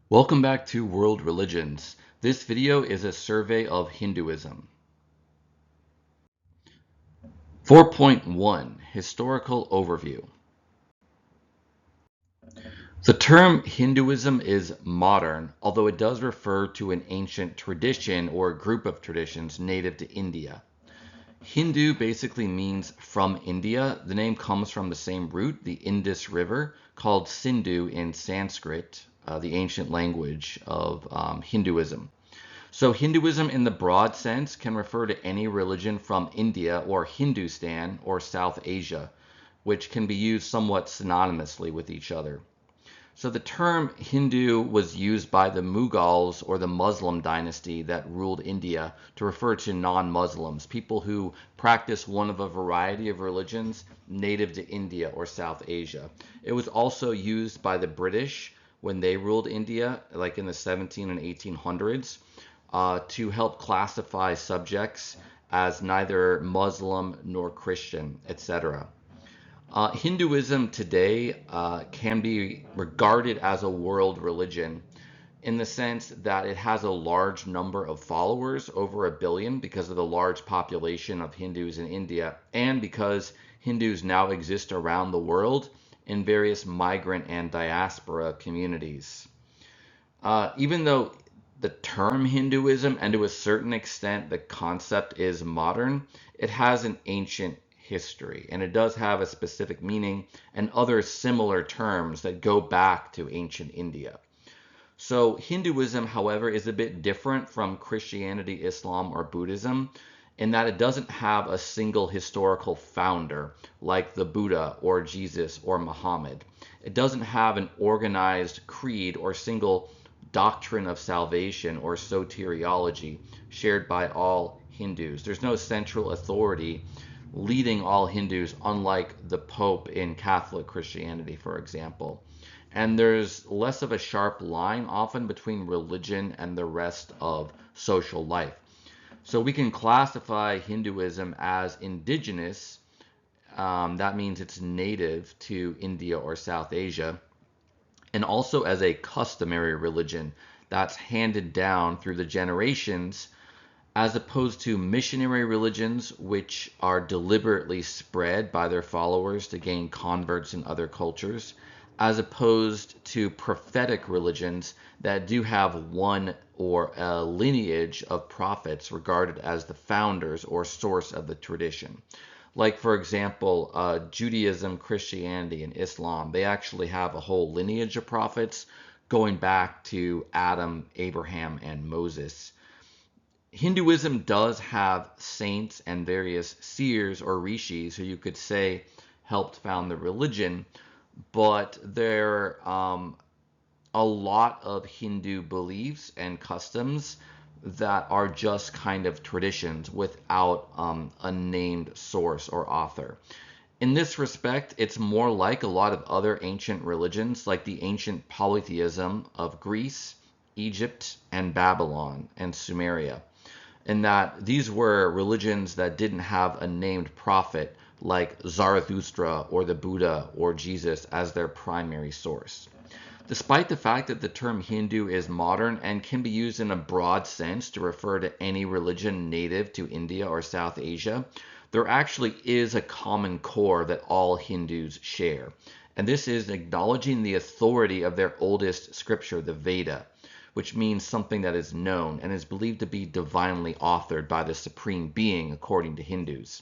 Welcome back to World Religions. This video is a survey of Hinduism. 4.1 Historical Overview. The term Hinduism is modern, although it does refer to an ancient tradition or group of traditions native to India. Hindu basically means from India. The name comes from the same root, the Indus River, called Sindhu in Sanskrit, the ancient language of Hinduism. So Hinduism in the broad sense can refer to any religion from India or Hindustan or South Asia, which can be used somewhat synonymously with each other. So the term Hindu was used by the Mughals or the Muslim dynasty that ruled India to refer to non-Muslims, people who practice one of a variety of religions native to India or South Asia. It was also used by the British when they ruled India, like in the 17 and 1800s, to help classify subjects as neither Muslim nor Christian, etc. Hinduism today can be regarded as a world religion in the sense that it has a large number of followers, over 1 billion, because of the large population of Hindus in India, and because Hindus now exist around the world in various migrant and diaspora communities. Even though the term Hinduism, and to a certain extent the concept, is modern, it has an ancient history, and it does have a specific meaning and other similar terms that go back to ancient India. So Hinduism, however, is a bit different from Christianity, Islam, or Buddhism in that it doesn't have a single historical founder like the Buddha or Jesus or Muhammad. It doesn't have an organized creed or single doctrine of salvation or soteriology shared by all Hindus. There's no central authority leading all Hindus, unlike the Pope in Catholic Christianity, for example. And there's less of a sharp line often between religion and the rest of social life. So we can classify Hinduism as indigenous. That means it's native to India or South Asia, and also as a customary religion that's handed down through the generations, as opposed to missionary religions, which are deliberately spread by their followers to gain converts in other cultures, as opposed to prophetic religions that do have one or a lineage of prophets regarded as the founders or source of the tradition. Like, for example, Judaism, Christianity, and Islam, they actually have a whole lineage of prophets going back to Adam, Abraham, and Moses. Hinduism does have saints and various seers or rishis who you could say helped found the religion, but there are a lot of Hindu beliefs and customs that are just kind of traditions without a named source or author. In this respect, it's more like a lot of other ancient religions, like the ancient polytheism of Greece, Egypt, and Babylon and Sumeria, in that these were religions that didn't have a named prophet like Zarathustra or the Buddha or Jesus as their primary source. Despite the fact that the term Hindu is modern and can be used in a broad sense to refer to any religion native to India or South Asia, there actually is a common core that all Hindus share. And this is acknowledging the authority of their oldest scripture, the Veda, which means something that is known and is believed to be divinely authored by the Supreme Being, according to Hindus.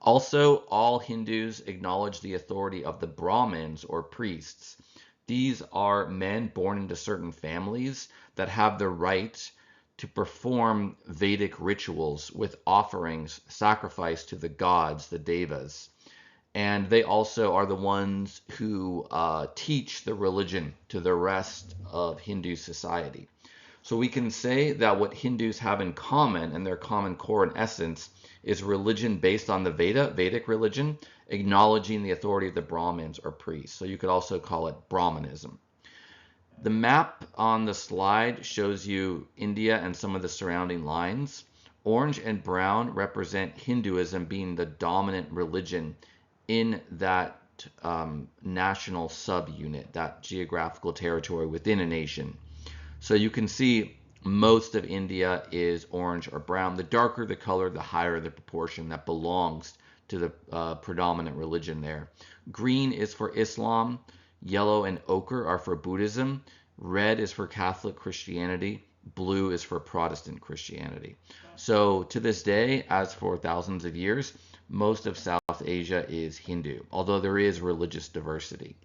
Also, all Hindus acknowledge the authority of the Brahmins or priests. These are men born into certain families that have the right to perform Vedic rituals with offerings sacrificed to the gods, the devas. And they also are the ones who teach the religion to the rest of Hindu society. So we can say that what Hindus have in common, and their common core and essence, is religion based on the Vedic religion, acknowledging the authority of the Brahmins or priests. So you could also call it Brahmanism. The map on the slide shows you India and some of the surrounding lines. Orange and brown represent Hinduism being the dominant religion in that national subunit, that geographical territory within a nation. So you can see most of India is orange or brown. The darker the color, the higher the proportion that belongs to the predominant religion there. Green is for Islam, yellow and ochre are for Buddhism, red is for Catholic Christianity, blue is for Protestant Christianity. So to this day, as for thousands of years, most of South Asia is Hindu, although there is religious diversity.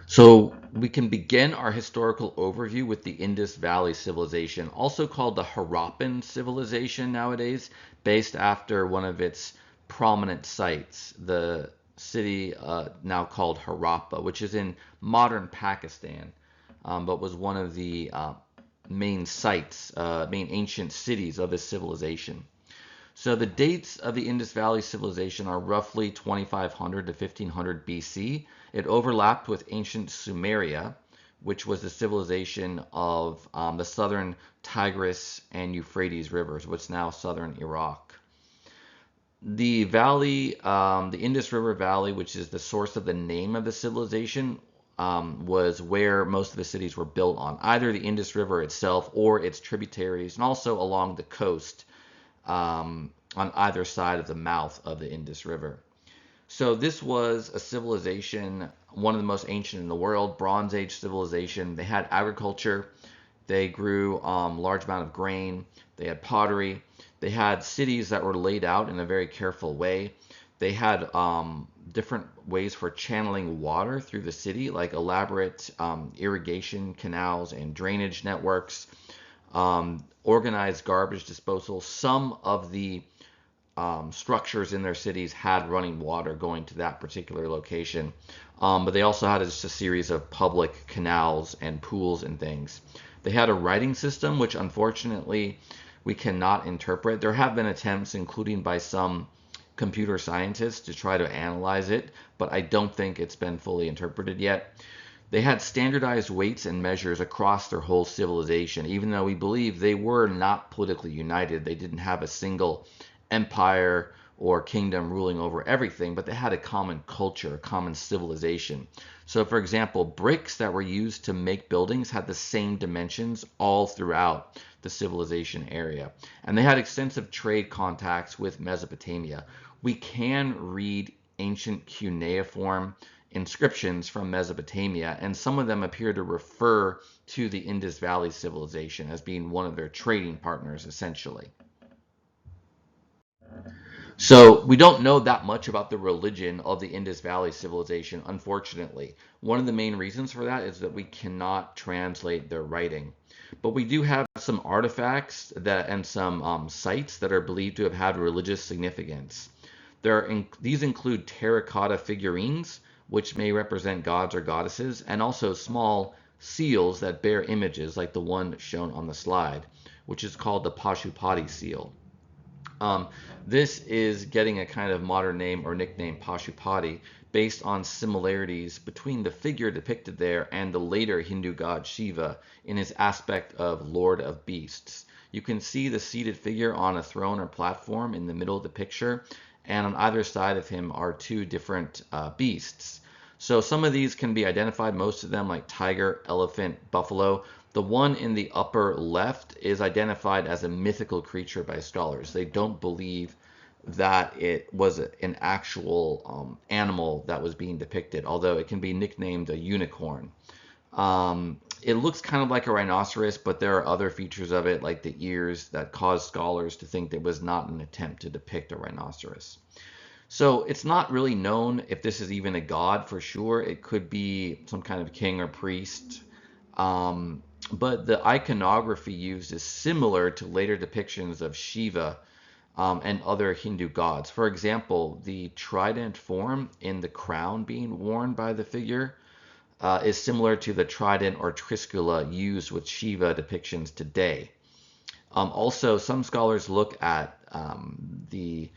So we can begin our historical overview with the Indus Valley Civilization, also called the Harappan Civilization nowadays, based after one of its prominent sites, the city now called Harappa, which is in modern Pakistan, but was one of the main sites, main ancient cities of this civilization. So the dates of the Indus Valley Civilization are roughly 2500 to 1500 BC. It overlapped with ancient Sumeria, which was the civilization of the southern Tigris and Euphrates rivers, what's now southern Iraq. The valley, the Indus River Valley, which is the source of the name of the civilization, was where most of the cities were built on, either the Indus River itself or its tributaries, and also along the coast on either side of the mouth of the Indus River. So this was a civilization, one of the most ancient in the world, Bronze Age civilization. They had agriculture, they grew large amount of grain, they had pottery, they had cities that were laid out in a very careful way. They had different ways for channeling water through the city, like elaborate irrigation canals and drainage networks, organized garbage disposal. Some of the structures in their cities had running water going to that particular location, but they also had just a series of public canals and pools and things. They had a writing system, which unfortunately we cannot interpret. There have been attempts, including by some computer scientists, to try to analyze it, but I don't think it's been fully interpreted yet. They had standardized weights and measures across their whole civilization, even though we believe they were not politically united. They didn't have a single empire or kingdom ruling over everything, but they had a common culture, a common civilization. So for example, bricks that were used to make buildings had the same dimensions all throughout the civilization area. And they had extensive trade contacts with Mesopotamia. We can read ancient cuneiform inscriptions from Mesopotamia, and some of them appear to refer to the Indus Valley civilization as being one of their trading partners, essentially. So we don't know that much about the religion of the Indus Valley civilization, unfortunately. One of the main reasons for that is that we cannot translate their writing. But we do have some artifacts and some sites that are believed to have had religious significance. These include terracotta figurines, which may represent gods or goddesses, and also small seals that bear images like the one shown on the slide, which is called the Pashupati seal. This is getting a kind of modern name or nickname, Pashupati, based on similarities between the figure depicted there and the later Hindu god Shiva in his aspect of Lord of Beasts. You can see the seated figure on a throne or platform in the middle of the picture, and on either side of him are two different beasts. So some of these can be identified, most of them like tiger, elephant, buffalo. The one in the upper left is identified as a mythical creature by scholars. They don't believe that it was an actual animal that was being depicted, although it can be nicknamed a unicorn. It looks kind of like a rhinoceros, but there are other features of it, like the ears, that cause scholars to think it was not an attempt to depict a rhinoceros. So it's not really known if this is even a god for sure. It could be some kind of king or priest. But the iconography used is similar to later depictions of Shiva and other Hindu gods. For example, the trident form in the crown being worn by the figure is similar to the trident or triscula used with Shiva depictions today. Also, some scholars look at the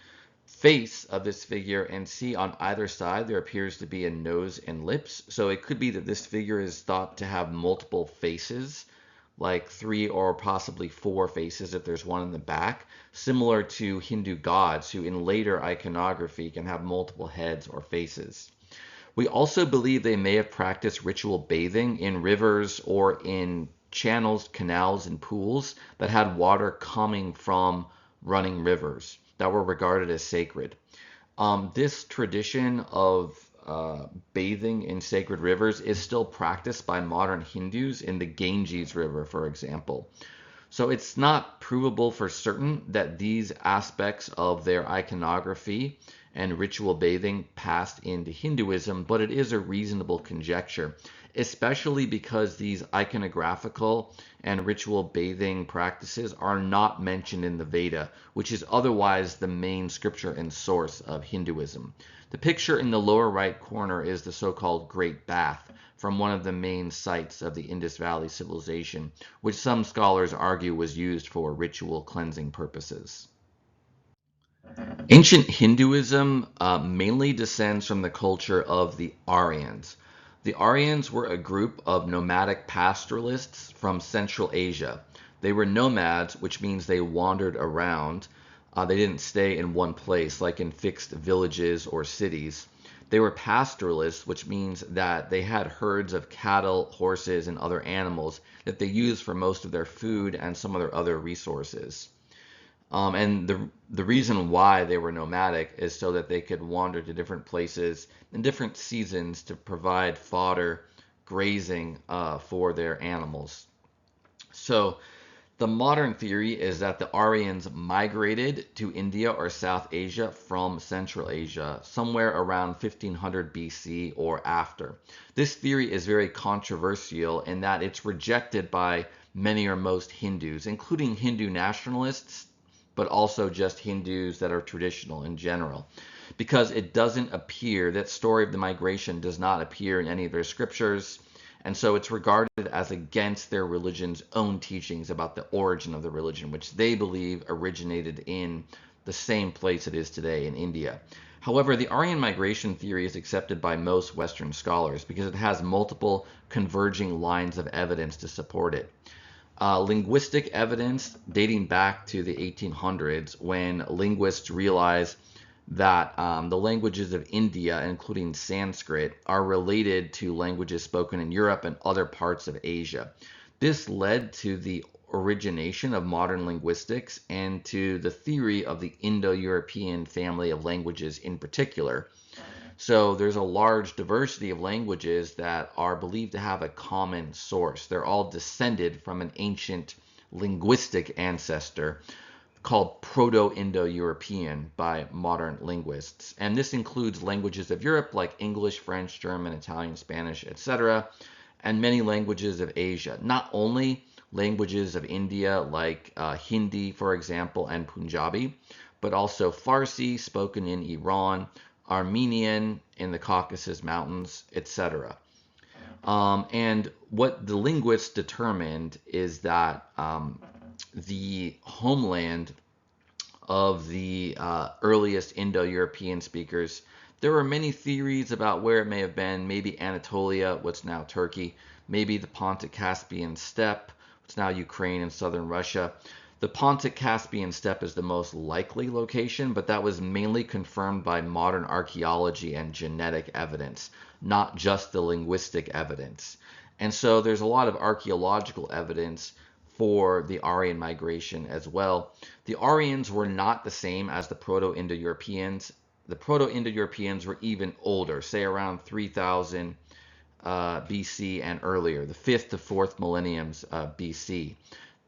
face of this figure and see on either side there appears to be a nose and lips. So it could be that this figure is thought to have multiple faces, like 3 or possibly 4 faces if there's one in the back, similar to Hindu gods who in later iconography can have multiple heads or faces. We also believe they may have practiced ritual bathing in rivers or in channels, canals, and pools that had water coming from running rivers that were regarded as sacred. This tradition of bathing in sacred rivers is still practiced by modern Hindus in the Ganges River, for example. So it's not provable for certain that these aspects of their iconography and ritual bathing passed into Hinduism, but it is a reasonable conjecture, especially because these iconographical and ritual bathing practices are not mentioned in the Veda, which is otherwise the main scripture and source of Hinduism. The picture in the lower right corner is the so-called Great Bath from one of the main sites of the Indus Valley civilization, which some scholars argue was used for ritual cleansing purposes. Ancient Hinduism mainly descends from the culture of the Aryans. The Aryans were a group of nomadic pastoralists from Central Asia. They were nomads, which means they wandered around. They didn't stay in one place like in fixed villages or cities. They were pastoralists, which means that they had herds of cattle, horses, and other animals that they used for most of their food and some of their other resources. And the reason why they were nomadic is so that they could wander to different places in different seasons to provide fodder, grazing for their animals. So the modern theory is that the Aryans migrated to India or South Asia from Central Asia somewhere around 1500 BC or after. This theory is very controversial in that it's rejected by many or most Hindus, including Hindu nationalists, but also just Hindus that are traditional in general, because it doesn't appear, that story of the migration does not appear in any of their scriptures, and so it's regarded as against their religion's own teachings about the origin of the religion, which they believe originated in the same place it is today in India. However, the Aryan migration theory is accepted by most Western scholars because it has multiple converging lines of evidence to support it. Linguistic evidence dating back to the 1800s, when linguists realized that the languages of India, including Sanskrit, are related to languages spoken in Europe and other parts of Asia. This led to the origination of modern linguistics and to the theory of the Indo-European family of languages in particular. So there's a large diversity of languages that are believed to have a common source. They're all descended from an ancient linguistic ancestor called Proto-Indo-European by modern linguists. And this includes languages of Europe like English, French, German, Italian, Spanish, etc., and many languages of Asia. Not only languages of India like Hindi, for example, and Punjabi, but also Farsi, spoken in Iran, Armenian in the Caucasus Mountains, etc. And what the linguists determined is that the homeland of the earliest Indo-European speakers, there were many theories about where it may have been. Maybe Anatolia, what's now Turkey, maybe the Pontic-Caspian steppe, what's now Ukraine and southern Russia. The Pontic-Caspian steppe is the most likely location, but that was mainly confirmed by modern archaeology and genetic evidence, not just the linguistic evidence. And so there's a lot of archaeological evidence for the Aryan migration as well. The Aryans were not the same as the Proto-Indo-Europeans. The Proto-Indo-Europeans were even older, say around 3000 BC and earlier, the 5th to 4th millenniums BC.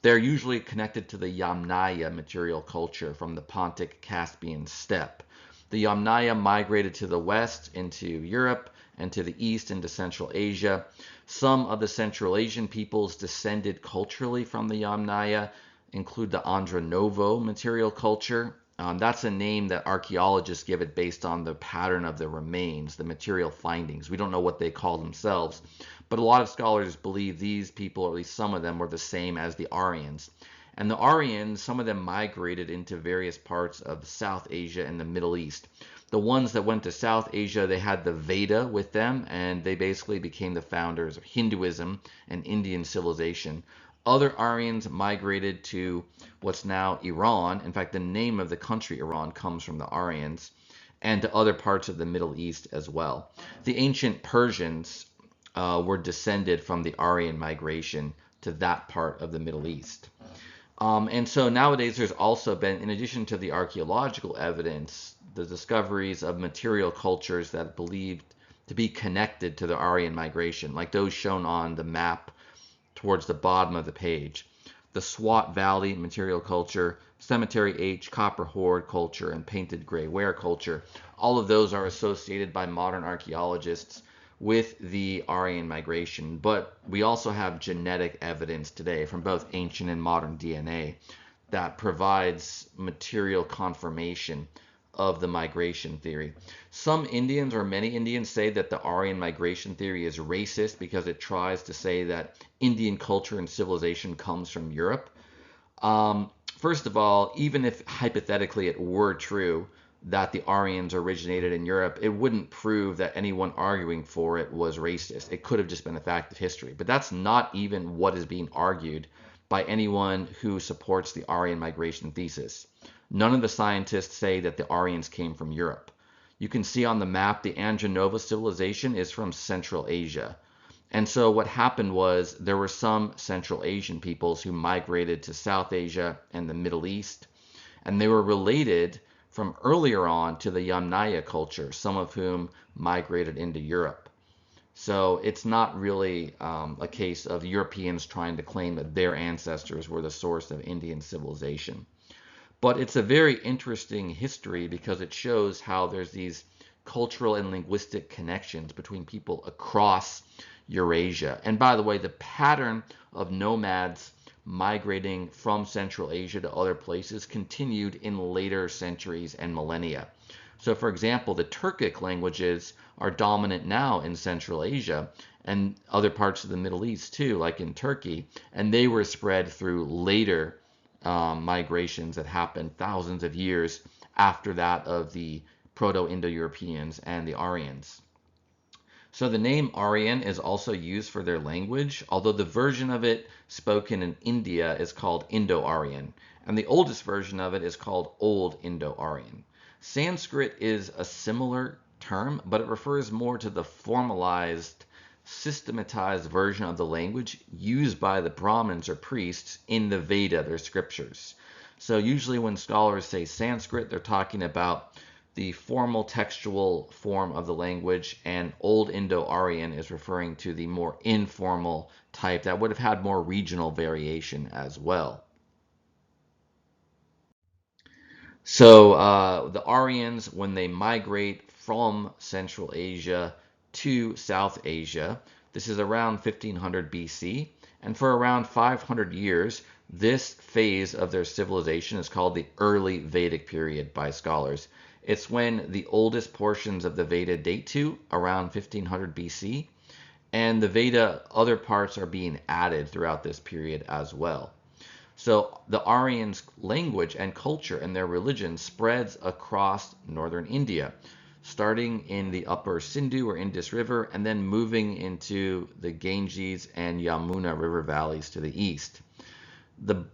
They're usually connected to the Yamnaya material culture from the Pontic-Caspian steppe. The Yamnaya migrated to the west into Europe and to the east into Central Asia. Some of the Central Asian peoples descended culturally from the Yamnaya include the Andronovo material culture. That's a name that archaeologists give it based on the pattern of the remains, the material findings. We don't know what they call themselves, but a lot of scholars believe these people, or at least some of them, were the same as the Aryans. And the Aryans, some of them migrated into various parts of South Asia and the Middle East. The ones that went to South Asia, they had the Veda with them, and they basically became the founders of Hinduism and Indian civilization. Other Aryans migrated to what's now Iran. In fact, the name of the country Iran comes from the Aryans. and to other parts of the Middle East as well. The ancient Persians were descended from the Aryan migration to that part of the Middle East. And so nowadays there's also been, in addition to the archaeological evidence, the discoveries of material cultures that are believed to be connected to the Aryan migration, like those shown on the map towards the bottom of the page. The Swat Valley material culture, Cemetery H, Copper Horde culture, and Painted Gray Ware culture. All of those are associated by modern archaeologists with the Aryan migration, but we also have genetic evidence today from both ancient and modern DNA that provides material confirmation of the migration theory. Some Indians, or many Indians, say that the Aryan migration theory is racist because it tries to say that Indian culture and civilization comes from Europe. First of all, even if hypothetically it were true that the Aryans originated in Europe, it wouldn't prove that anyone arguing for it was racist. It could have just been a fact of history. But that's not even what is being argued by anyone who supports the Aryan migration thesis. None of the scientists say that the Aryans came from Europe. You can see on the map the Anjanova civilization is from Central Asia. And so what happened was there were some Central Asian peoples who migrated to South Asia and the Middle East, and they were related from earlier on to the Yamnaya culture, some of whom migrated into Europe. So it's not really a case of Europeans trying to claim that their ancestors were the source of Indian civilization. But it's a very interesting history because it shows how there's these cultural and linguistic connections between people across Eurasia. And by the way, the pattern of nomads migrating from Central Asia to other places continued in later centuries and millennia. So for example, the Turkic languages are dominant now in Central Asia and other parts of the Middle East too, like in Turkey, and they were spread through later migrations that happened thousands of years after that of the Proto-Indo-Europeans and the Aryans. So the name Aryan is also used for their language, although the version of it spoken in India is called Indo-Aryan, and the oldest version of it is called Old Indo-Aryan. Sanskrit is a similar term, but it refers more to the formalized, systematized version of the language used by the Brahmins or priests in the Veda, their scriptures. So usually when scholars say Sanskrit, they're talking about the formal textual form of the language, and Old Indo-Aryan is referring to the more informal type that would have had more regional variation as well. So the Aryans, when they migrate from Central Asia to South Asia, this is around 1500 BC, and for around 500 years, this phase of their civilization is called the early Vedic period by scholars. It's when the oldest portions of the Veda date to, around 1500 BC, and the Veda, other parts are being added throughout this period as well. So the Aryans' language and culture and their religion spreads across northern India, starting in the upper Sindhu or Indus River, and then moving into the Ganges and Yamuna river valleys to the east. The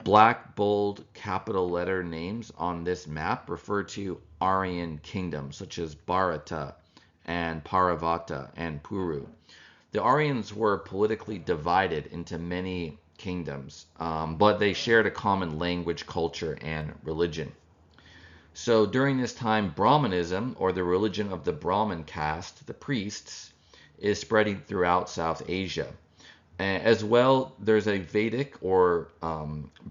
black bold capital letter names on this map refer to Aryan kingdoms such as Bharata and Paravata and Puru. The Aryans were politically divided into many kingdoms, but they shared a common language, culture, and religion. So during this time, Brahmanism, or the religion of the Brahmin caste, the priests, is spreading throughout South Asia. As well, there's a Vedic, or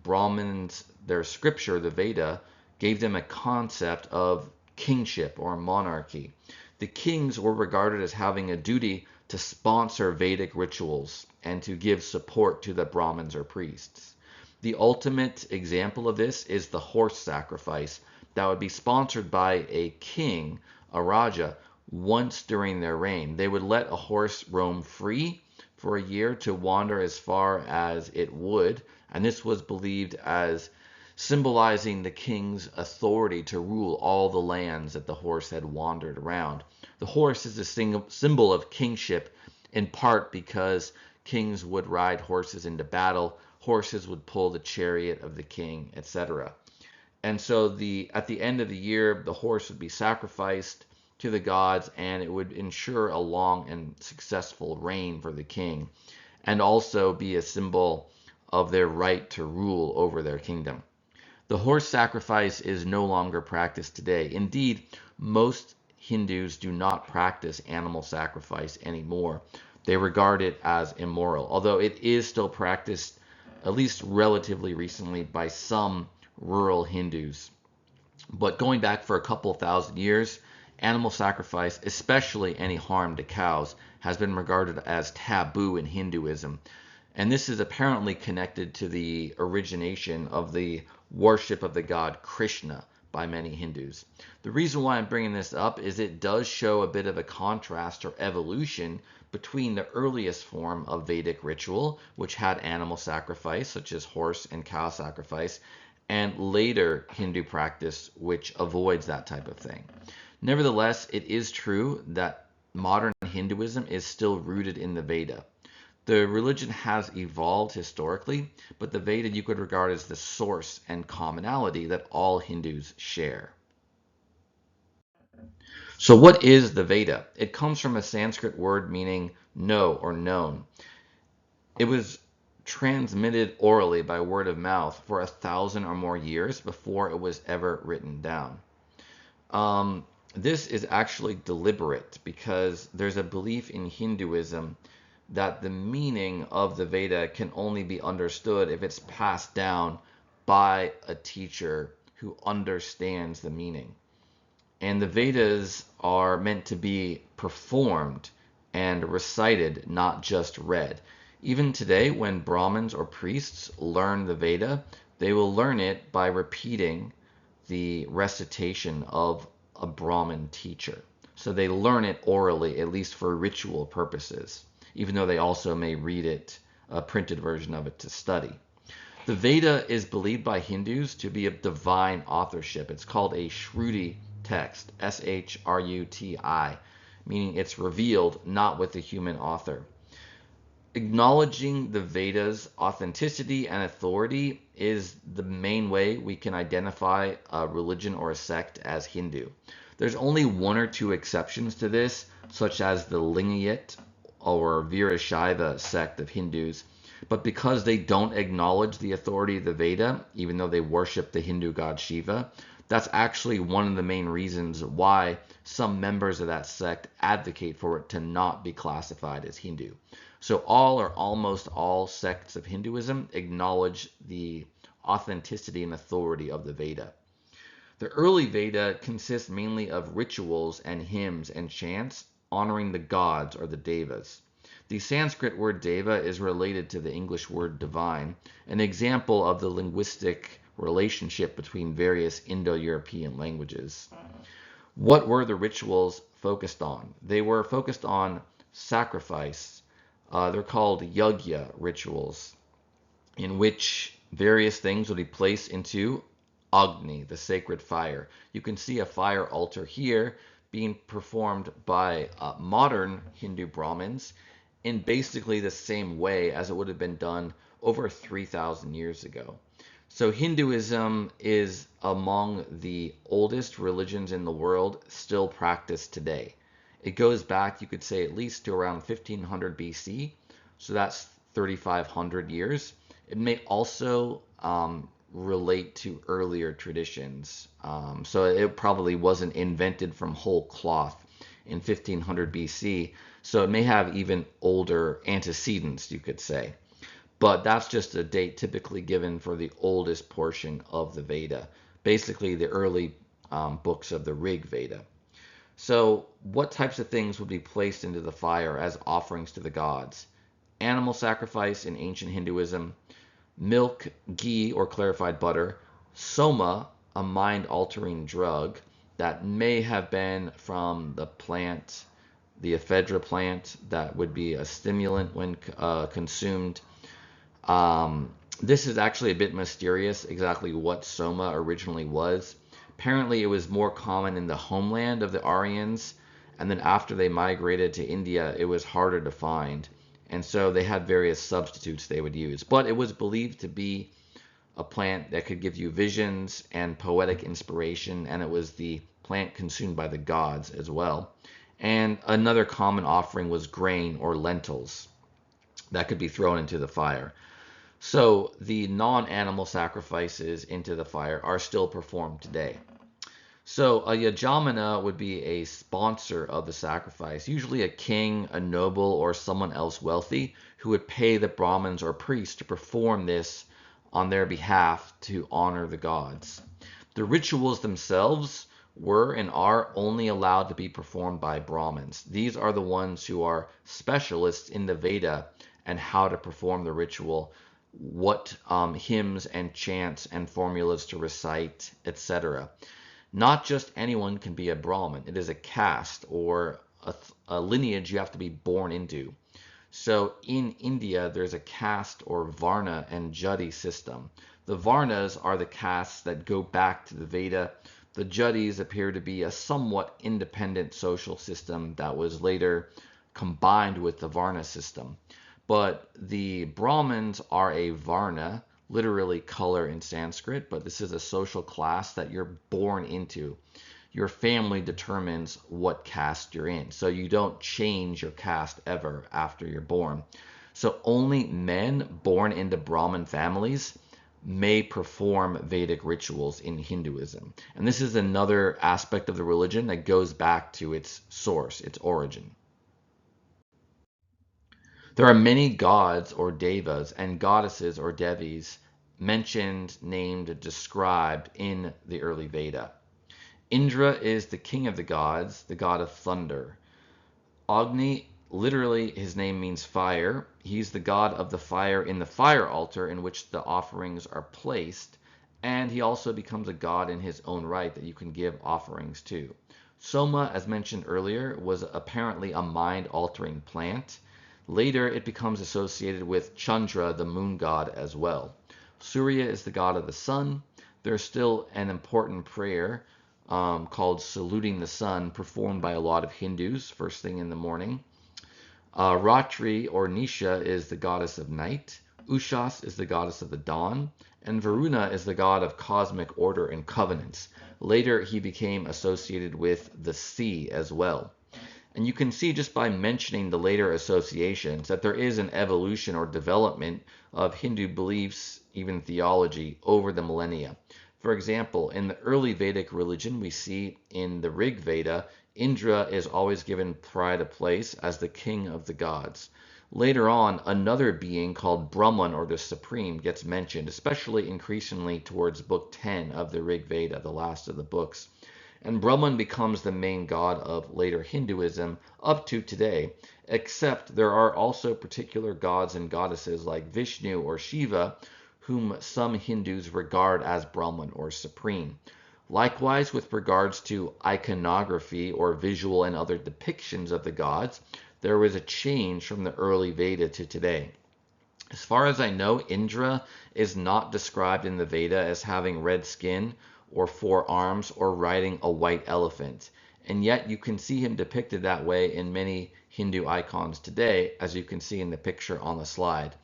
Brahmins, their scripture, the Veda, gave them a concept of kingship or monarchy. The kings were regarded as having a duty to sponsor Vedic rituals and to give support to the Brahmins or priests. The ultimate example of this is the horse sacrifice that would be sponsored by a king, a Raja, once during their reign. They would let a horse roam free for a year to wander as far as it would, and this was believed as symbolizing the king's authority to rule all the lands that the horse had wandered around. The horse is a symbol of kingship, in part because kings would ride horses into battle, horses would pull the chariot of the king, etc. And so at the end of the year, the horse would be sacrificed to the gods, and it would ensure a long and successful reign for the king, and also be a symbol of their right to rule over their kingdom. The horse sacrifice is no longer practiced today. Indeed, most Hindus do not practice animal sacrifice anymore. They regard it as immoral, although it is still practiced, at least relatively recently, by some rural Hindus. But going back for a couple thousand years, animal sacrifice, especially any harm to cows, has been regarded as taboo in Hinduism. And this is apparently connected to the origination of the worship of the god Krishna by many Hindus. The reason why I'm bringing this up is it does show a bit of a contrast or evolution between the earliest form of Vedic ritual, which had animal sacrifice, such as horse and cow sacrifice, and later Hindu practice, which avoids that type of thing. Nevertheless, it is true that modern Hinduism is still rooted in the Veda. The religion has evolved historically, but the Veda you could regard as the source and commonality that all Hindus share. So what is the Veda? It comes from a Sanskrit word meaning know or known. It was transmitted orally by word of mouth for 1,000 or more years before it was ever written down. This is actually deliberate because there's a belief in Hinduism that the meaning of the Veda can only be understood if it's passed down by a teacher who understands the meaning. And the Vedas are meant to be performed and recited, not just read. Even today, when Brahmins or priests learn the Veda, they will learn it by repeating the recitation of a Brahmin teacher. So they learn it orally, at least for ritual purposes, even though they also may read it, a printed version of it, to study. The Veda is believed by Hindus to be of divine authorship. It's called a Shruti text, Shruti, meaning it's revealed, not with a human author. Acknowledging the Veda's authenticity and authority is the main way we can identify a religion or a sect as Hindu. There's only one or two exceptions to this, such as the Lingayat or Virashaiva sect of Hindus, but because they don't acknowledge the authority of the Veda, even though they worship the Hindu god Shiva, that's actually one of the main reasons why some members of that sect advocate for it to not be classified as Hindu. So all or almost all sects of Hinduism acknowledge the authenticity and authority of the Veda. The early Veda consists mainly of rituals and hymns and chants honoring the gods or the devas. The Sanskrit word deva is related to the English word divine, an example of the linguistic relationship between various Indo-European languages. What were the rituals focused on? They were focused on sacrifice. They're called yajna rituals, in which various things would be placed into Agni, the sacred fire. You can see a fire altar here being performed by modern Hindu Brahmins in basically the same way as it would have been done over 3,000 years ago. So Hinduism is among the oldest religions in the world still practiced today. It goes back, you could say, at least to around 1500 BC, so that's 3,500 years. It may also relate to earlier traditions. So it probably wasn't invented from whole cloth in 1500 BC, so it may have even older antecedents, you could say. But that's just a date typically given for the oldest portion of the Veda, basically the early books of the Rig Veda. So what types of things would be placed into the fire as offerings to the gods? Animal sacrifice in ancient Hinduism, milk, ghee or clarified butter, soma, a mind-altering drug that may have been from the plant, the ephedra plant, that would be a stimulant when consumed. This is actually a bit mysterious exactly what soma originally was. Apparently it was more common in the homeland of the Aryans, and then after they migrated to India, it was harder to find. And so they had various substitutes they would use. But it was believed to be a plant that could give you visions and poetic inspiration, and it was the plant consumed by the gods as well. And another common offering was grain or lentils that could be thrown into the fire. So the non-animal sacrifices into the fire are still performed today. So a yajamana would be a sponsor of the sacrifice, usually a king, a noble, or someone else wealthy who would pay the Brahmins or priests to perform this on their behalf to honor the gods. The rituals themselves were and are only allowed to be performed by Brahmins. These are the ones who are specialists in the Veda and how to perform the ritual, what hymns and chants and formulas to recite, etc. Not just anyone can be a Brahmin. It is a caste or a lineage you have to be born into. So in India, there's a caste or Varna and Jati system. The Varnas are the castes that go back to the Veda. The Jatis appear to be a somewhat independent social system that was later combined with the Varna system. But the Brahmins are a Varna, literally color in Sanskrit, but this is a social class that you're born into. Your family determines what caste you're in. So you don't change your caste ever after you're born. So only men born into Brahmin families may perform Vedic rituals in Hinduism. And this is another aspect of the religion that goes back to its source, its origin. There are many gods or devas and goddesses or devis mentioned, named, described in the early Veda. Indra is the king of the gods, the god of thunder. Agni, literally his name means fire. He's the god of the fire in the fire altar in which the offerings are placed. And he also becomes a god in his own right that you can give offerings to. Soma, as mentioned earlier, was apparently a mind-altering plant. Later, it becomes associated with Chandra, the moon god, as well. Surya is the god of the sun. There's still an important prayer called Saluting the Sun, performed by a lot of Hindus first thing in the morning. Ratri or Nisha is the goddess of night. Ushas is the goddess of the dawn. And Varuna is the god of cosmic order and covenants. Later, he became associated with the sea as well. And you can see just by mentioning the later associations that there is an evolution or development of Hindu beliefs, even theology, over the millennia. For example, in the early Vedic religion, we see in the Rig Veda, Indra is always given pride of place as the king of the gods. Later on, another being called Brahman, or the Supreme, gets mentioned, especially increasingly towards Book 10 of the Rig Veda, the last of the books. And Brahman becomes the main god of later Hinduism up to today, except there are also particular gods and goddesses like Vishnu or Shiva, whom some Hindus regard as Brahman or supreme. Likewise, with regards to iconography or visual and other depictions of the gods, there was a change from the early Veda to today. As far as I know, Indra is not described in the Veda as having red skin or 4 arms or riding a white elephant. And yet you can see him depicted that way in many Hindu icons today, as you can see in the picture on the slide.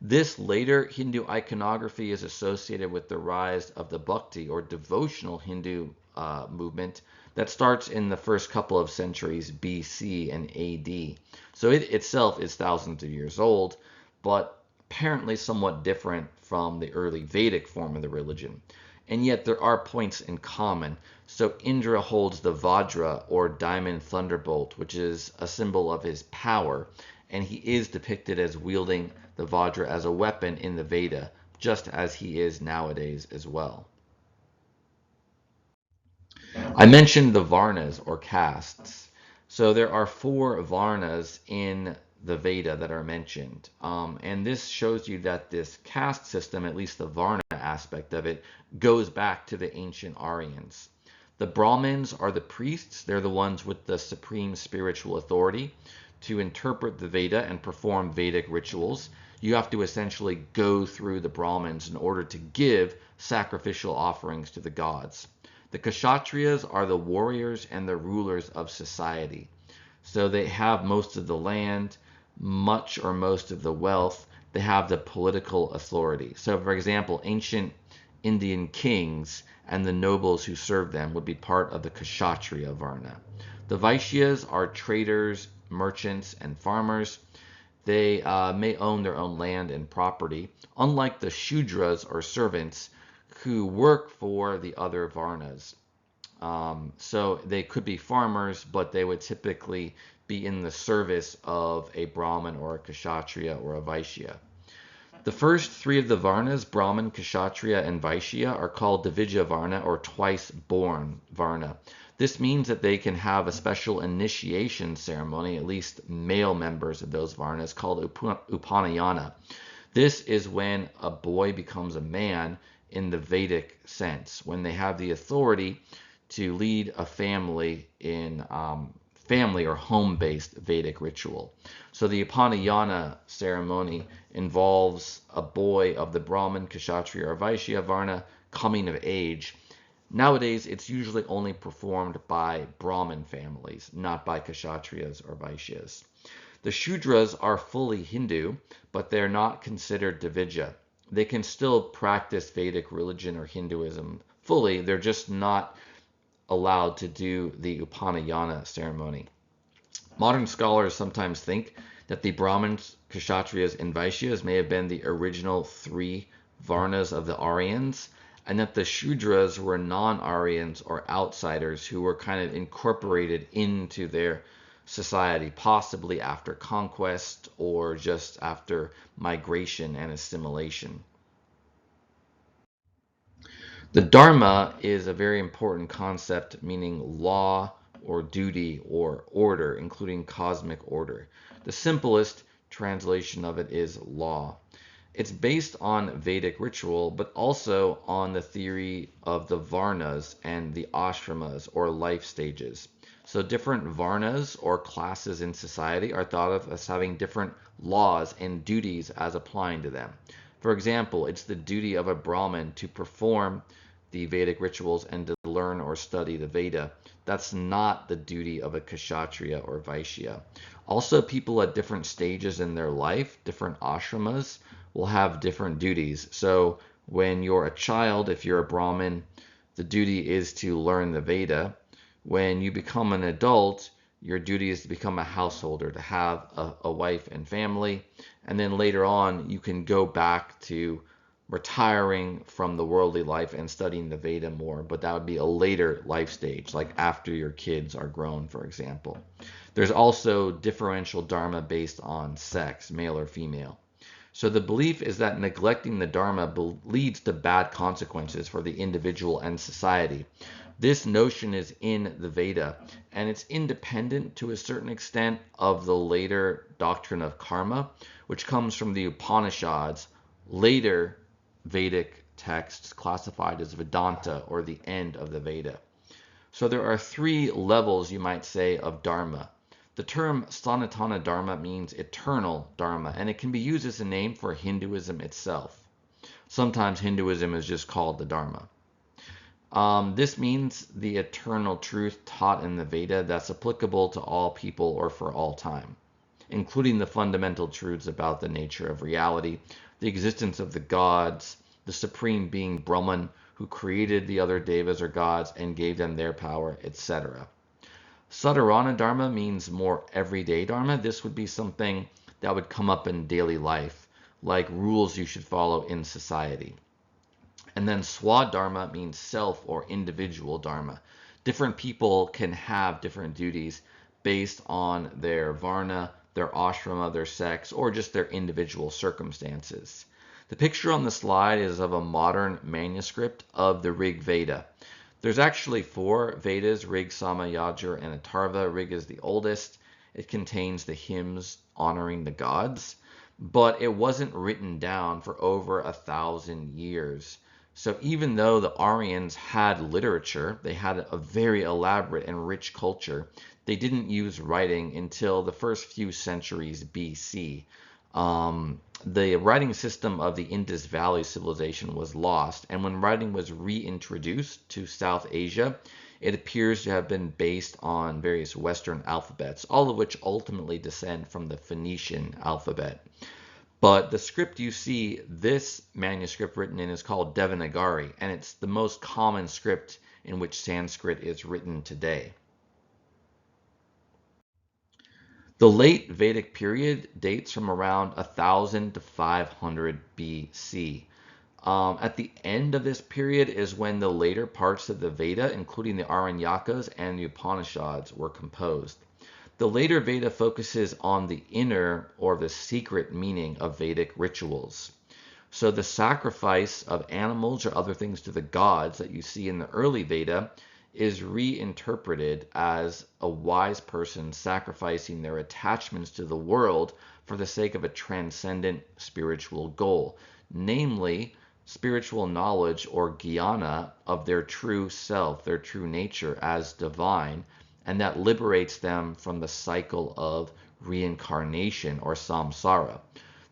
This later Hindu iconography is associated with the rise of the Bhakti or devotional Hindu movement that starts in the first couple of centuries BC and AD. So it itself is thousands of years old, but apparently somewhat different from the early Vedic form of the religion. And yet there are points in common. So Indra holds the Vajra or diamond thunderbolt, which is a symbol of his power, and he is depicted as wielding the Vajra as a weapon in the Veda, just as he is nowadays as well. I mentioned the Varnas or castes. So there are 4 Varnas in the Veda that are mentioned. And this shows you that this caste system, at least the Varna aspect of it, goes back to the ancient Aryans. The Brahmins are the priests. They're the ones with the supreme spiritual authority to interpret the Veda and perform Vedic rituals. You have to essentially go through the Brahmins in order to give sacrificial offerings to the gods. The Kshatriyas are the warriors and the rulers of society. So they have most of the land, much or most of the wealth. they have the political authority. So, for example, ancient Indian kings and the nobles who served them would be part of the Kshatriya Varna. The Vaishyas are traders, merchants, and farmers. They may own their own land and property, unlike the Shudras or servants who work for the other Varnas. So they could be farmers, but they would typically be in the service of a Brahmin or a Kshatriya or a Vaishya. The first three of the Varnas, Brahmin, Kshatriya, and Vaishya, are called Dvija Varna or twice born Varna. This means that they can have a special initiation ceremony, at least male members of those Varnas, called Upanayana. This is when a boy becomes a man in the Vedic sense, when they have the authority to lead a family in family or home-based Vedic ritual. So the Upanayana ceremony involves a boy of the Brahmin, Kshatriya, or Vaishya Varna coming of age. Nowadays, it's usually only performed by Brahmin families, not by Kshatriyas or Vaishyas. The Shudras are fully Hindu, but they're not considered Dvija. They can still practice Vedic religion or Hinduism fully, they're just not allowed to do the Upanayana ceremony. Modern scholars sometimes think that the Brahmins, Kshatriyas, and Vaishyas may have been the original three Varnas of the Aryans, and that the Shudras were non-Aryans or outsiders who were kind of incorporated into their society, possibly after conquest or just after migration and assimilation. The Dharma is a very important concept, meaning law or duty or order, including cosmic order. The simplest translation of it is law. It's based on Vedic ritual, but also on the theory of the Varnas and the ashramas or life stages. So different Varnas or classes in society are thought of as having different laws and duties as applying to them. For example, it's the duty of a Brahmin to perform the Vedic rituals and to learn or study the Veda. That's not the duty of a Kshatriya or Vaishya. Also, people at different stages in their life, different ashramas, will have different duties. So when you're a child, if you're a Brahmin, the duty is to learn the Veda. When you become an adult, your duty is to become a householder, to have a wife and family. And then later on, you can go back to retiring from the worldly life and studying the Veda more, but that would be a later life stage, like after your kids are grown, for example. There's also differential dharma based on sex, male or female. So the belief is that neglecting the dharma leads to bad consequences for the individual and society. This notion is in the Veda, and it's independent to a certain extent of the later doctrine of karma, which comes from the Upanishads, later Vedic texts classified as Vedanta, or the end of the Veda. So there are three levels, you might say, of dharma. The term Sanatana Dharma means eternal dharma, and it can be used as a name for Hinduism itself. Sometimes Hinduism is just called the Dharma. This means the eternal truth taught in the Veda that's applicable to all people or for all time, including the fundamental truths about the nature of reality, the existence of the gods, the supreme being Brahman, who created the other devas or gods and gave them their power, etc. Sadharana Dharma means more everyday Dharma. This would be something that would come up in daily life, like rules you should follow in society. And then Swadharma means self or individual Dharma. Different people can have different duties based on their Varna, their ashrama, their sex, or just their individual circumstances. The picture on the slide is of a modern manuscript of the Rig Veda. There's actually four Vedas, Rig, Sama, Yajur, and Atharva. Rig is the oldest. It contains the hymns honoring the gods, but it wasn't written down for over 1,000 years. So even though the Aryans had literature, they had a very elaborate and rich culture, they didn't use writing until the first few centuries BC. The writing system of the Indus Valley civilization was lost, and when writing was reintroduced to South Asia, it appears to have been based on various Western alphabets, all of which ultimately descend from the Phoenician alphabet. But the script you see this manuscript written in is called Devanagari, and it's the most common script in which Sanskrit is written today. The late Vedic period dates from around 1000 to 500 BC. At the end of this period is when the later parts of the Veda, including the Aranyakas and the Upanishads, were composed. The later Veda focuses on the inner or the secret meaning of Vedic rituals. So the sacrifice of animals or other things to the gods that you see in the early Veda is reinterpreted as a wise person sacrificing their attachments to the world for the sake of a transcendent spiritual goal, namely spiritual knowledge or jnana of their true self, their true nature as divine, and that liberates them from the cycle of reincarnation or samsara.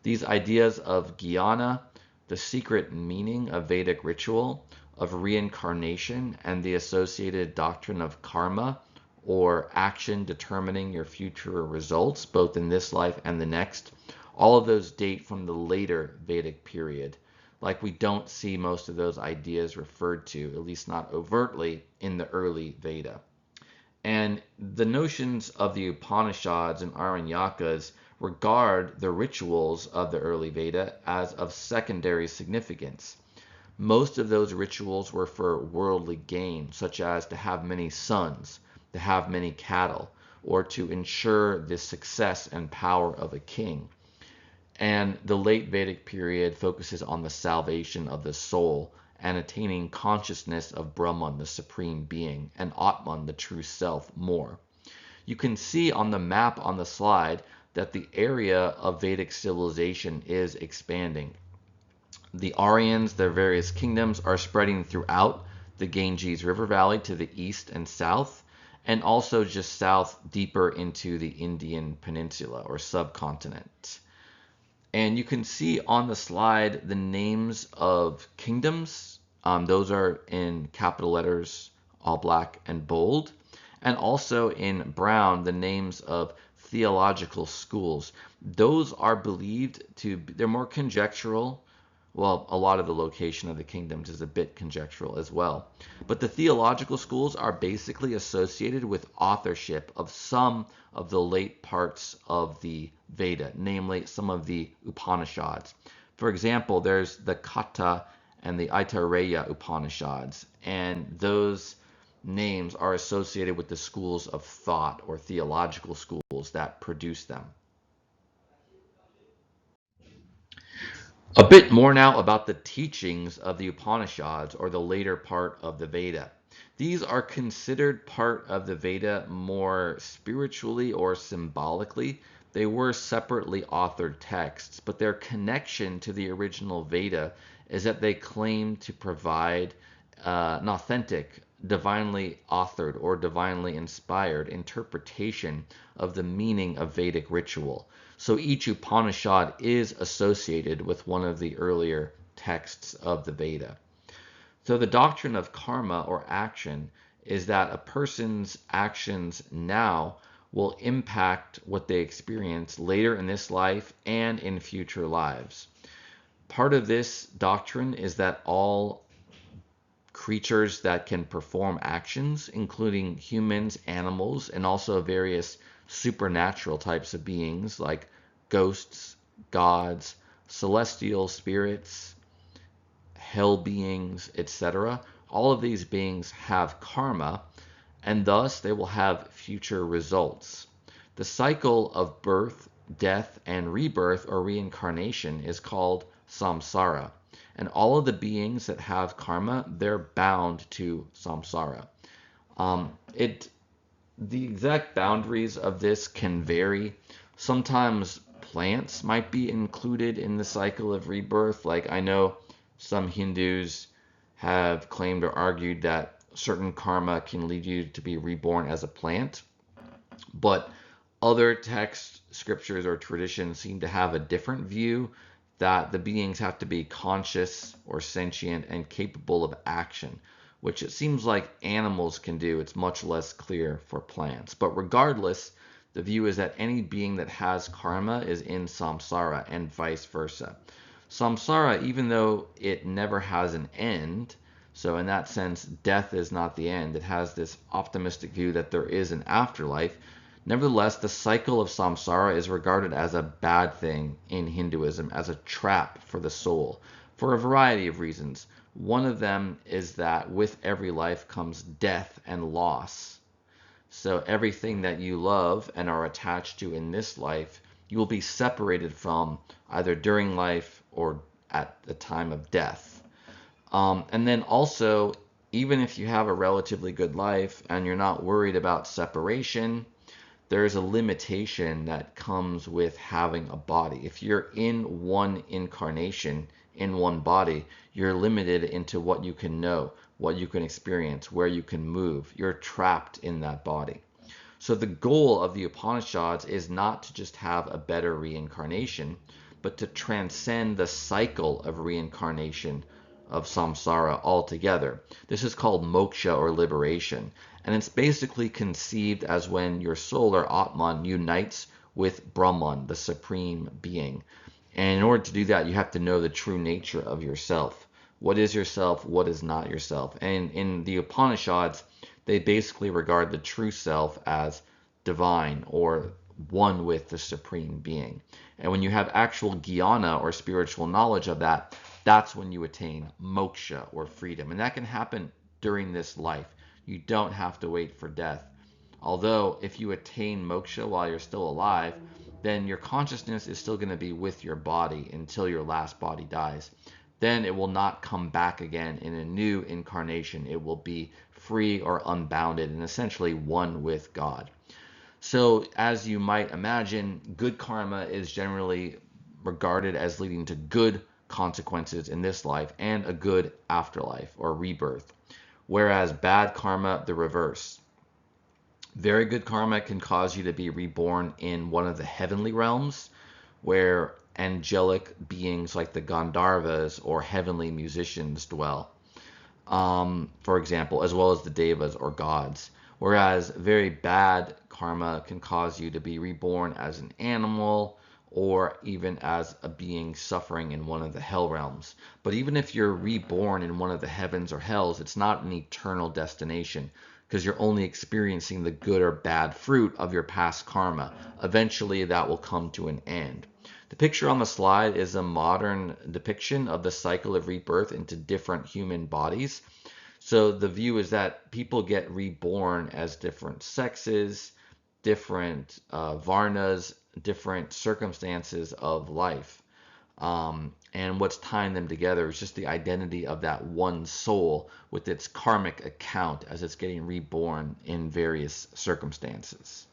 These ideas of jnana, the secret meaning of Vedic ritual, of reincarnation, and the associated doctrine of karma, or action determining your future results, both in this life and the next, all of those date from the later Vedic period. Like, we don't see most of those ideas referred to, at least not overtly, in the early Veda. And the notions of the Upanishads and Aranyakas regard the rituals of the early Veda as of secondary significance. Most of those rituals were for worldly gain, such as to have many sons, to have many cattle, or to ensure the success and power of a king. And the late Vedic period focuses on the salvation of the soul and attaining consciousness of Brahman, the supreme being, and Atman, the true self, more. You can see on the map on the slide that the area of Vedic civilization is expanding. The Aryans, their various kingdoms, are spreading throughout the Ganges River Valley to the east and south, and also just south deeper into the Indian peninsula or subcontinent. And you can see on the slide the names of kingdoms. Those are in capital letters, all black and bold. And also in brown, the names of theological schools. Those are believed to, they're more conjectural. Well, a lot of the location of the kingdoms is a bit conjectural as well. But the theological schools are basically associated with authorship of some of the late parts of the Veda, namely some of the Upanishads. For example, there's the Katha and the Aitareya Upanishads, and those names are associated with the schools of thought or theological schools that produce them. A bit more now about the teachings of the Upanishads, or the later part of the Veda. These are considered part of the Veda more spiritually or symbolically. They were separately authored texts, but their connection to the original Veda is that they claim to provide an authentic, divinely authored or divinely inspired interpretation of the meaning of Vedic ritual. So each Upanishad is associated with one of the earlier texts of the Veda. So the doctrine of karma or action is that a person's actions now will impact what they experience later in this life and in future lives. Part of this doctrine is that all creatures that can perform actions, including humans, animals, and also various supernatural types of beings like ghosts, gods, celestial spirits, hell beings, etc. All of these beings have karma, and thus they will have future results. The cycle of birth, death, and rebirth or reincarnation is called samsara. And all of the beings that have karma, they're bound to samsara. The exact boundaries of this can vary. Sometimes plants might be included in the cycle of rebirth. Like, I know some Hindus have claimed or argued that certain karma can lead you to be reborn as a plant. But other text, scriptures, or traditions seem to have a different view, that the beings have to be conscious or sentient and capable of action, which it seems like animals can do. It's much less clear for plants. But regardless, The view is that any being that has karma is in samsara and vice versa. Samsara, even though it never has an end, so in that sense, death is not the end. It has this optimistic view that there is an afterlife. Nevertheless, the cycle of samsara is regarded as a bad thing in Hinduism, as a trap for the soul, for a variety of reasons. One of them is that with every life comes death and loss. So everything that you love and are attached to in this life, you will be separated from either during life or at the time of death. And then also, even if you have a relatively good life and you're not worried about separation, there's a limitation that comes with having a body. If you're in one incarnation, in one body, you're limited into what you can know, what you can experience, where you can move. You're trapped in that body. So the goal of the Upanishads is not to just have a better reincarnation, but to transcend the cycle of reincarnation of samsara altogether. This is called moksha or liberation. And it's basically conceived as when your soul or Atman unites with Brahman, the supreme being. And in order to do that, you have to know the true nature of yourself. What is yourself? What is not yourself? And in the Upanishads, they basically regard the true self as divine or one with the supreme being. And when you have actual jnana or spiritual knowledge of that, that's when you attain moksha or freedom. And that can happen during this life. You don't have to wait for death. Although, if you attain moksha while you're still alive, then your consciousness is still going to be with your body until your last body dies. Then it will not come back again in a new incarnation. It will be free or unbounded and essentially one with God. So, as you might imagine, good karma is generally regarded as leading to good consequences in this life and a good afterlife or rebirth, whereas bad karma, the reverse. Very good karma can cause you to be reborn in one of the heavenly realms where angelic beings like the Gandharvas or heavenly musicians dwell, for example, as well as the devas or gods. Whereas very bad karma can cause you to be reborn as an animal or even as a being suffering in one of the hell realms. But even if you're reborn in one of the heavens or hells, it's not an eternal destination because you're only experiencing the good or bad fruit of your past karma. Eventually, that will come to an end. The picture on the slide is a modern depiction of the cycle of rebirth into different human bodies. So the view is that people get reborn as different sexes, different varnas, different circumstances of life. And what's tying them together is just the identity of that one soul with its karmic account as it's getting reborn in various circumstances.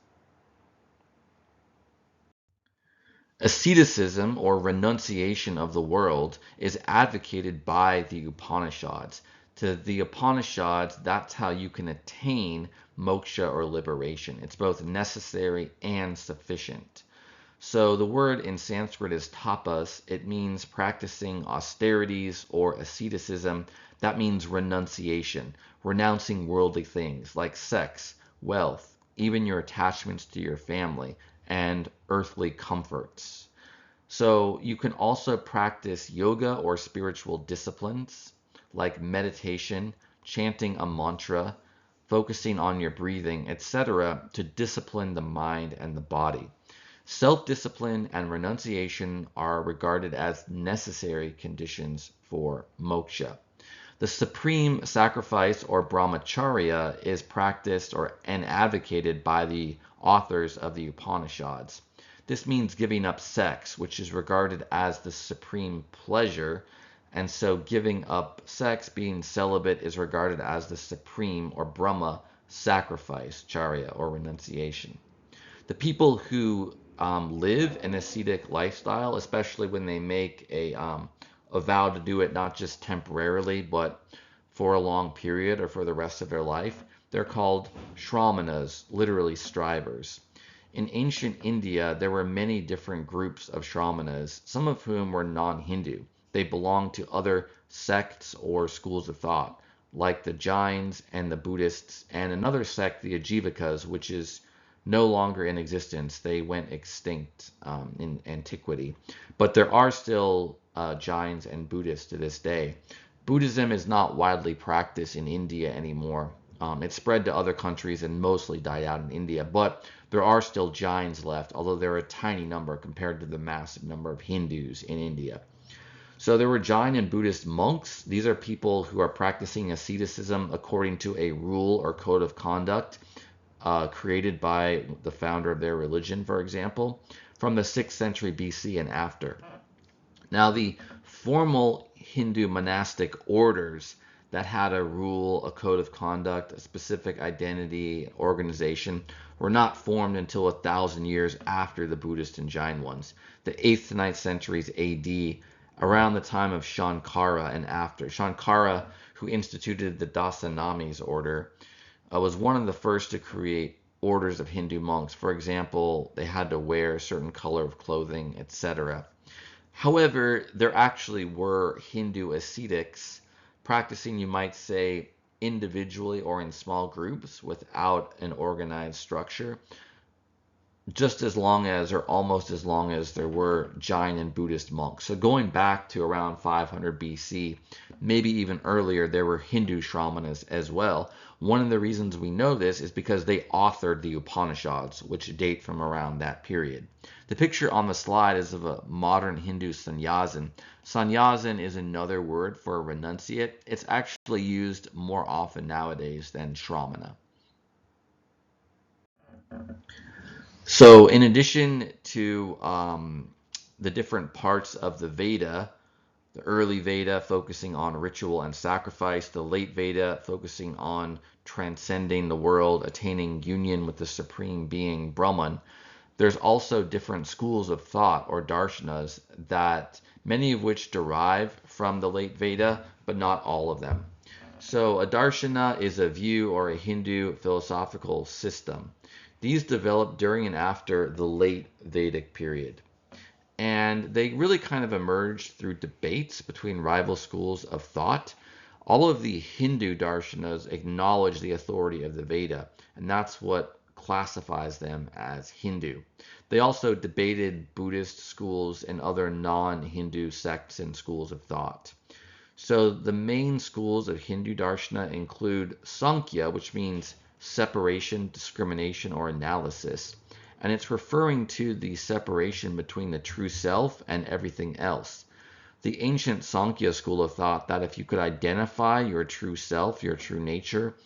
Asceticism, or renunciation of the world, is advocated by the Upanishads. To the Upanishads, that's how you can attain moksha or liberation. It's both necessary and sufficient. So the word in Sanskrit is tapas. It means practicing austerities or asceticism. That means renunciation, renouncing worldly things like sex, wealth, even your attachments to your family, and earthly comforts. So you can also practice yoga or spiritual disciplines like meditation, chanting a mantra, focusing on your breathing, etc., to discipline the mind and the body. Self-discipline and renunciation are regarded as necessary conditions for moksha. The supreme sacrifice or brahmacharya is practiced and advocated by the authors of the Upanishads. This means giving up sex, which is regarded as the supreme pleasure, and so giving up sex, being celibate, is regarded as the supreme or Brahma sacrifice, charya, or renunciation. The people who live an ascetic lifestyle, especially when they make a vow to do it not just temporarily, but for a long period or for the rest of their life, they're called shramanas, literally strivers. In ancient India, there were many different groups of shramanas, some of whom were non-Hindu. They belonged to other sects or schools of thought, like the Jains and the Buddhists, and another sect, the Ajivikas, which is no longer in existence. They went extinct in antiquity. But there are still Jains and Buddhists to this day. Buddhism is not widely practiced in India anymore. It spread to other countries and mostly died out in India. But there are still Jains left, although they're a tiny number compared to the massive number of Hindus in India. So there were Jain and Buddhist monks. These are people who are practicing asceticism according to a rule or code of conduct created by the founder of their religion, for example, from the 6th century BC and after. Now, the formal Hindu monastic orders that had a rule, a code of conduct, a specific identity, organization, were not formed until 1,000 years after the Buddhist and Jain ones, the 8th to 9th centuries AD, around the time of Shankara and after. Shankara, who instituted the Dasanamis order, was one of the first to create orders of Hindu monks. For example, they had to wear a certain color of clothing, etc. However, there actually were Hindu ascetics practicing, you might say, individually or in small groups without an organized structure, just as long as, or almost as long as, there were Jain and Buddhist monks. So going back to around 500 BC, maybe even earlier, there were Hindu shamanas as well. One of the reasons we know this is because they authored the Upanishads, which date from around that period. The picture on the slide is of a modern Hindu sannyasin. Sannyasin is another word for a renunciate. It's actually used more often nowadays than shramana. So in addition to the different parts of the Veda, the early Veda focusing on ritual and sacrifice, the late Veda focusing on transcending the world, attaining union with the supreme being Brahman, there's also different schools of thought or darshanas, that many of which derive from the late Veda, but not all of them. So a darshana is a view or a Hindu philosophical system. These developed during and after the late Vedic period. And they really kind of emerged through debates between rival schools of thought. All of the Hindu darshanas acknowledge the authority of the Veda, and that's what classifies them as Hindu. They also debated Buddhist schools and other non-Hindu sects and schools of thought. So the main schools of Hindu darshana include Sankhya, which means separation, discrimination, or analysis. And it's referring to the separation between the true self and everything else. The ancient Sankhya school of thought that if you could identify your true self, your true nature,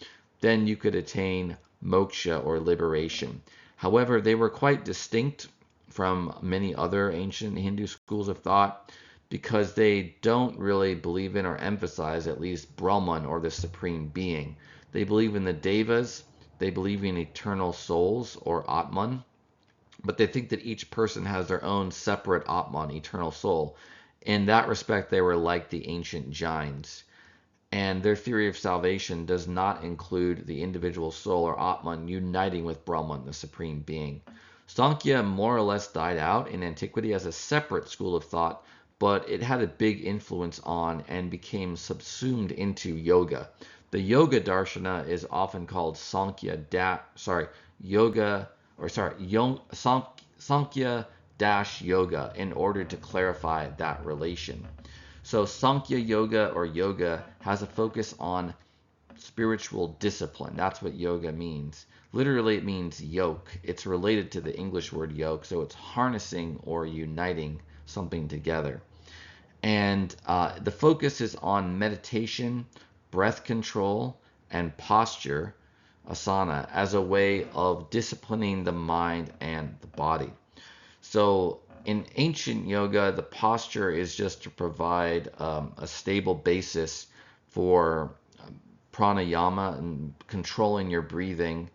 then you could attain moksha or liberation. However, they were quite distinct from many other ancient Hindu schools of thought because they don't really believe in or emphasize at least Brahman or the supreme being. They believe in the devas, they believe in eternal souls or Atman, but they think that each person has their own separate Atman, eternal soul. In that respect, they were like the ancient Jains. And their theory of salvation does not include the individual soul or Atman uniting with Brahman, the supreme being. Sankhya more or less died out in antiquity as a separate school of thought, but it had a big influence on and became subsumed into yoga. The yoga darshana is often called Sankhya-yoga in order to clarify that relation. So Sankhya yoga or yoga has a focus on spiritual discipline. That's what yoga means. Literally, it means yoke. It's related to the English word yoke, so it's harnessing or uniting something together. And the focus is on meditation, breath control, and posture, asana, as a way of disciplining the mind and the body. So in ancient yoga, the posture is just to provide a stable basis for pranayama and controlling your breathing,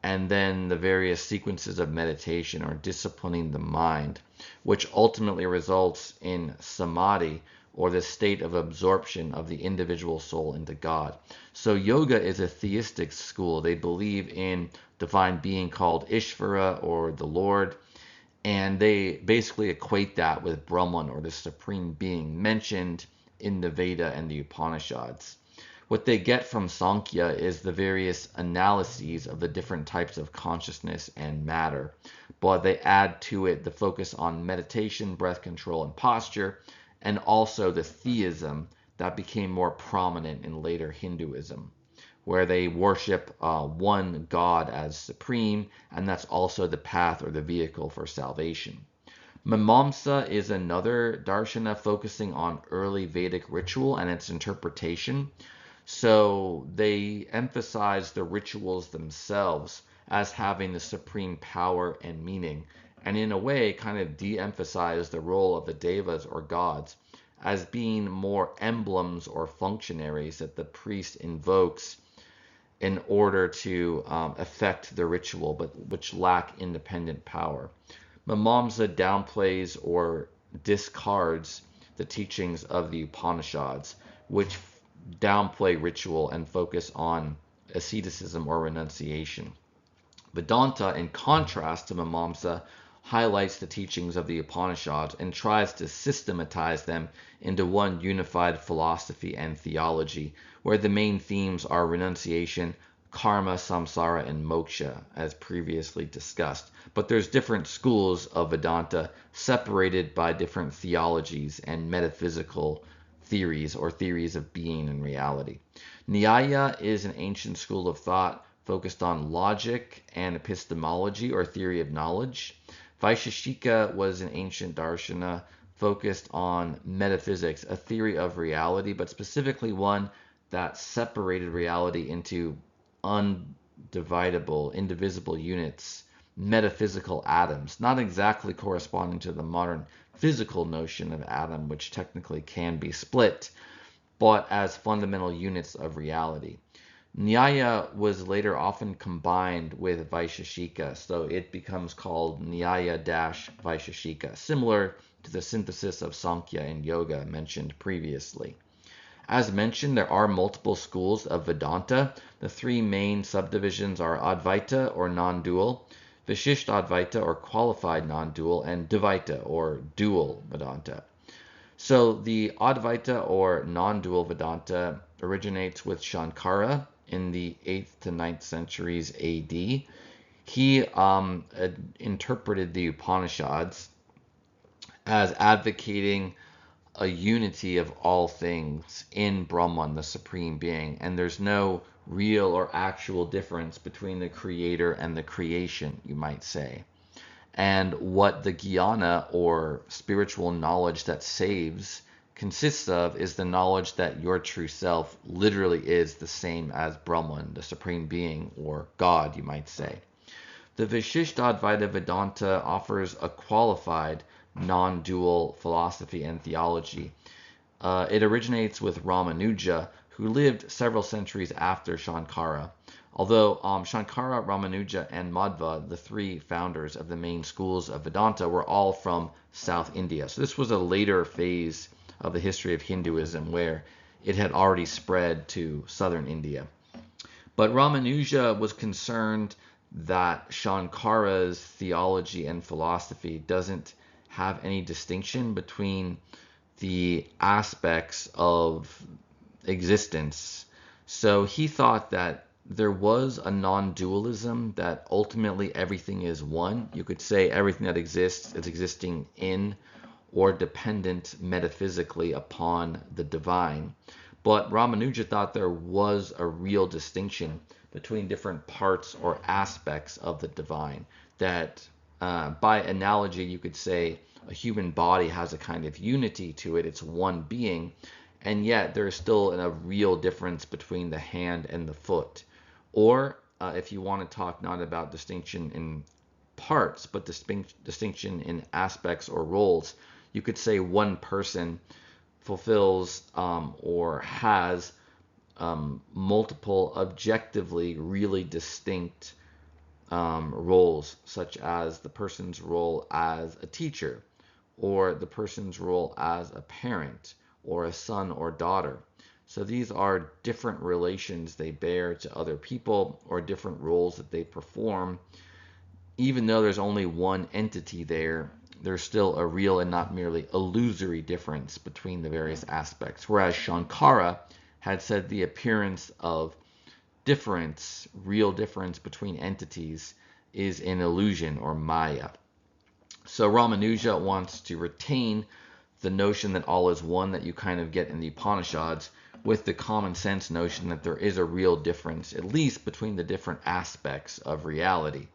and then the various sequences of meditation or disciplining the mind, which ultimately results in samadhi, or the state of absorption of the individual soul into God. So yoga is a theistic school. They believe in divine being called Ishvara, or the Lord, and they basically equate that with Brahman, or the supreme being mentioned in the Veda and the Upanishads. What they get from Sankhya is the various analyses of the different types of consciousness and matter, but they add to it the focus on meditation, breath control, and posture, and also the theism that became more prominent in later Hinduism, where they worship one God as supreme, and that's also the path or the vehicle for salvation. Mimamsa is another darshana focusing on early Vedic ritual and its interpretation. So they emphasize the rituals themselves as having the supreme power and meaning, and in a way kind of de-emphasize the role of the devas or gods as being more emblems or functionaries that the priest invokes in order to affect the ritual, but which lack independent power. Mimamsa downplays or discards the teachings of the Upanishads, which downplay ritual and focus on asceticism or renunciation. Vedanta, in contrast to Mimamsa, highlights the teachings of the Upanishads and tries to systematize them into one unified philosophy and theology, where the main themes are renunciation, karma, samsara, and moksha, as previously discussed. But there's different schools of Vedanta separated by different theologies and metaphysical theories or theories of being and reality. Nyaya is an ancient school of thought focused on logic and epistemology or theory of knowledge. Vaisheshika was an ancient darshana focused on metaphysics, a theory of reality, but specifically one that separated reality into undividable, indivisible units, metaphysical atoms, not exactly corresponding to the modern physical notion of atom, which technically can be split, but as fundamental units of reality. Nyaya was later often combined with Vaisheshika, so it becomes called Nyaya-Vaisheshika, similar to the synthesis of Sankhya and Yoga mentioned previously. As mentioned, there are multiple schools of Vedanta. The three main subdivisions are Advaita or non-dual, Vishishtadvaita or qualified non-dual, and Dvaita or dual Vedanta. So the Advaita or non-dual Vedanta originates with Shankara in the 8th to 9th centuries AD. He interpreted the Upanishads as advocating a unity of all things in Brahman, the supreme being, and there's no real or actual difference between the creator and the creation, you might say. And what the jnana or spiritual knowledge that saves consists of is the knowledge that your true self literally is the same as Brahman, the supreme being, or God, you might say. The Vishishtadvaita Vedanta offers a qualified non-dual philosophy and theology. It originates with Ramanuja, who lived several centuries after Shankara. Although Shankara, Ramanuja, and Madhva, the three founders of the main schools of Vedanta, were all from South India. So this was a later phase of the history of Hinduism where it had already spread to southern India. But Ramanuja was concerned that Shankara's theology and philosophy doesn't have any distinction between the aspects of existence. So he thought that there was a non-dualism, that ultimately everything is one. You could say everything that exists is existing in or dependent metaphysically upon the divine. But Ramanuja thought there was a real distinction between different parts or aspects of the divine, that by analogy you could say a human body has a kind of unity to it, it's one being, and yet there is still a real difference between the hand and the foot. Or if you want to talk not about distinction in parts, but distinction in aspects or roles, you could say one person fulfills or has multiple objectively really distinct roles, such as the person's role as a teacher, or the person's role as a parent, or a son or daughter. So these are different relations they bear to other people, or different roles that they perform. Even though there's only one entity there, there's still a real and not merely illusory difference between the various aspects. Whereas Shankara had said the appearance of difference, real difference between entities, is an illusion or Maya. So Ramanuja wants to retain the notion that all is one that you kind of get in the Upanishads with the common sense notion that there is a real difference, at least between the different aspects of reality.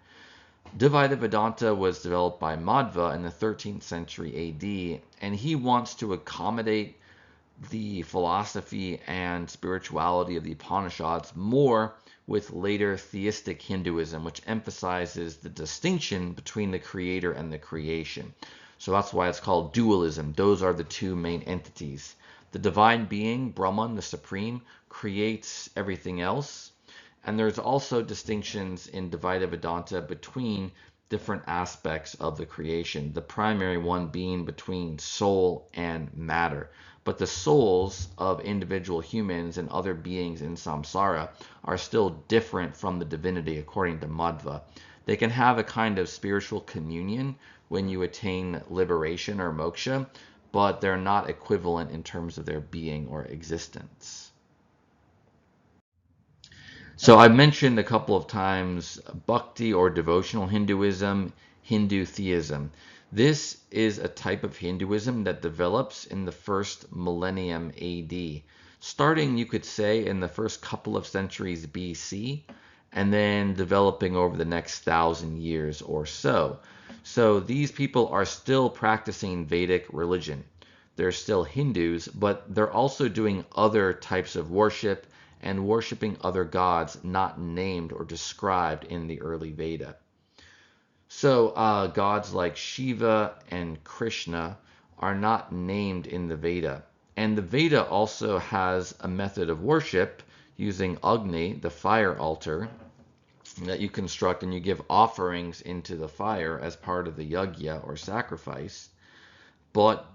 Dvaita Vedanta was developed by Madhva in the 13th century AD, and he wants to accommodate the philosophy and spirituality of the Upanishads more with later theistic Hinduism, which emphasizes the distinction between the creator and the creation. So that's why it's called dualism. Those are the two main entities. The divine being, Brahman, the supreme, creates everything else. And there's also distinctions in Dvaita Vedanta between different aspects of the creation. The primary one being between soul and matter. But the souls of individual humans and other beings in samsara are still different from the divinity according to Madhva. They can have a kind of spiritual communion when you attain liberation or moksha, but they're not equivalent in terms of their being or existence. So I mentioned a couple of times bhakti or devotional Hinduism, Hindu theism. This is a type of Hinduism that develops in the first millennium AD, starting, you could say, in the first couple of centuries BC, and then developing over the next 1,000 years or so. So these people are still practicing Vedic religion. They're still Hindus, but they're also doing other types of worship and worshiping other gods not named or described in the early Veda. So gods like Shiva and Krishna are not named in the Veda. And the Veda also has a method of worship using Agni, the fire altar, that you construct and you give offerings into the fire as part of the yajna or sacrifice. But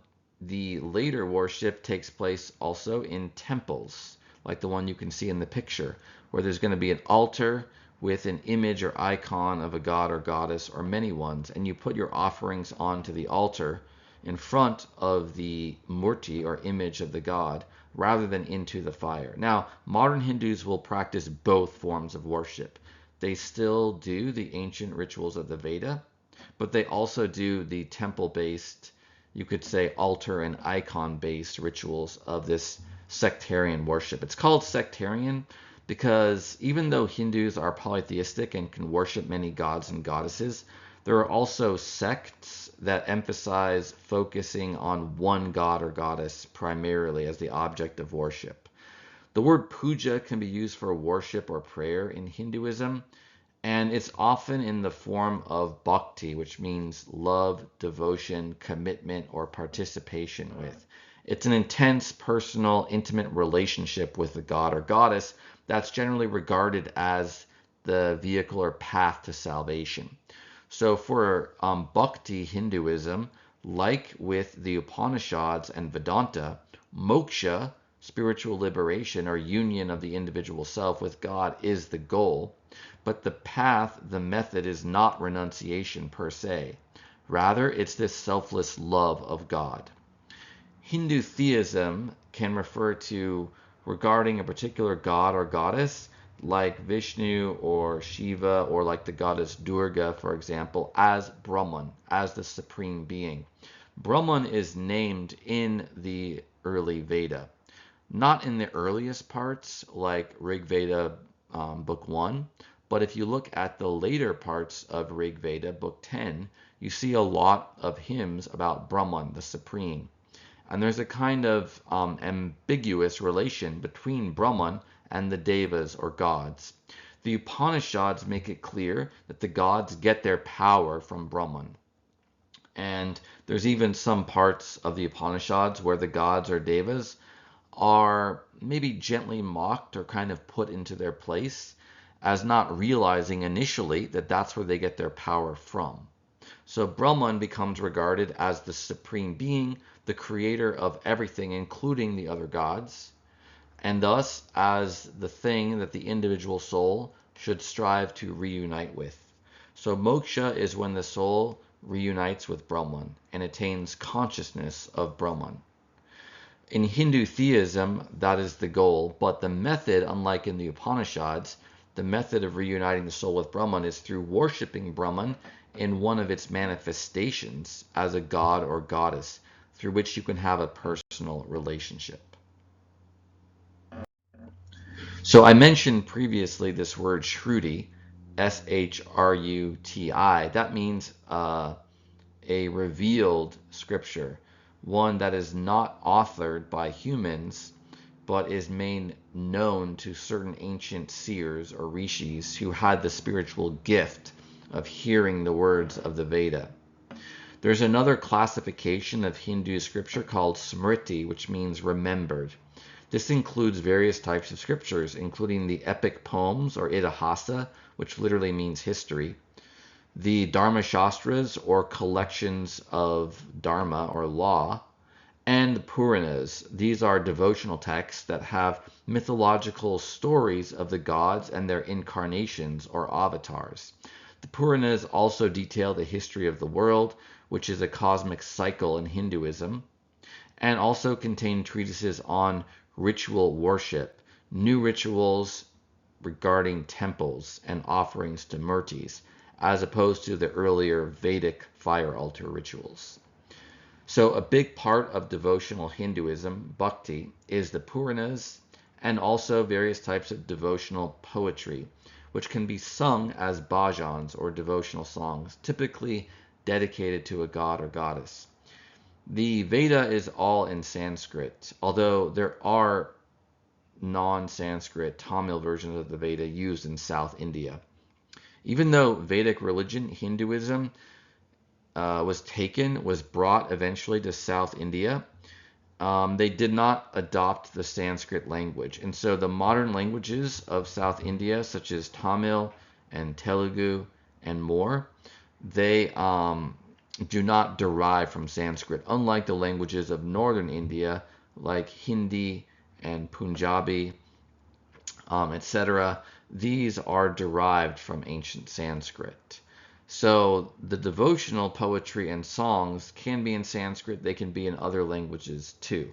the later worship takes place also in temples, like the one you can see in the picture, where there's going to be an altar with an image or icon of a god or goddess or many ones, and you put your offerings onto the altar in front of the murti or image of the god rather than into the fire. Now, modern Hindus will practice both forms of worship. They still do the ancient rituals of the Veda, but they also do the temple-based, you could say altar and icon-based rituals of this sectarian worship. It's called sectarian because even though Hindus are polytheistic and can worship many gods and goddesses, there are also sects that emphasize focusing on one god or goddess primarily as the object of worship. The word puja can be used for worship or prayer in Hinduism, and it's often in the form of bhakti, which means love, devotion, commitment, or participation with. It's an intense, personal, intimate relationship with the god or goddess that's generally regarded as the vehicle or path to salvation. So for bhakti Hinduism, like with the Upanishads and Vedanta, moksha, spiritual liberation or union of the individual self with God is the goal, but the path, the method is not renunciation per se. Rather, it's this selfless love of God. Hindu theism can refer to regarding a particular god or goddess, like Vishnu or Shiva, or like the goddess Durga, for example, as Brahman, as the supreme being. Brahman is named in the early Veda. Not in the earliest parts, like Rig Veda Book 1, but if you look at the later parts of Rig Veda Book 10, you see a lot of hymns about Brahman, the supreme. And there's a kind of ambiguous relation between Brahman and the Devas or gods. The Upanishads make it clear that the gods get their power from Brahman. And there's even some parts of the Upanishads where the gods or Devas are maybe gently mocked or kind of put into their place as not realizing initially that that's where they get their power from. So Brahman becomes regarded as the supreme being, the creator of everything, including the other gods, and thus as the thing that the individual soul should strive to reunite with. So moksha is when the soul reunites with Brahman and attains consciousness of Brahman. In Hindu theism, that is the goal, but the method, unlike in the Upanishads, the method of reuniting the soul with Brahman is through worshiping Brahman in one of its manifestations as a god or goddess, through which you can have a personal relationship. So I mentioned previously this word Shruti, S-H-R-U-T-I. That means a revealed scripture, one that is not authored by humans, but is made known to certain ancient seers or rishis who had the spiritual gift of hearing the words of the Veda. There's another classification of Hindu scripture called Smriti, which means remembered. This includes various types of scriptures, including the epic poems or Itihasa, which literally means history, the Dharma Shastras or collections of Dharma or law, and the Puranas. These are devotional texts that have mythological stories of the gods and their incarnations or avatars. The Puranas also detail the history of the world, which is a cosmic cycle in Hinduism, and also contain treatises on ritual worship, new rituals regarding temples and offerings to murtis, as opposed to the earlier Vedic fire altar rituals. So a big part of devotional Hinduism, bhakti, is the Puranas and also various types of devotional poetry, which can be sung as bhajans or devotional songs, typically dedicated to a god or goddess. The Veda is all in Sanskrit, although there are non-Sanskrit Tamil versions of the Veda used in South India. Even though Vedic religion, Hinduism, was brought eventually to South India, they did not adopt the Sanskrit language. And so the modern languages of South India, such as Tamil and Telugu and more, they do not derive from Sanskrit, unlike the languages of northern India, like Hindi and Punjabi, etc. These are derived from ancient Sanskrit. So the devotional poetry and songs can be in Sanskrit, they can be in other languages too.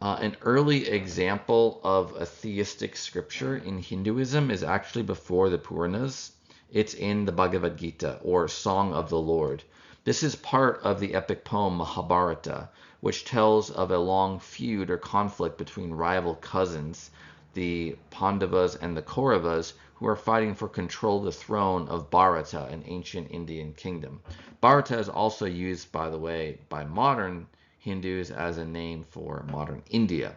An early example of a theistic scripture in Hinduism is actually before the Puranas. It's in the Bhagavad Gita, or Song of the Lord. This is part of the epic poem Mahabharata, which tells of a long feud or conflict between rival cousins, the Pandavas and the Kauravas, who are fighting for control of the throne of Bharata, an ancient Indian kingdom. Bharata is also used, by the way, by modern Hindus as a name for modern India.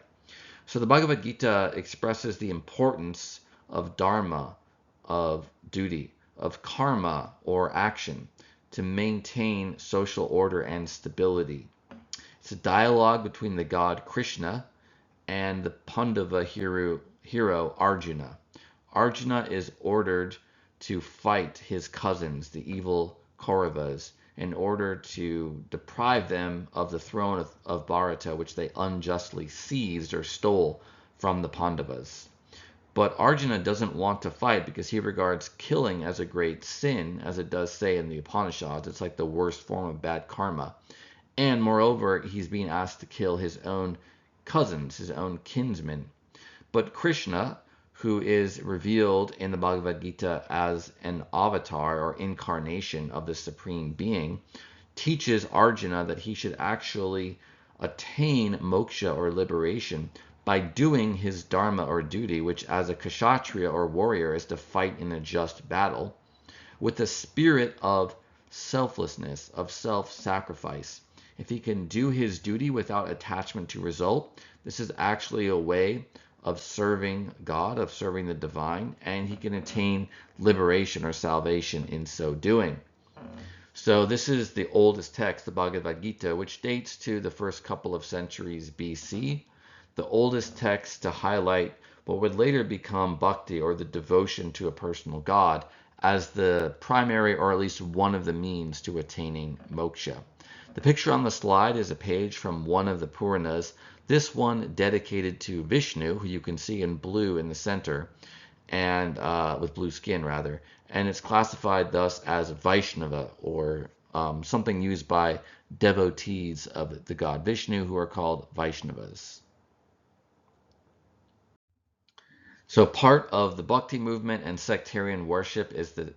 So the Bhagavad Gita expresses the importance of dharma, of duty, of karma or action to maintain social order and stability. It's a dialogue between the god Krishna and the Pandava hero Arjuna. Arjuna is ordered to fight his cousins, the evil Kauravas, in order to deprive them of the throne of Bharata, which they unjustly seized or stole from the Pandavas. But Arjuna doesn't want to fight because he regards killing as a great sin, as it does say in the Upanishads. It's like the worst form of bad karma. And moreover, he's being asked to kill his own cousins, his own kinsmen. But Krishna, who is revealed in the Bhagavad Gita as an avatar or incarnation of the Supreme Being, teaches Arjuna that he should actually attain moksha or liberation by doing his dharma or duty, which as a kshatriya or warrior is to fight in a just battle, with the spirit of selflessness, of self-sacrifice. If he can do his duty without attachment to result, this is actually a way of serving God, of serving the divine, and he can attain liberation or salvation in so doing. So this is the oldest text, the Bhagavad Gita, which dates to the first couple of centuries BC, the oldest text to highlight what would later become bhakti, or the devotion to a personal God, as the primary or at least one of the means to attaining moksha. The picture on the slide is a page from one of the Puranas, this one dedicated to Vishnu, who you can see in blue in the center, and with blue skin rather, and it's classified thus as Vaishnava, or something used by devotees of the god Vishnu, who are called Vaishnavas. So part of the Bhakti movement and sectarian worship is the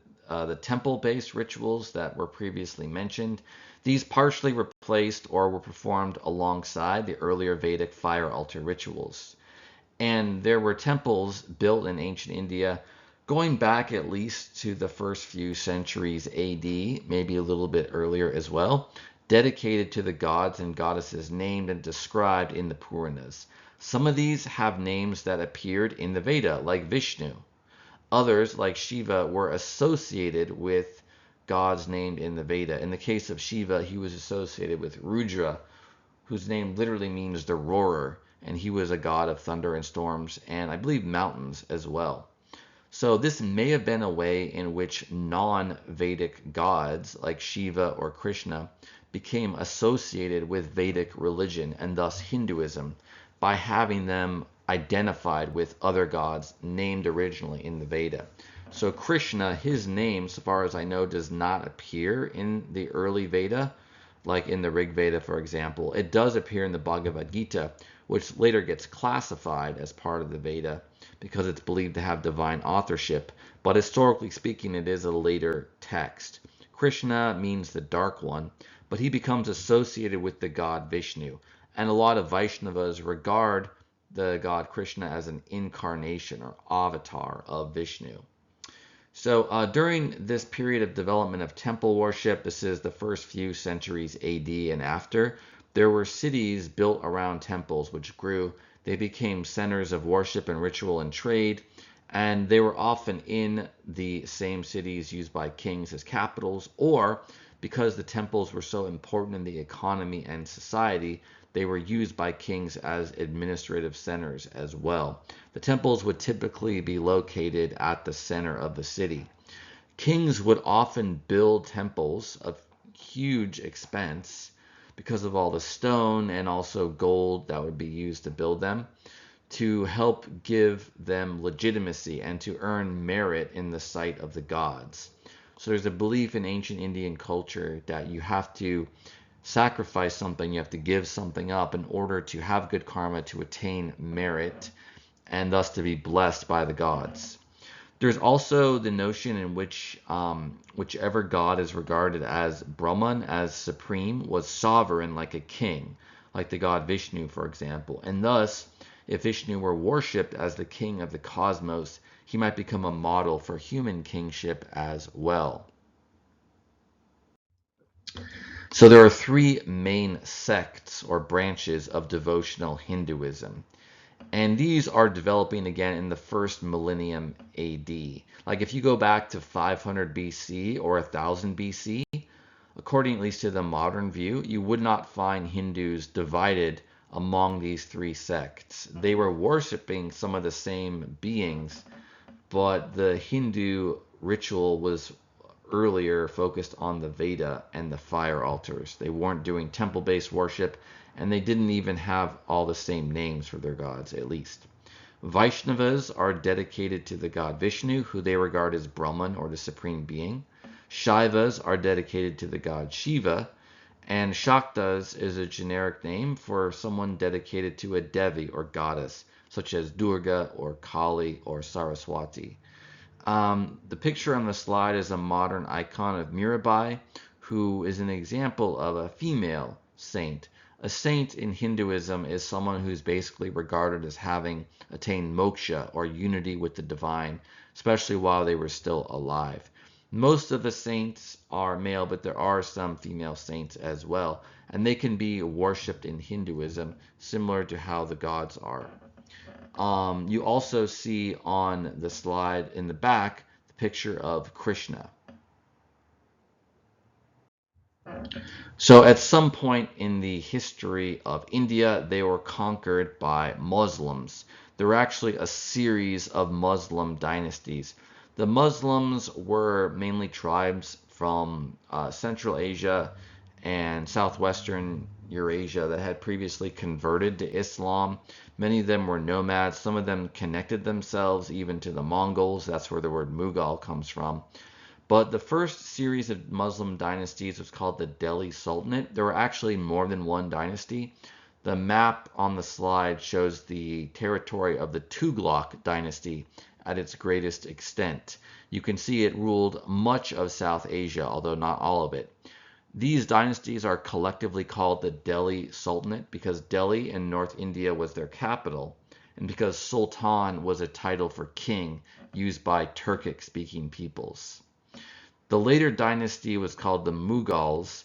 temple-based rituals that were previously mentioned. These partially replaced or were performed alongside the earlier Vedic fire altar rituals. And there were temples built in ancient India going back at least to the first few centuries AD, maybe a little bit earlier as well, dedicated to the gods and goddesses named and described in the Puranas. Some of these have names that appeared in the Veda, like Vishnu. Others, like Shiva, were associated with gods named in the Veda. In the case of Shiva, he was associated with Rudra, whose name literally means the roarer, and he was a god of thunder and storms, and I believe mountains as well. So this may have been a way in which non-Vedic gods like Shiva or Krishna became associated with Vedic religion and thus Hinduism by having them identified with other gods named originally in the Veda. So Krishna, his name, so far as I know, does not appear in the early Veda, like in the Rig Veda, for example. It does appear in the Bhagavad Gita, which later gets classified as part of the Veda because it's believed to have divine authorship, but historically speaking, it is a later text. Krishna means the Dark One, but he becomes associated with the god Vishnu, and a lot of Vaishnavas regard the god Krishna as an incarnation or avatar of Vishnu. So during this period of development of temple worship, this is the first few centuries AD and after, there were cities built around temples which grew. They became centers of worship and ritual and trade, and they were often in the same cities used by kings as capitals, or because the temples were so important in the economy and society, they were used by kings as administrative centers as well. The temples would typically be located at the center of the city. Kings would often build temples of huge expense because of all the stone and also gold that would be used to build them, to help give them legitimacy and to earn merit in the sight of the gods. So there's a belief in ancient Indian culture that you have to sacrifice something, you have to give something up in order to have good karma, to attain merit, and thus to be blessed by the gods. There's also the notion in which whichever god is regarded as Brahman, as supreme, was sovereign like a king, like the god Vishnu, for example. And thus, if Vishnu were worshipped as the king of the cosmos, he might become a model for human kingship as well. So there are three main sects or branches of devotional Hinduism. And these are developing again in the first millennium AD. Like if you go back to 500 BC or 1000 BC, according at least to the modern view, you would not find Hindus divided among these three sects. They were worshiping some of the same beings, but the Hindu ritual was earlier focused on the Veda and the fire altars. They weren't doing temple-based worship, and they didn't even have all the same names for their gods, at least. Vaishnavas are dedicated to the god Vishnu, who they regard as Brahman, or the supreme being. Shaivas are dedicated to the god Shiva, and Shaktas is a generic name for someone dedicated to a Devi or goddess, such as Durga or Kali or Saraswati. The picture on the slide is a modern icon of Mirabai, who is an example of a female saint. A saint in Hinduism is someone who's basically regarded as having attained moksha or unity with the divine, especially while they were still alive. Most of the saints are male, but there are some female saints as well, and they can be worshipped in Hinduism, similar to how the gods are. You also see on the slide in the back the picture of Krishna. So at some point in the history of India, they were conquered by Muslims. There were actually a series of Muslim dynasties. The Muslims were mainly tribes from Central Asia and southwestern Eurasia that had previously converted to Islam. Many of them were nomads. Some of them connected themselves even to the Mongols. That's where the word Mughal comes from. But the first series of Muslim dynasties was called the Delhi Sultanate. There were actually more than one dynasty. The map on the slide shows the territory of the Tughlaq dynasty at its greatest extent. You can see it ruled much of South Asia, although not all of it. These dynasties are collectively called the Delhi Sultanate because Delhi in North India was their capital, and because Sultan was a title for king used by Turkic-speaking peoples. The later dynasty was called the Mughals,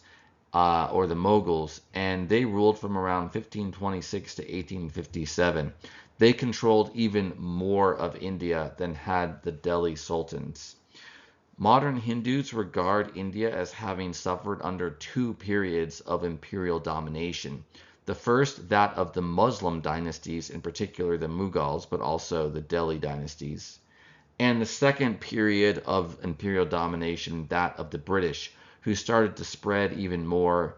or the Moguls, and they ruled from around 1526 to 1857. They controlled even more of India than had the Delhi Sultans. Modern Hindus regard India as having suffered under two periods of imperial domination. The first, that of the Muslim dynasties, in particular the Mughals, but also the Delhi dynasties. And the second period of imperial domination, that of the British, who started to spread even more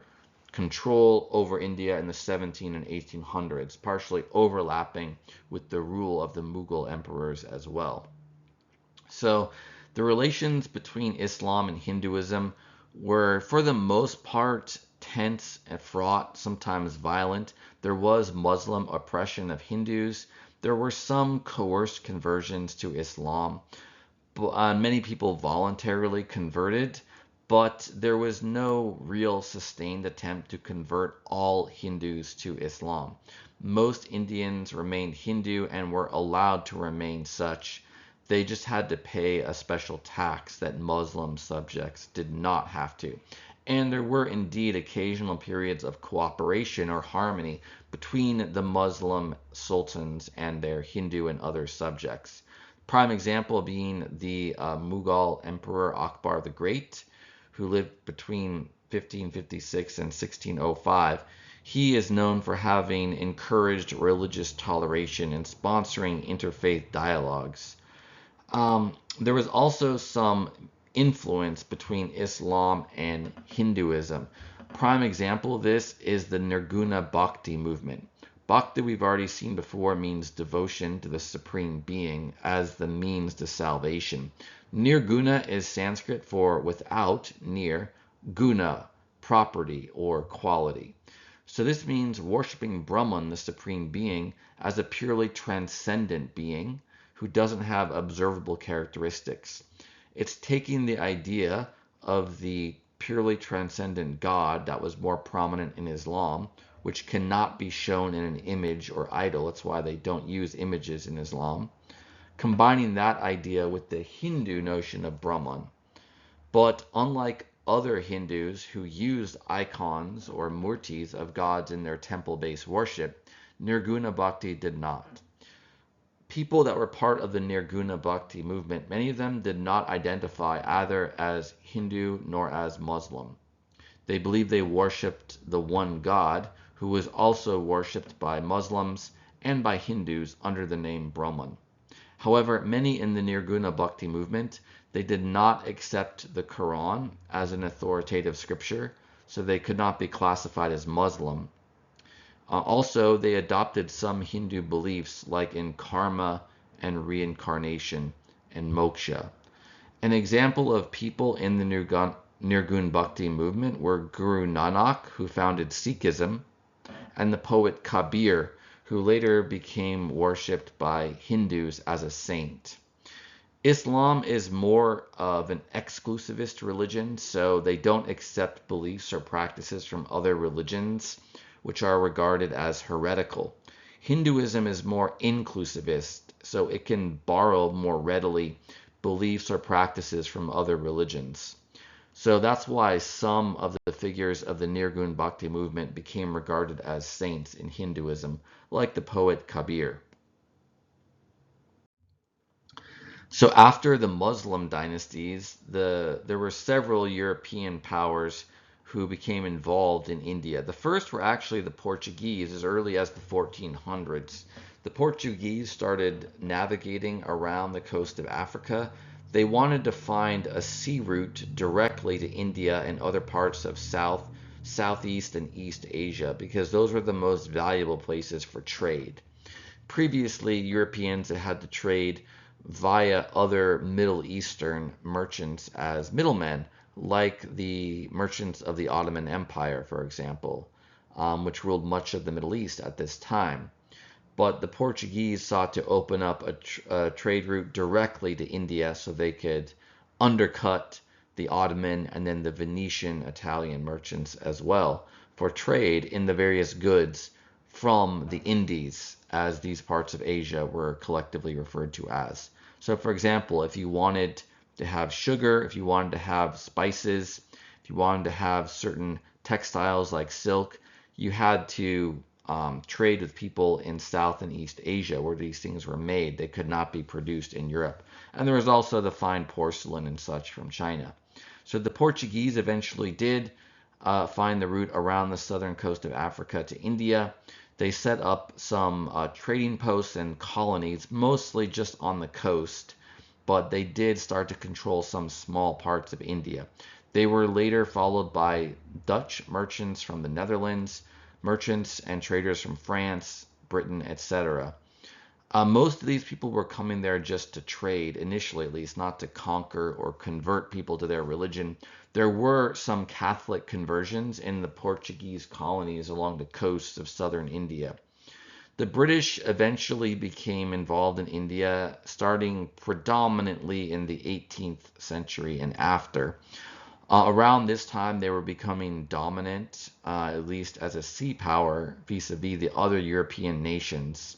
control over India in the 17 and 1800s, partially overlapping with the rule of the Mughal emperors as well. So the relations between Islam and Hinduism were, for the most part, tense and fraught, sometimes violent. There was Muslim oppression of Hindus. There were some coerced conversions to Islam. Many people voluntarily converted, but there was no real sustained attempt to convert all Hindus to Islam. Most Indians remained Hindu and were allowed to remain such. They just had to pay a special tax that Muslim subjects did not have to. And there were indeed occasional periods of cooperation or harmony between the Muslim sultans and their Hindu and other subjects. Prime example being the Mughal Emperor Akbar the Great, who lived between 1556 and 1605. He is known for having encouraged religious toleration and sponsoring interfaith dialogues. There was also some influence between Islam and Hinduism. Prime example of this is the Nirguna Bhakti movement. Bhakti, we've already seen before, means devotion to the Supreme Being as the means to salvation. Nirguna is Sanskrit for without, nir, guna, property or quality. So this means worshiping Brahman, the Supreme Being, as a purely transcendent being who doesn't have observable characteristics. It's taking the idea of the purely transcendent God that was more prominent in Islam, which cannot be shown in an image or idol. That's why they don't use images in Islam. Combining that idea with the Hindu notion of Brahman. But unlike other Hindus who used icons or murtis of gods in their temple-based worship, Nirguna Bhakti did not. People that were part of the Nirguna Bhakti movement, many of them did not identify either as Hindu nor as Muslim. They believed they worshipped the one God, who was also worshipped by Muslims and by Hindus under the name Brahman. However, many in the Nirguna Bhakti movement, they did not accept the Quran as an authoritative scripture, so they could not be classified as Muslim. Also, they adopted some Hindu beliefs like in karma and reincarnation and moksha. An example of people in the Nirguna Bhakti movement were Guru Nanak, who founded Sikhism, and the poet Kabir, who later became worshipped by Hindus as a saint. Islam is more of an exclusivist religion, so they don't accept beliefs or practices from other religions, which are regarded as heretical. Hinduism is more inclusivist, so it can borrow more readily beliefs or practices from other religions. So that's why some of the figures of the Nirguna Bhakti movement became regarded as saints in Hinduism, like the poet Kabir. So after the Muslim dynasties, there were several European powers who became involved in India. The first were actually the Portuguese as early as the 1400s. The Portuguese started navigating around the coast of Africa. They wanted to find a sea route directly to India and other parts of Southeast and East Asia because those were the most valuable places for trade. Previously, Europeans had to trade via other Middle Eastern merchants as middlemen, like the merchants of the Ottoman Empire, for example, which ruled much of the Middle East at this time. But the Portuguese sought to open up a trade route directly to India so they could undercut the Ottoman and then the Venetian Italian merchants as well for trade in the various goods from the Indies, as these parts of Asia were collectively referred to as. So, for example, if you wanted to have sugar, if you wanted to have spices, if you wanted to have certain textiles like silk, you had to trade with people in South and East Asia where these things were made. They could not be produced in Europe. And there was also the fine porcelain and such from China. So the Portuguese eventually did find the route around the southern coast of Africa to India. They set up some trading posts and colonies, mostly just on the coast, but they did start to control some small parts of India. They were later followed by Dutch merchants from the Netherlands, merchants and traders from France, Britain, etc. Most of these people were coming there just to trade, initially at least, not to conquer or convert people to their religion. There were some Catholic conversions in the Portuguese colonies along the coasts of southern India. The British eventually became involved in India, starting predominantly in the 18th century and after. Around this time, they were becoming dominant, at least as a sea power, vis-a-vis the other European nations.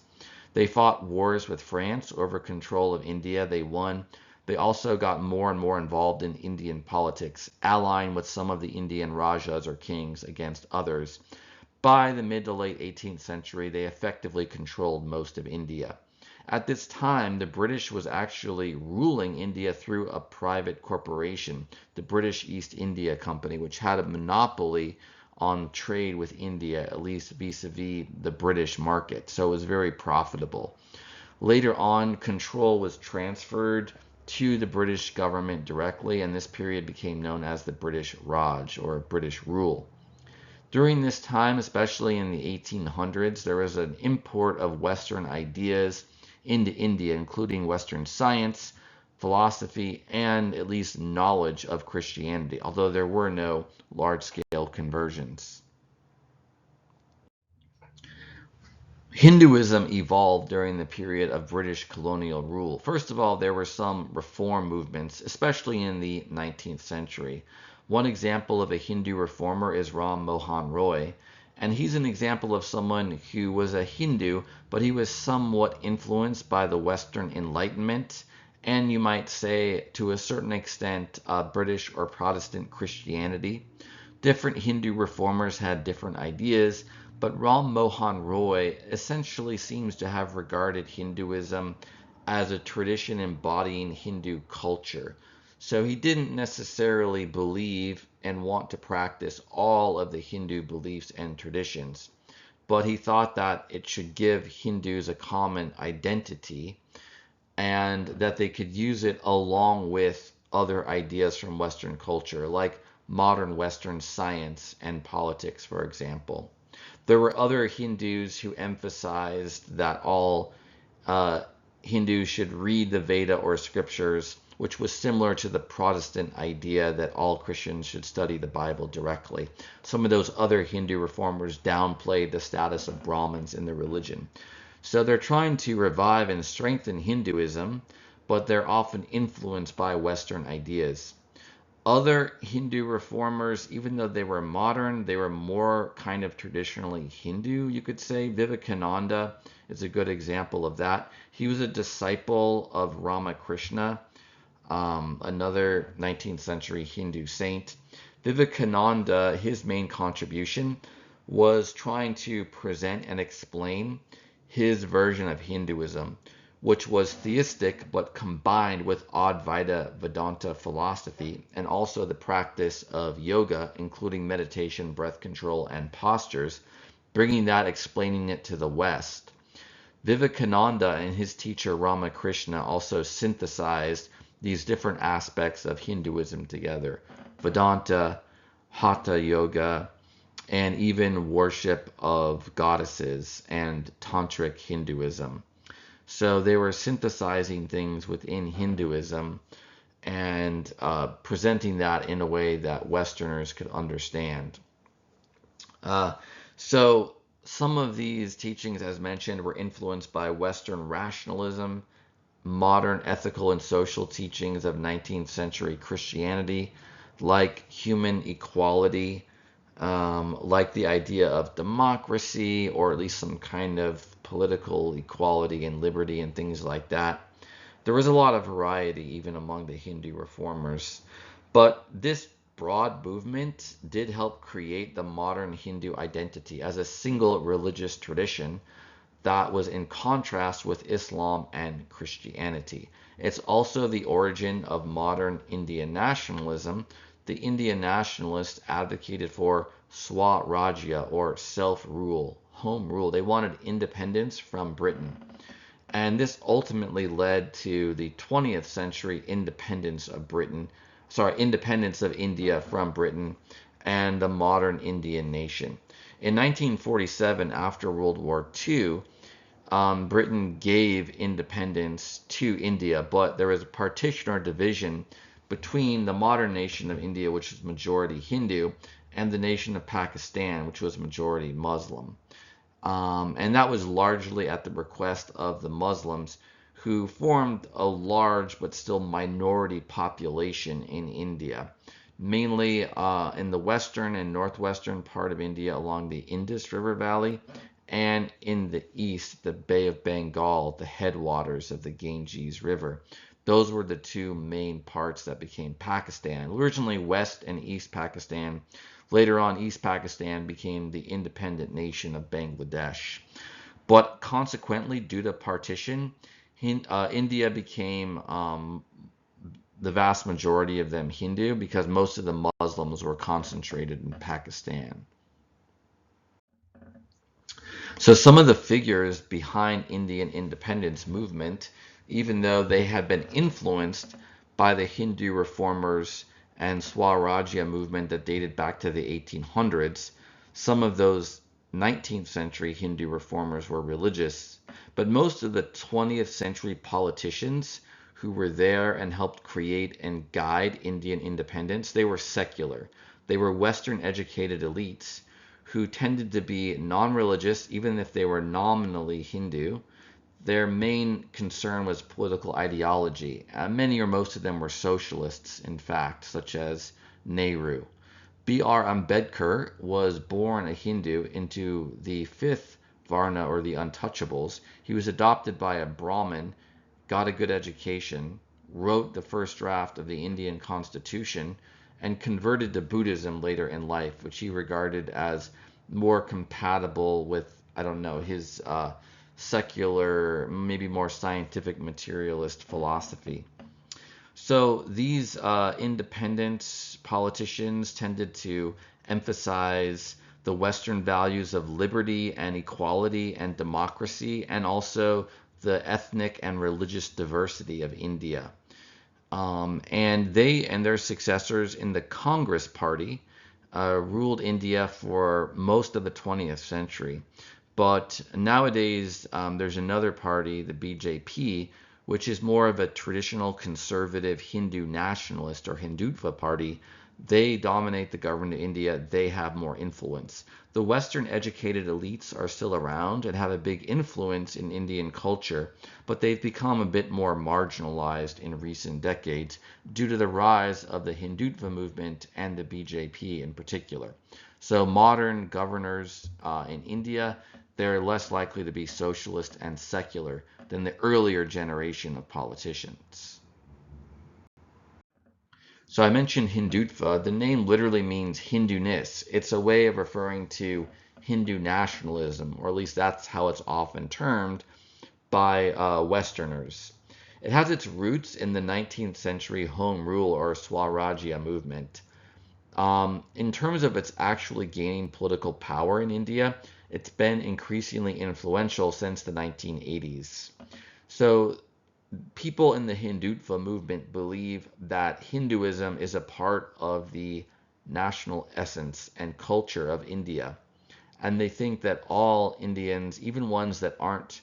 They fought wars with France over control of India. They won. They also got more and more involved in Indian politics, allying with some of the Indian Rajas or kings against others. By the mid to late 18th century, they effectively controlled most of India. At this time, the British was actually ruling India through a private corporation, the British East India Company, which had a monopoly on trade with India, at least vis-a-vis the British market. So it was very profitable. Later on, control was transferred to the British government directly, and this period became known as the British Raj, or British rule. During this time, especially in the 1800s, there was an import of Western ideas into India, including Western science, philosophy, and at least knowledge of Christianity, although there were no large-scale conversions. Hinduism evolved during the period of British colonial rule. First of all, there were some reform movements, especially in the 19th century. One example of a Hindu reformer is Ram Mohan Roy, and he's an example of someone who was a Hindu, but he was somewhat influenced by the Western Enlightenment, and you might say, to a certain extent, British or Protestant Christianity. Different Hindu reformers had different ideas, but Ram Mohan Roy essentially seems to have regarded Hinduism as a tradition embodying Hindu culture. So he didn't necessarily believe and want to practice all of the Hindu beliefs and traditions, but he thought that it should give Hindus a common identity and that they could use it along with other ideas from Western culture, like modern Western science and politics, for example. There were other Hindus who emphasized that all Hindus should read the Veda or scriptures, which was similar to the Protestant idea that all Christians should study the Bible directly. Some of those other Hindu reformers downplayed the status of Brahmins in the religion. So they're trying to revive and strengthen Hinduism, but they're often influenced by Western ideas. Other Hindu reformers, even though they were modern, they were more kind of traditionally Hindu, you could say. Vivekananda is a good example of that. He was a disciple of Ramakrishna, another 19th century Hindu saint. Vivekananda, his main contribution was trying to present and explain his version of Hinduism, which was theistic but combined with Advaita Vedanta philosophy and also the practice of yoga, including meditation, breath control, and postures, bringing that, explaining it to the West. Vivekananda and his teacher Ramakrishna also synthesized these different aspects of Hinduism together: Vedanta, Hatha Yoga, and even worship of goddesses and Tantric Hinduism. So they were synthesizing things within Hinduism and presenting that in a way that Westerners could understand. Uh, so some of these teachings, as mentioned, were influenced by Western rationalism, modern ethical and social teachings of 19th century Christianity, like human equality, like the idea of democracy, or at least some kind of political equality and liberty and things like that. There was a lot of variety even among the Hindu reformers. But this broad movement did help create the modern Hindu identity as a single religious tradition that was in contrast with Islam and Christianity. It's also the origin of modern Indian nationalism. The Indian nationalists advocated for Swarajya, or self-rule, home rule. They wanted independence from Britain. And this ultimately led to the 20th century independence of India from Britain and the modern Indian nation. In 1947, after World War II, Britain gave independence to India, but there was a partition or division between the modern nation of India, which was majority Hindu, and the nation of Pakistan, which was majority Muslim. And that was largely at the request of the Muslims, who formed a large but still minority population in India, mainly in the western and northwestern part of India along the Indus River Valley, and in the east, the Bay of Bengal, the headwaters of the Ganges River. Those were the two main parts that became Pakistan. Originally West and East Pakistan. Later on, East Pakistan became the independent nation of Bangladesh. But consequently, due to partition, India became the vast majority of them Hindu because most of the Muslims were concentrated in Pakistan. So some of the figures behind Indian independence movement, even though they had been influenced by the Hindu reformers and Swarajya movement that dated back to the 1800s, some of those 19th century Hindu reformers were religious, but most of the 20th century politicians who were there and helped create and guide Indian independence, they were secular. They were Western educated elites who tended to be non-religious, even if they were nominally Hindu. Their main concern was political ideology. Many or most of them were socialists, in fact, such as Nehru. B.R. Ambedkar was born a Hindu into the fifth Varna, or the Untouchables. He was adopted by a Brahmin, got a good education, wrote the first draft of the Indian Constitution, and converted to Buddhism later in life, which he regarded as more compatible with, I don't know, his secular, maybe more scientific materialist philosophy. So these independent politicians tended to emphasize the Western values of liberty and equality and democracy, and also the ethnic and religious diversity of India. And they and their successors in the Congress Party ruled India for most of the 20th century. But nowadays, there's another party, the BJP, which is more of a traditional conservative Hindu nationalist or Hindutva party. They dominate the government of India. They have more influence. The Western educated elites are still around and have a big influence in Indian culture, but they've become a bit more marginalized in recent decades due to the rise of the Hindutva movement and the BJP in particular. So modern governors in India, they're less likely to be socialist and secular than the earlier generation of politicians. So I mentioned Hindutva. The name literally means Hinduness. It's a way of referring to Hindu nationalism, or at least that's how it's often termed by Westerners. It has its roots in the 19th century Home Rule or Swarajya movement. In terms of its actually gaining political power in India, it's been increasingly influential since the 1980s. So people in the Hindutva movement believe that Hinduism is a part of the national essence and culture of India. And they think that all Indians, even ones that aren't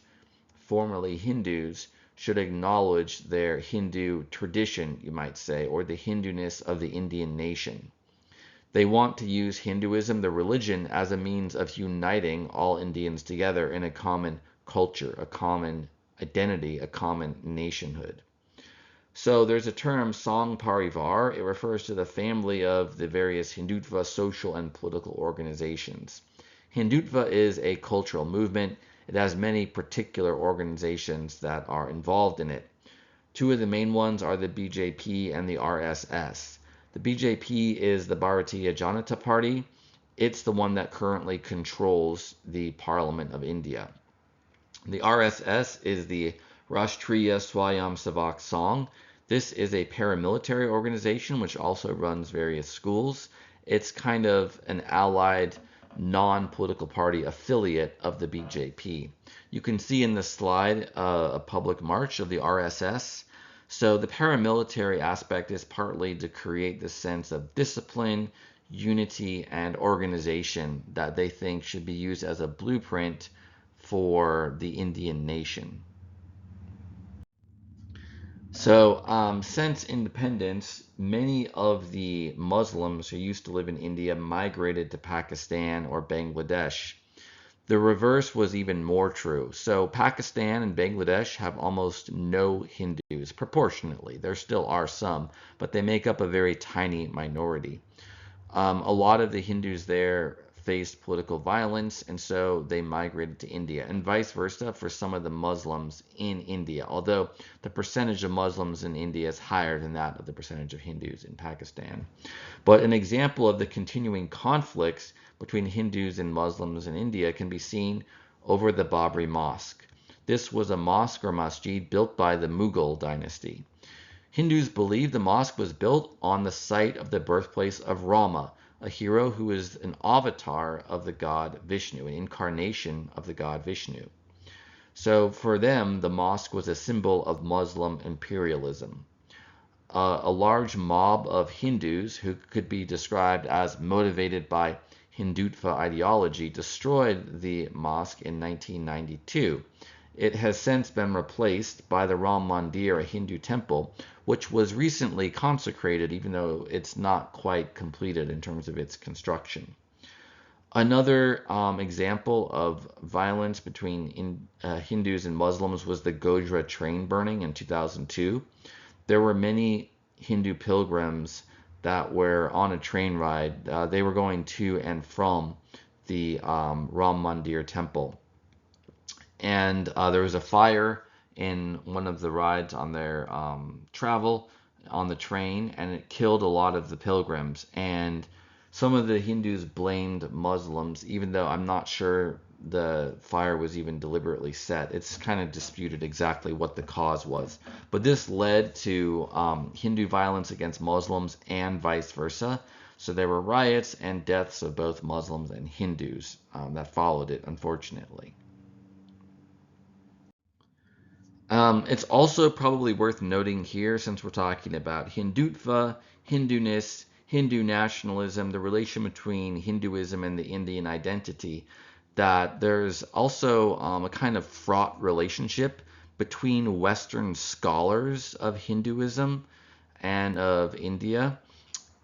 formerly Hindus, should acknowledge their Hindu tradition, you might say, or the Hinduness of the Indian nation. They want to use Hinduism, the religion, as a means of uniting all Indians together in a common culture, a common identity, a common nationhood. So there's a term, Sangh Parivar. It refers to the family of the various Hindutva social and political organizations. Hindutva is a cultural movement. It has many particular organizations that are involved in it. Two of the main ones are the BJP and the RSS. The BJP is the Bharatiya Janata Party. It's the one that currently controls the Parliament of India. The RSS is the Rashtriya Swayamsevak Sangh. This is a paramilitary organization which also runs various schools. It's kind of an allied, non-political party affiliate of the BJP. You can see in this slide a public march of the RSS. So the paramilitary aspect is partly to create the sense of discipline, unity, and organization that they think should be used as a blueprint for the Indian nation. So since independence, many of the Muslims who used to live in India migrated to Pakistan or Bangladesh. The reverse was even more true. So Pakistan and Bangladesh have almost no Hindus proportionately. There still are some, but they make up a very tiny minority. A lot of the Hindus there faced political violence, and so they migrated to India, and vice versa for some of the Muslims in India, although the percentage of Muslims in India is higher than that of the percentage of Hindus in Pakistan. But an example of the continuing conflicts between Hindus and Muslims in India can be seen over the Babri Mosque. This was a mosque or masjid built by the Mughal dynasty. Hindus believe the mosque was built on the site of the birthplace of Rama, a hero who is an avatar of the god Vishnu, an incarnation of the god Vishnu. So for them, the mosque was a symbol of Muslim imperialism. A large mob of Hindus who could be described as motivated by Hindutva ideology destroyed the mosque in 1992. It has since been replaced by the Ram Mandir, a Hindu temple, which was recently consecrated, even though it's not quite completed in terms of its construction. Another example of violence between Hindus and Muslims was the Godhra train burning in 2002. There were many Hindu pilgrims that were on a train ride. They were going to and from the Ram Mandir temple. And there was a fire in one of the rides on their travel on the train, and it killed a lot of the pilgrims. And some of the Hindus blamed Muslims, even though I'm not sure the fire was even deliberately set. It's kind of disputed exactly what the cause was. But this led to Hindu violence against Muslims and vice versa. So there were riots and deaths of both Muslims and Hindus that followed it, unfortunately. It's also probably worth noting here, since we're talking about Hindutva, Hinduness, Hindu nationalism, the relation between Hinduism and the Indian identity, that there's also a kind of fraught relationship between Western scholars of Hinduism and of India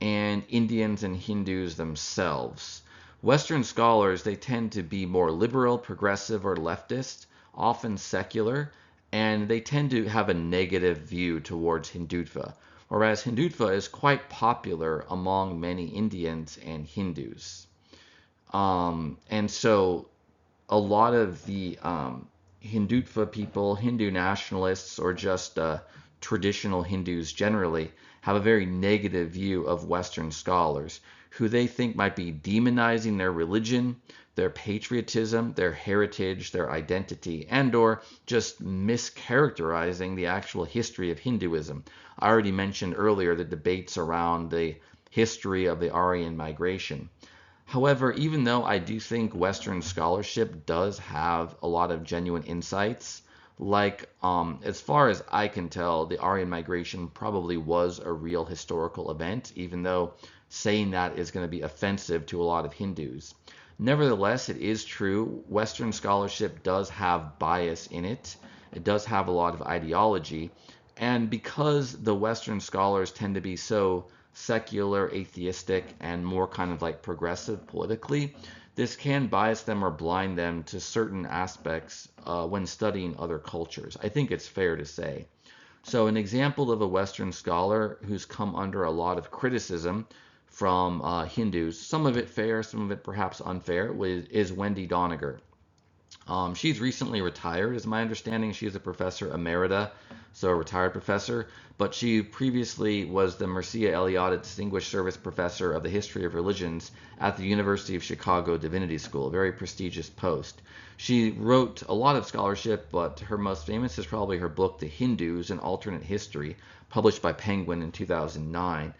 and Indians and Hindus themselves. Western scholars, they tend to be more liberal, progressive, or leftist, often secular, and they tend to have a negative view towards Hindutva, whereas Hindutva is quite popular among many Indians and Hindus. And so a lot of the Hindutva people, Hindu nationalists, or just traditional Hindus generally, have a very negative view of Western scholars who they think might be demonizing their religion, their patriotism, their heritage, their identity, and or just mischaracterizing the actual history of Hinduism. I already mentioned earlier the debates around the history of the Aryan migration. However, even though I do think Western scholarship does have a lot of genuine insights, like as far as I can tell, the Aryan migration probably was a real historical event, even though saying that is going to be offensive to a lot of Hindus. Nevertheless, it is true, Western scholarship does have bias in it. It does have a lot of ideology. And because the Western scholars tend to be so secular, atheistic, and more kind of like progressive politically, this can bias them or blind them to certain aspects when studying other cultures. I think it's fair to say. So, an example of a Western scholar who's come under a lot of criticism from Hindus, some of it fair, some of it perhaps unfair, is Wendy Doniger. She's recently retired, is my understanding. She's a professor emerita, so a retired professor, but she previously was the Mircea Eliade Distinguished Service Professor of the History of Religions at the University of Chicago Divinity School, a very prestigious post. She wrote a lot of scholarship, but her most famous is probably her book, The Hindus, An Alternate History, published by Penguin in 2009.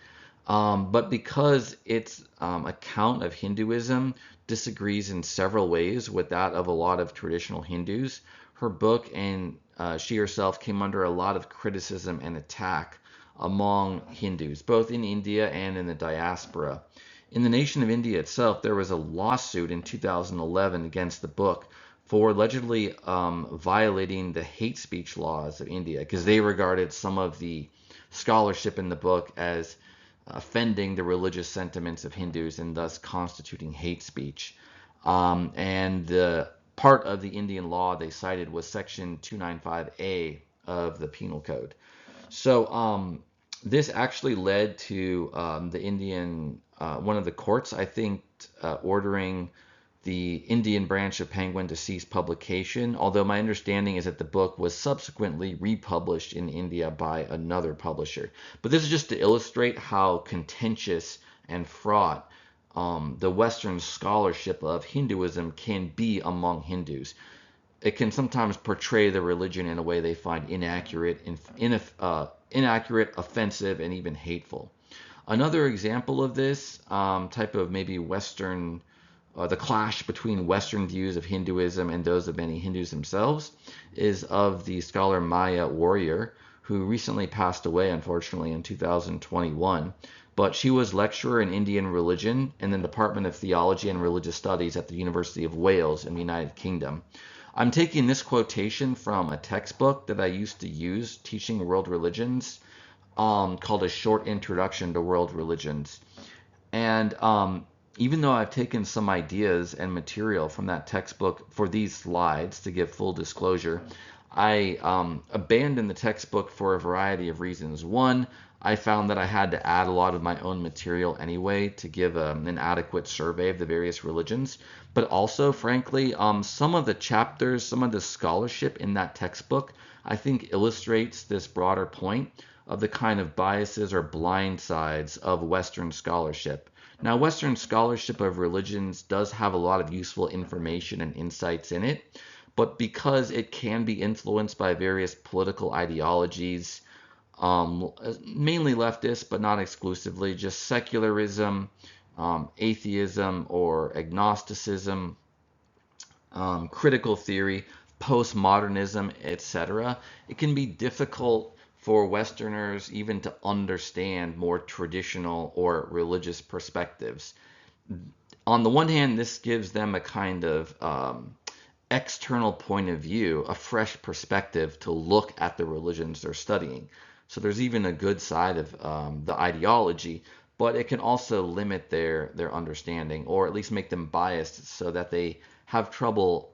But because its account of Hinduism disagrees in several ways with that of a lot of traditional Hindus, her book and she herself came under a lot of criticism and attack among Hindus, both in India and in the diaspora. In the nation of India itself, there was a lawsuit in 2011 against the book for allegedly violating the hate speech laws of India because they regarded some of the scholarship in the book as offending the religious sentiments of Hindus and thus constituting hate speech. And the part of the Indian law they cited was Section 295A of the Penal Code. So this actually led to the Indian, one of the courts, I think, ordering the Indian branch of Penguin to cease publication, although my understanding is that the book was subsequently republished in India by another publisher. But this is just to illustrate how contentious and fraught the Western scholarship of Hinduism can be among Hindus. It can sometimes portray the religion in a way they find inaccurate, offensive, and even hateful. Another example of this type of maybe Western the clash between Western views of Hinduism and those of many Hindus themselves is of the scholar Maya Warrior, who recently passed away, unfortunately, in 2021. But she was lecturer in Indian religion in the Department of Theology and Religious Studies at the University of Wales in the United Kingdom. I'm taking this quotation from a textbook that I used to use teaching world religions called A Short Introduction to World Religions. And even though I've taken some ideas and material from that textbook for these slides to give full disclosure, I abandoned the textbook for a variety of reasons. One, I found that I had to add a lot of my own material anyway to give an adequate survey of the various religions. But also, frankly, some of the chapters, some of the scholarship in that textbook, I think illustrates this broader point of the kind of biases or blind sides of Western scholarship. Now, Western scholarship of religions does have a lot of useful information and insights in it, but because it can be influenced by various political ideologies, mainly leftist, but not exclusively, just secularism, atheism or agnosticism, critical theory, postmodernism, etc., it can be difficult for Westerners even to understand more traditional or religious perspectives. On the one hand, this gives them a kind of external point of view, a fresh perspective to look at the religions they're studying. So there's even a good side of the ideology, but it can also limit their understanding, or at least make them biased so that they have trouble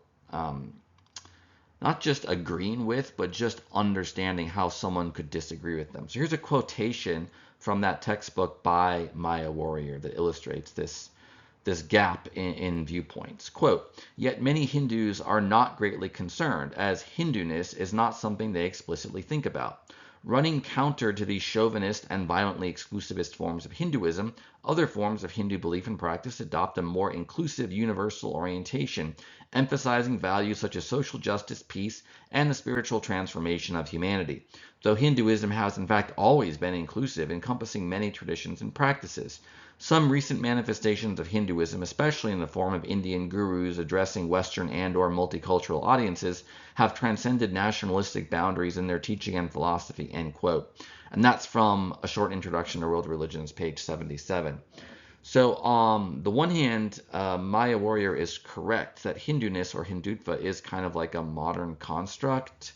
not just agreeing with, but just understanding how someone could disagree with them. So here's a quotation from that textbook by Maya Warrior that illustrates this gap in viewpoints. Quote, "Yet many Hindus are not greatly concerned, as Hinduness is not something they explicitly think about. Running counter to these chauvinist and violently exclusivist forms of Hinduism, other forms of Hindu belief and practice adopt a more inclusive, universal orientation, emphasizing values such as social justice, peace, and the spiritual transformation of humanity. Though Hinduism has in fact always been inclusive, encompassing many traditions and practices. Some recent manifestations of Hinduism, especially in the form of Indian gurus addressing Western and/or multicultural audiences, have transcended nationalistic boundaries in their teaching and philosophy," end quote. And that's from A Short Introduction to World Religions, page 77. So, on the one hand, Maya Warrior is correct that Hinduness or Hindutva is kind of like a modern construct.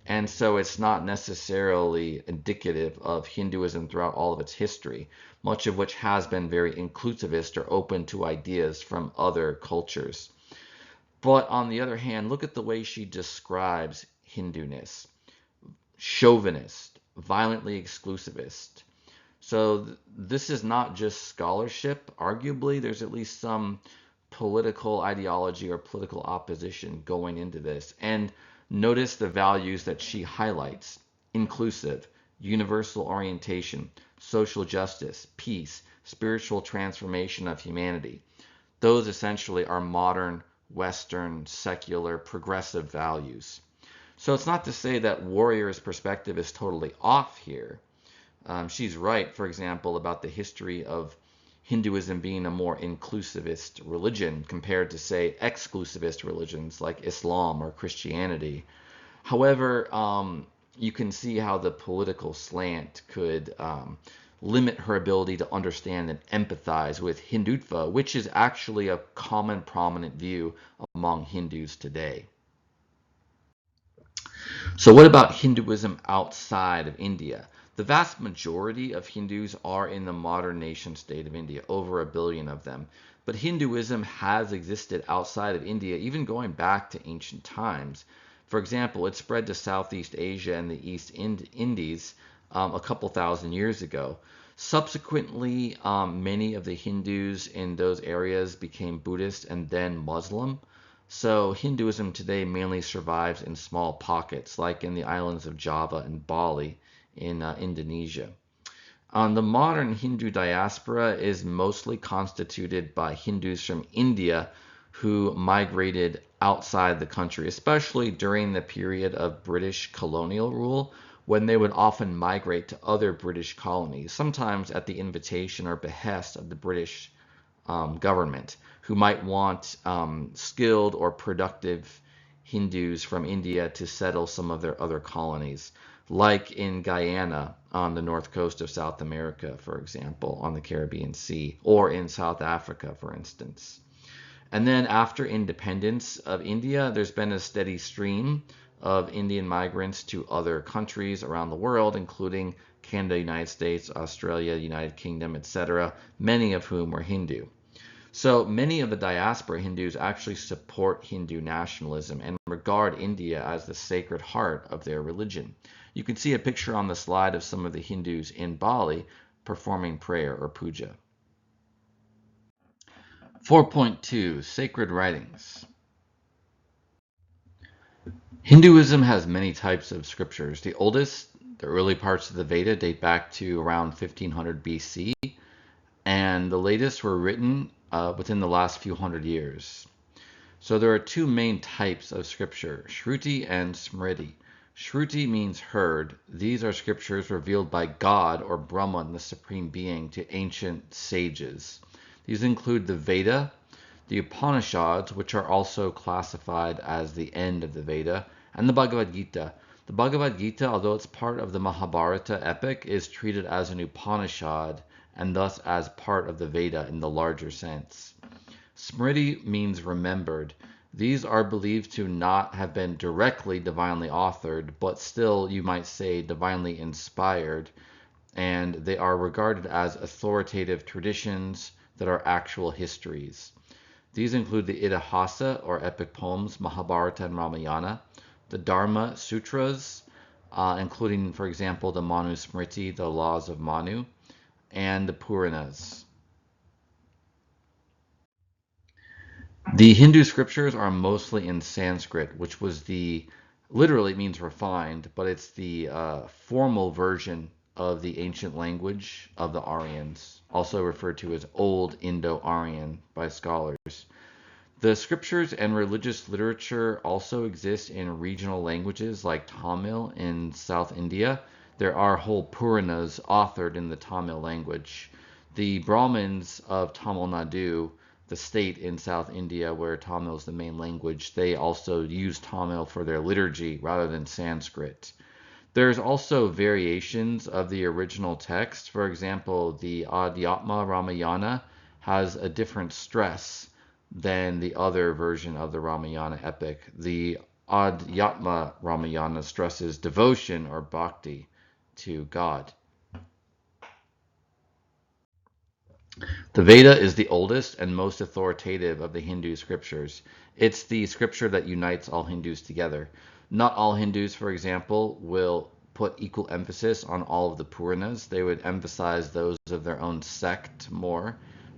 And so it's not necessarily indicative of Hinduism throughout all of its history, much of which has been very inclusivist or open to ideas from other cultures. But on the other hand, look at the way she describes Hinduness: chauvinist, violently exclusivist. So this is not just scholarship. Arguably, there's at least some political ideology or political opposition going into this. And notice the values that she highlights: inclusive, universal orientation, social justice, peace, spiritual transformation of humanity. Those essentially are modern, Western, secular, progressive values. So it's not to say that Warrior's perspective is totally off here. She's right, for example, about the history of Hinduism being a more inclusivist religion compared to, say, exclusivist religions like Islam or Christianity. However, you can see how the political slant could limit her ability to understand and empathize with Hindutva, which is actually a common prominent view among Hindus today. So what about Hinduism outside of India? The vast majority of Hindus are in the modern nation state of India, over 1 billion of them. But Hinduism has existed outside of India, even going back to ancient times. For example, it spread to Southeast Asia and the East Indies a couple thousand years ago. Subsequently, many of the Hindus in those areas became Buddhist and then Muslim. So Hinduism today mainly survives in small pockets, like in the islands of Java and Bali in Indonesia. The modern Hindu diaspora is mostly constituted by Hindus from India who migrated outside the country, especially during the period of British colonial rule, when they would often migrate to other British colonies, sometimes at the invitation or behest of the British government, who might want skilled or productive Hindus from India to settle some of their other colonies, like in Guyana on the north coast of South America, for example, on the Caribbean Sea, or in South Africa, for instance. And then after independence of India, there's been a steady stream of Indian migrants to other countries around the world, including Canada, United States, Australia, United Kingdom, etc., many of whom were Hindu. So many of the diaspora Hindus actually support Hindu nationalism and regard India as the sacred heart of their religion. You can see a picture on the slide of some of the Hindus in Bali performing prayer or puja. 4.2 Sacred Writings. Hinduism has many types of scriptures. The oldest, the early parts of the Veda, date back to around 1500 BC, and the latest were written within the last few hundred years. So there are two main types of scripture, Shruti and Smriti. Shruti means heard. These are scriptures revealed by God or Brahman, the supreme being, to ancient sages. These include the Veda, the Upanishads, which are also classified as the end of the Veda, and the Bhagavad Gita. The Bhagavad Gita, although it's part of the Mahabharata epic, is treated as an Upanishad and thus as part of the Veda in the larger sense. Smriti means remembered. These are believed to not have been directly divinely authored, but still, you might say, divinely inspired, and they are regarded as authoritative traditions that are actual histories. These include the Itihasa, or epic poems, Mahabharata and Ramayana, the Dharma Sutras, including, for example, the Manu Smriti, the Laws of Manu, and the Puranas. The Hindu scriptures are mostly in Sanskrit, which was literally means refined, but it's the formal version of the ancient language of the Aryans, also referred to as Old Indo-Aryan by scholars. The scriptures and religious literature also exist in regional languages like Tamil in South India. There are whole Puranas authored in the Tamil language. The Brahmins of Tamil Nadu, the state in South India where Tamil is the main language, they also use Tamil for their liturgy rather than Sanskrit. There's also variations of the original text. For example, the Adhyatma Ramayana has a different stress than the other version of the Ramayana epic. The Adhyatma Ramayana stresses devotion or bhakti to God. The Veda is the oldest and most authoritative of the Hindu scriptures. It's the scripture that unites all Hindus together. Not all Hindus, for example, will put equal emphasis on all of the Puranas. They would emphasize those of their own sect more,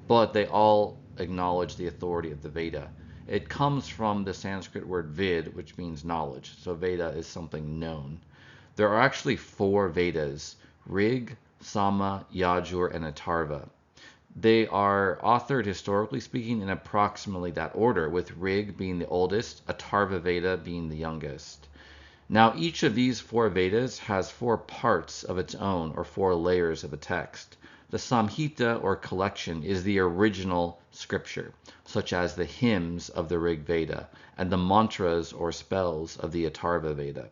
but they all acknowledge the authority of the Veda. It comes from the Sanskrit word vid, which means knowledge. So Veda is something known. There are actually 4 Vedas: Rig, Sama, Yajur, and Atharva. They are authored, historically speaking, in approximately that order, with Rig being the oldest, Atharva Veda being the youngest. Now, each of these 4 Vedas has 4 parts of its own, or 4 layers of a text. The Samhita, or collection, is the original scripture, such as the hymns of the Rig Veda, and the mantras, or spells, of the Atharva Veda.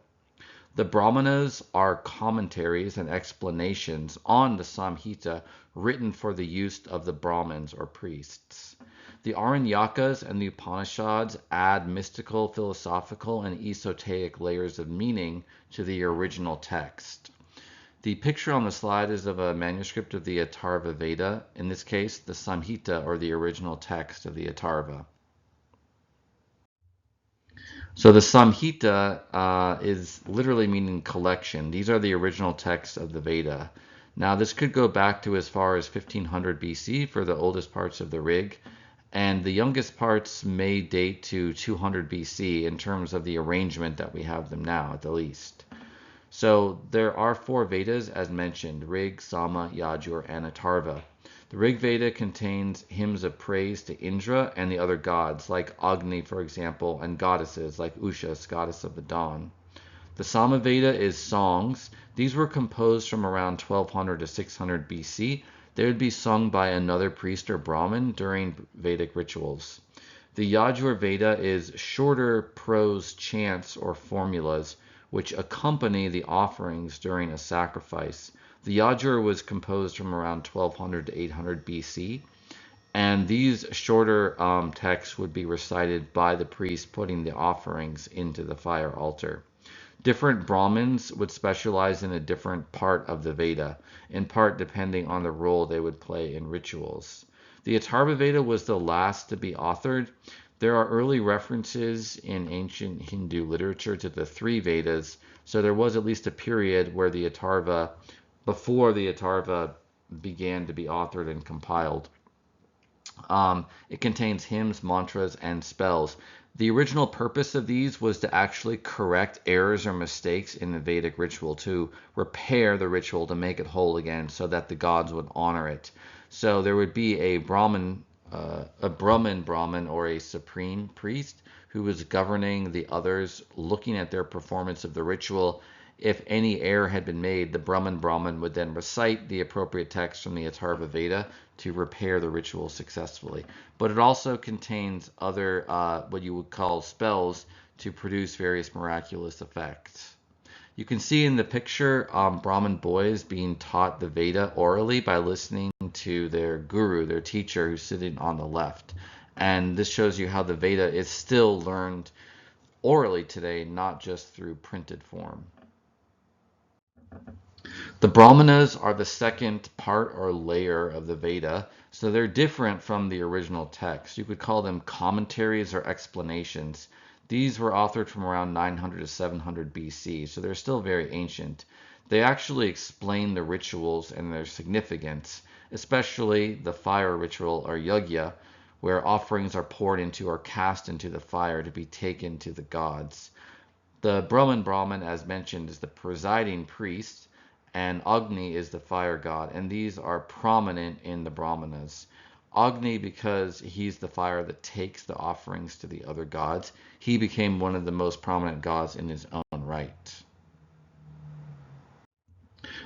The Brahmanas are commentaries and explanations on the Samhita written for the use of the Brahmins or priests. The Aranyakas and the Upanishads add mystical, philosophical, and esoteric layers of meaning to the original text. The picture on the slide is of a manuscript of the Atharva Veda, in this case the Samhita, or the original text of the Atharva. So the Samhita is literally meaning collection. These are the original texts of the Veda. Now this could go back to as far as 1500 BC for the oldest parts of the Rig, and the youngest parts may date to 200 BC in terms of the arrangement that we have them now, at the least. So there are 4 Vedas as mentioned: Rig, Sama, Yajur, and Atharva. The Rig Veda contains hymns of praise to Indra and the other gods, like Agni, for example, and goddesses, like Ushas, goddess of the dawn. The Sama Veda is songs. These were composed from around 1200 to 600 BC. They would be sung by another priest or Brahmin during Vedic rituals. The Yajur Veda is shorter prose chants or formulas which accompany the offerings during a sacrifice. The Yajur was composed from around 1200 to 800 BC, and these shorter texts would be recited by the priest putting the offerings into the fire altar. Different Brahmins would specialize in a different part of the Veda, in part depending on the role they would play in rituals. The Atharva Veda was the last to be authored. There are early references in ancient Hindu literature to the 3 Vedas, so there was at least a period where the Atharva, before the Atharva began to be authored and compiled. It contains hymns, mantras, and spells. The original purpose of these was to actually correct errors or mistakes in the Vedic ritual, to repair the ritual, to make it whole again, so that the gods would honor it. So there would be a Brahmin, Brahmin, or a supreme priest who was governing the others, looking at their performance of the ritual. If any error had been made, the Brahmin would then recite the appropriate text from the Atharva Veda to repair the ritual successfully. But it also contains other, what you would call spells, to produce various miraculous effects. You can see in the picture Brahmin boys being taught the Veda orally by listening to their guru, their teacher, who's sitting on the left. And this shows you how the Veda is still learned orally today, not just through printed form. The Brahmanas are the second part or layer of the Veda, so they're different from the original text. You could call them commentaries or explanations. These were authored from around 900 to 700 BC, so they're still very ancient. They actually explain the rituals and their significance, especially the fire ritual or yajna, where offerings are poured into or cast into the fire to be taken to the gods. The Brahmin, as mentioned, is the presiding priest, and Agni is the fire god, and these are prominent in the Brahmanas. Agni, because he's the fire that takes the offerings to the other gods, he became one of the most prominent gods in his own right.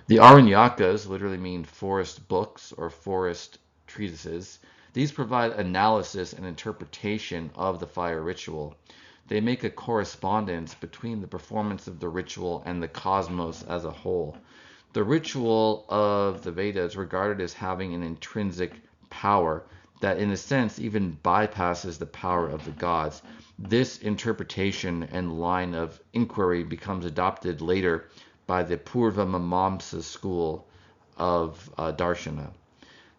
The Aranyakas literally mean forest books or forest treatises. These provide analysis and interpretation of the fire ritual. They make a correspondence between the performance of the ritual and the cosmos as a whole. The ritual of the Vedas is regarded as having an intrinsic power that in a sense even bypasses the power of the gods. This interpretation and line of inquiry becomes adopted later by the Purva Mimamsa school of Darshana.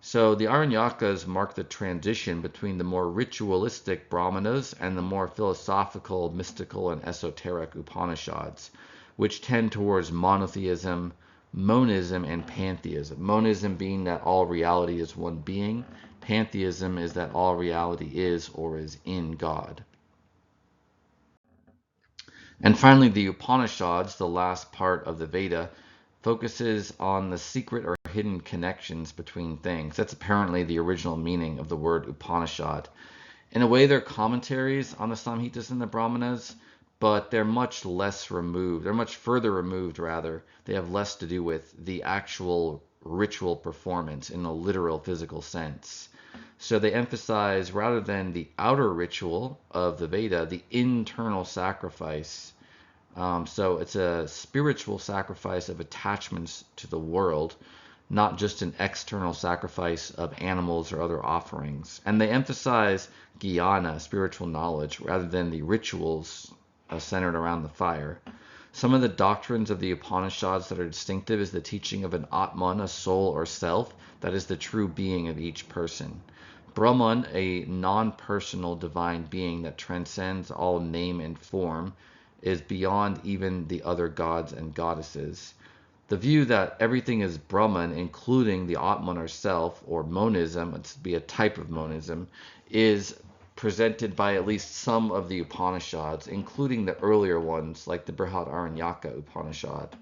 So the Aranyakas mark the transition between the more ritualistic Brahmanas and the more philosophical, mystical, and esoteric Upanishads, which tend towards monotheism, monism, and pantheism. Monism being that all reality is one being. Pantheism is that all reality is or is in God. And finally, the Upanishads, the last part of the Veda, focuses on the secret or hidden connections between things. That's apparently the original meaning of the word Upanishad. In a way, they're commentaries on the Samhitas and the Brahmanas, but they're much less removed. They're much further removed, rather. They have less to do with the actual ritual performance in a literal physical sense. So they emphasize, rather than the outer ritual of the Veda, the internal sacrifice. So it's a spiritual sacrifice of attachments to the world, not just an external sacrifice of animals or other offerings. And they emphasize jnana, spiritual knowledge, rather than the rituals centered around the fire. Some of the doctrines of the Upanishads that are distinctive is the teaching of an Atman, a soul or self, that is the true being of each person. Brahman, a non-personal divine being that transcends all name and form, is beyond even the other gods and goddesses. The view that everything is Brahman, including the Atman or self, or monism, it's be a type of monism, is presented by at least some of the Upanishads, including the earlier ones like the Brihadaranyaka Upanishad.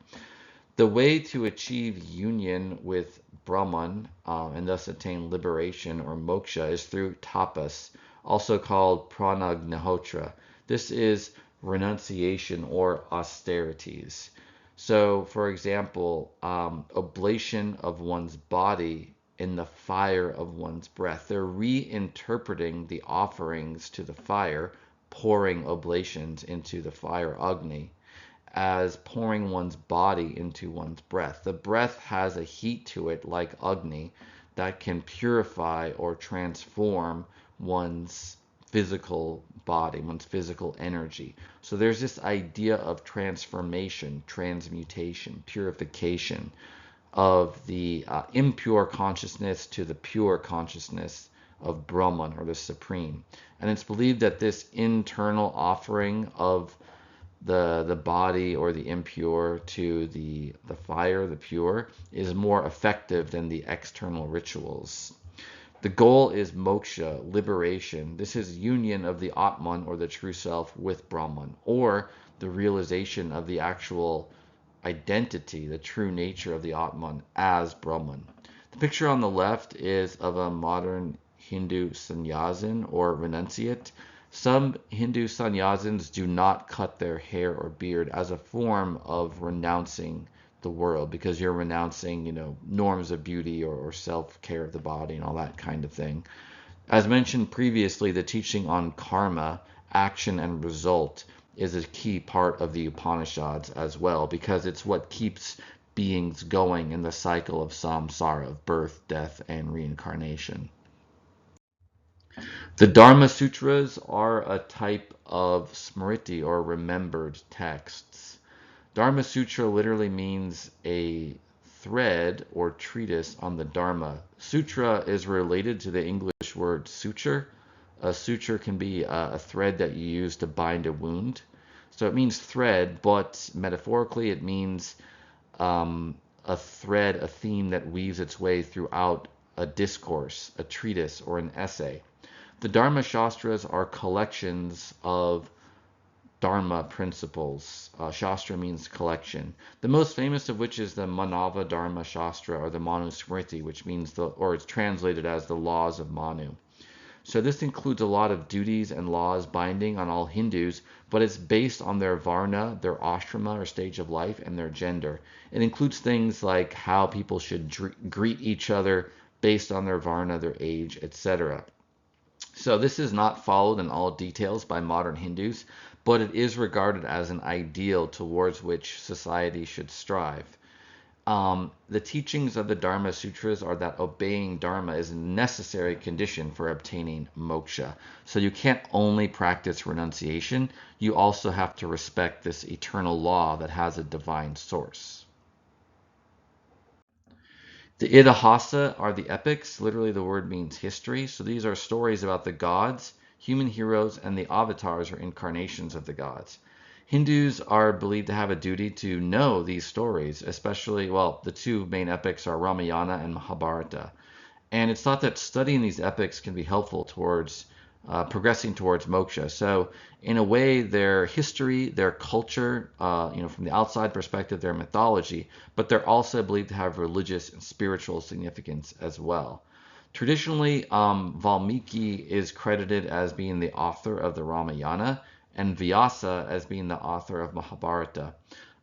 The way to achieve union with Brahman and thus attain liberation or moksha is through tapas, also called pranagnahotra. This is renunciation or austerities. So, for example, oblation of one's body in the fire of one's breath. They're reinterpreting the offerings to the fire, pouring oblations into the fire Agni, as pouring one's body into one's breath. The breath has a heat to it like Agni that can purify or transform one's physical body, one's physical energy. So there's this idea of transformation, transmutation, purification of the impure consciousness to the pure consciousness of Brahman, or the Supreme. And it's believed that this internal offering of the body or the impure to the fire, the pure, is more effective than the external rituals. The goal is moksha, liberation. This is union of the Atman, or the true self, with Brahman, or the realization of the actual identity, the true nature of the Atman as Brahman. The picture on the left is of a modern Hindu sannyasin or renunciate. Some Hindu sannyasins do not cut their hair or beard as a form of renouncing the world, because you're renouncing, norms of beauty or self-care of the body and all that kind of thing. As mentioned previously, the teaching on karma, action and result, is a key part of the Upanishads as well, because it's what keeps beings going in the cycle of samsara, of birth, death, and reincarnation. The Dharma Sutras are a type of smriti, or remembered texts. Dharma Sutra literally means a thread or treatise on the Dharma. Sutra is related to the English word suture. A suture can be a thread that you use to bind a wound. So it means thread, but metaphorically it means a thread, a theme that weaves its way throughout a discourse, a treatise, or an essay. The Dharma Shastras are collections of Dharma principles. Shastra means collection. The most famous of which is the Manava Dharma Shastra, or the Manu Smriti, which means or it's translated as the laws of Manu. So this includes a lot of duties and laws binding on all Hindus, but it's based on their varna, their ashrama or stage of life, and their gender. It includes things like how people should greet each other based on their varna, their age, etc. So this is not followed in all details by modern Hindus, but it is regarded as an ideal towards which society should strive. The teachings of the Dharma Sutras are that obeying Dharma is a necessary condition for obtaining moksha. So you can't only practice renunciation, you also have to respect this eternal law that has a divine source. The Itihasa are the epics. Literally, the word means history. So these are stories about the gods, human heroes, and the avatars or incarnations of the gods. Hindus are believed to have a duty to know these stories, especially, well, the two main epics are Ramayana and Mahabharata. And it's thought that studying these epics can be helpful towards progressing towards moksha. So, in a way, their history, their culture, from the outside perspective, their mythology, but they're also believed to have religious and spiritual significance as well. Traditionally, Valmiki is credited as being the author of the Ramayana, and Vyasa as being the author of Mahabharata.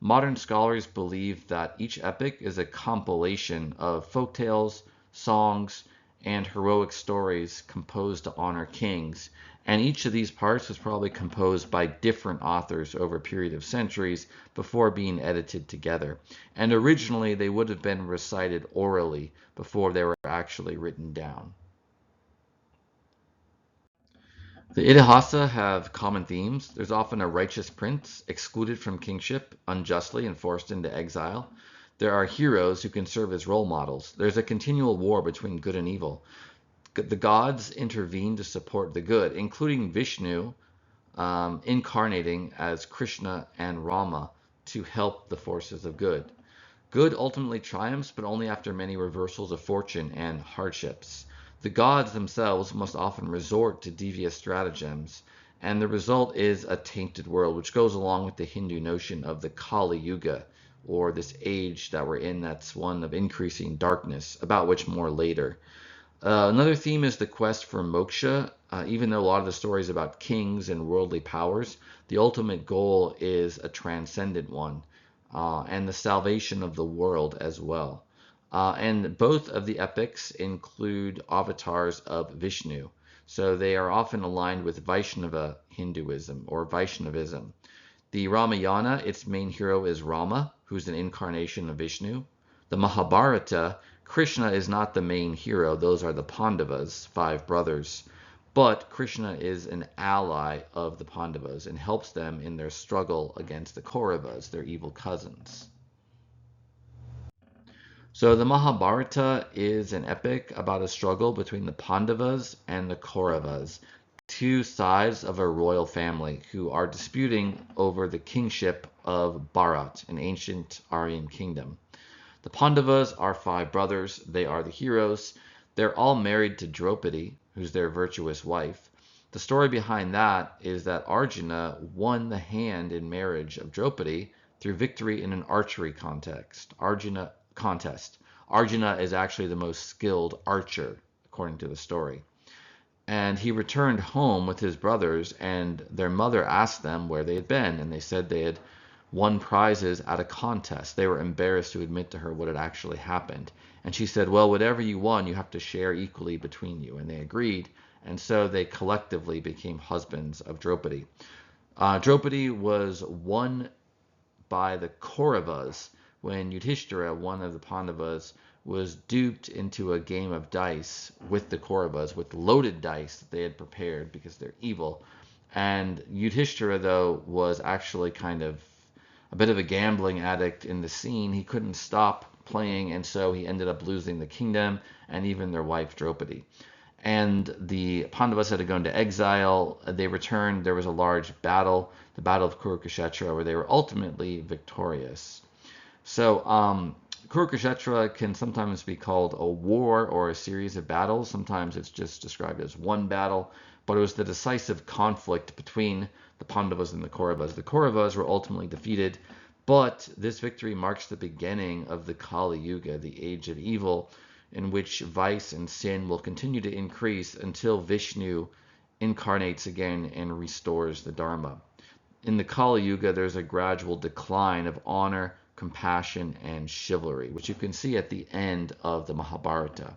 Modern scholars believe that each epic is a compilation of folktales, songs, and heroic stories composed to honor kings. And each of these parts was probably composed by different authors over a period of centuries before being edited together. And originally, they would have been recited orally before they were actually written down. The Itihasa have common themes. There's often a righteous prince excluded from kingship unjustly and forced into exile. There are heroes who can serve as role models. There's a continual war between good and evil. The gods intervene to support the good, including Vishnu incarnating as Krishna and Rama to help the forces of good. Good ultimately triumphs, but only after many reversals of fortune and hardships. The gods themselves must often resort to devious stratagems, and the result is a tainted world, which goes along with the Hindu notion of the Kali Yuga, or this age that we're in that's one of increasing darkness, about which more later. Another theme is the quest for moksha. Even though a lot of the stories about kings and worldly powers, the ultimate goal is a transcendent one, and the salvation of the world as well. And both of the epics include avatars of Vishnu, so they are often aligned with Vaishnava Hinduism or Vaishnavism. The Ramayana, its main hero is Rama, who's an incarnation of Vishnu. The Mahabharata, Krishna is not the main hero, those are the Pandavas, 5 brothers. But Krishna is an ally of the Pandavas and helps them in their struggle against the Kauravas, their evil cousins. So the Mahabharata is an epic about a struggle between the Pandavas and the Kauravas, two sides of a royal family who are disputing over the kingship of Bharat, an ancient Aryan kingdom. The Pandavas are 5 brothers. They are the heroes. They're all married to Draupadi, who's their virtuous wife. The story behind that is that Arjuna won the hand in marriage of Draupadi through victory in an archery contest. Arjuna is actually the most skilled archer, according to the story. And he returned home with his brothers, and their mother asked them where they had been, and they said they had won prizes at a contest. They were embarrassed to admit to her what had actually happened. And she said, well, whatever you won, you have to share equally between you. And they agreed, and so they collectively became husbands of Draupadi. Draupadi was won by the Kauravas when Yudhishthira, one of the Pandavas, was duped into a game of dice with the Kauravas, with loaded dice that they had prepared because they're evil. And Yudhishthira, though, was actually kind of a bit of a gambling addict in the scene. He couldn't stop playing, and so he ended up losing the kingdom and even their wife Draupadi. And the Pandavas had to go into exile. They returned. There was a large battle, the Battle of Kurukshetra, where they were ultimately victorious. So Kurukshetra can sometimes be called a war or a series of battles. Sometimes it's just described as one battle, but it was the decisive conflict between the Pandavas and the Kauravas. The Kauravas were ultimately defeated, but this victory marks the beginning of the Kali Yuga, the age of evil, in which vice and sin will continue to increase until Vishnu incarnates again and restores the Dharma. In the Kali Yuga, there's a gradual decline of honor, compassion, and chivalry, which you can see at the end of the Mahabharata.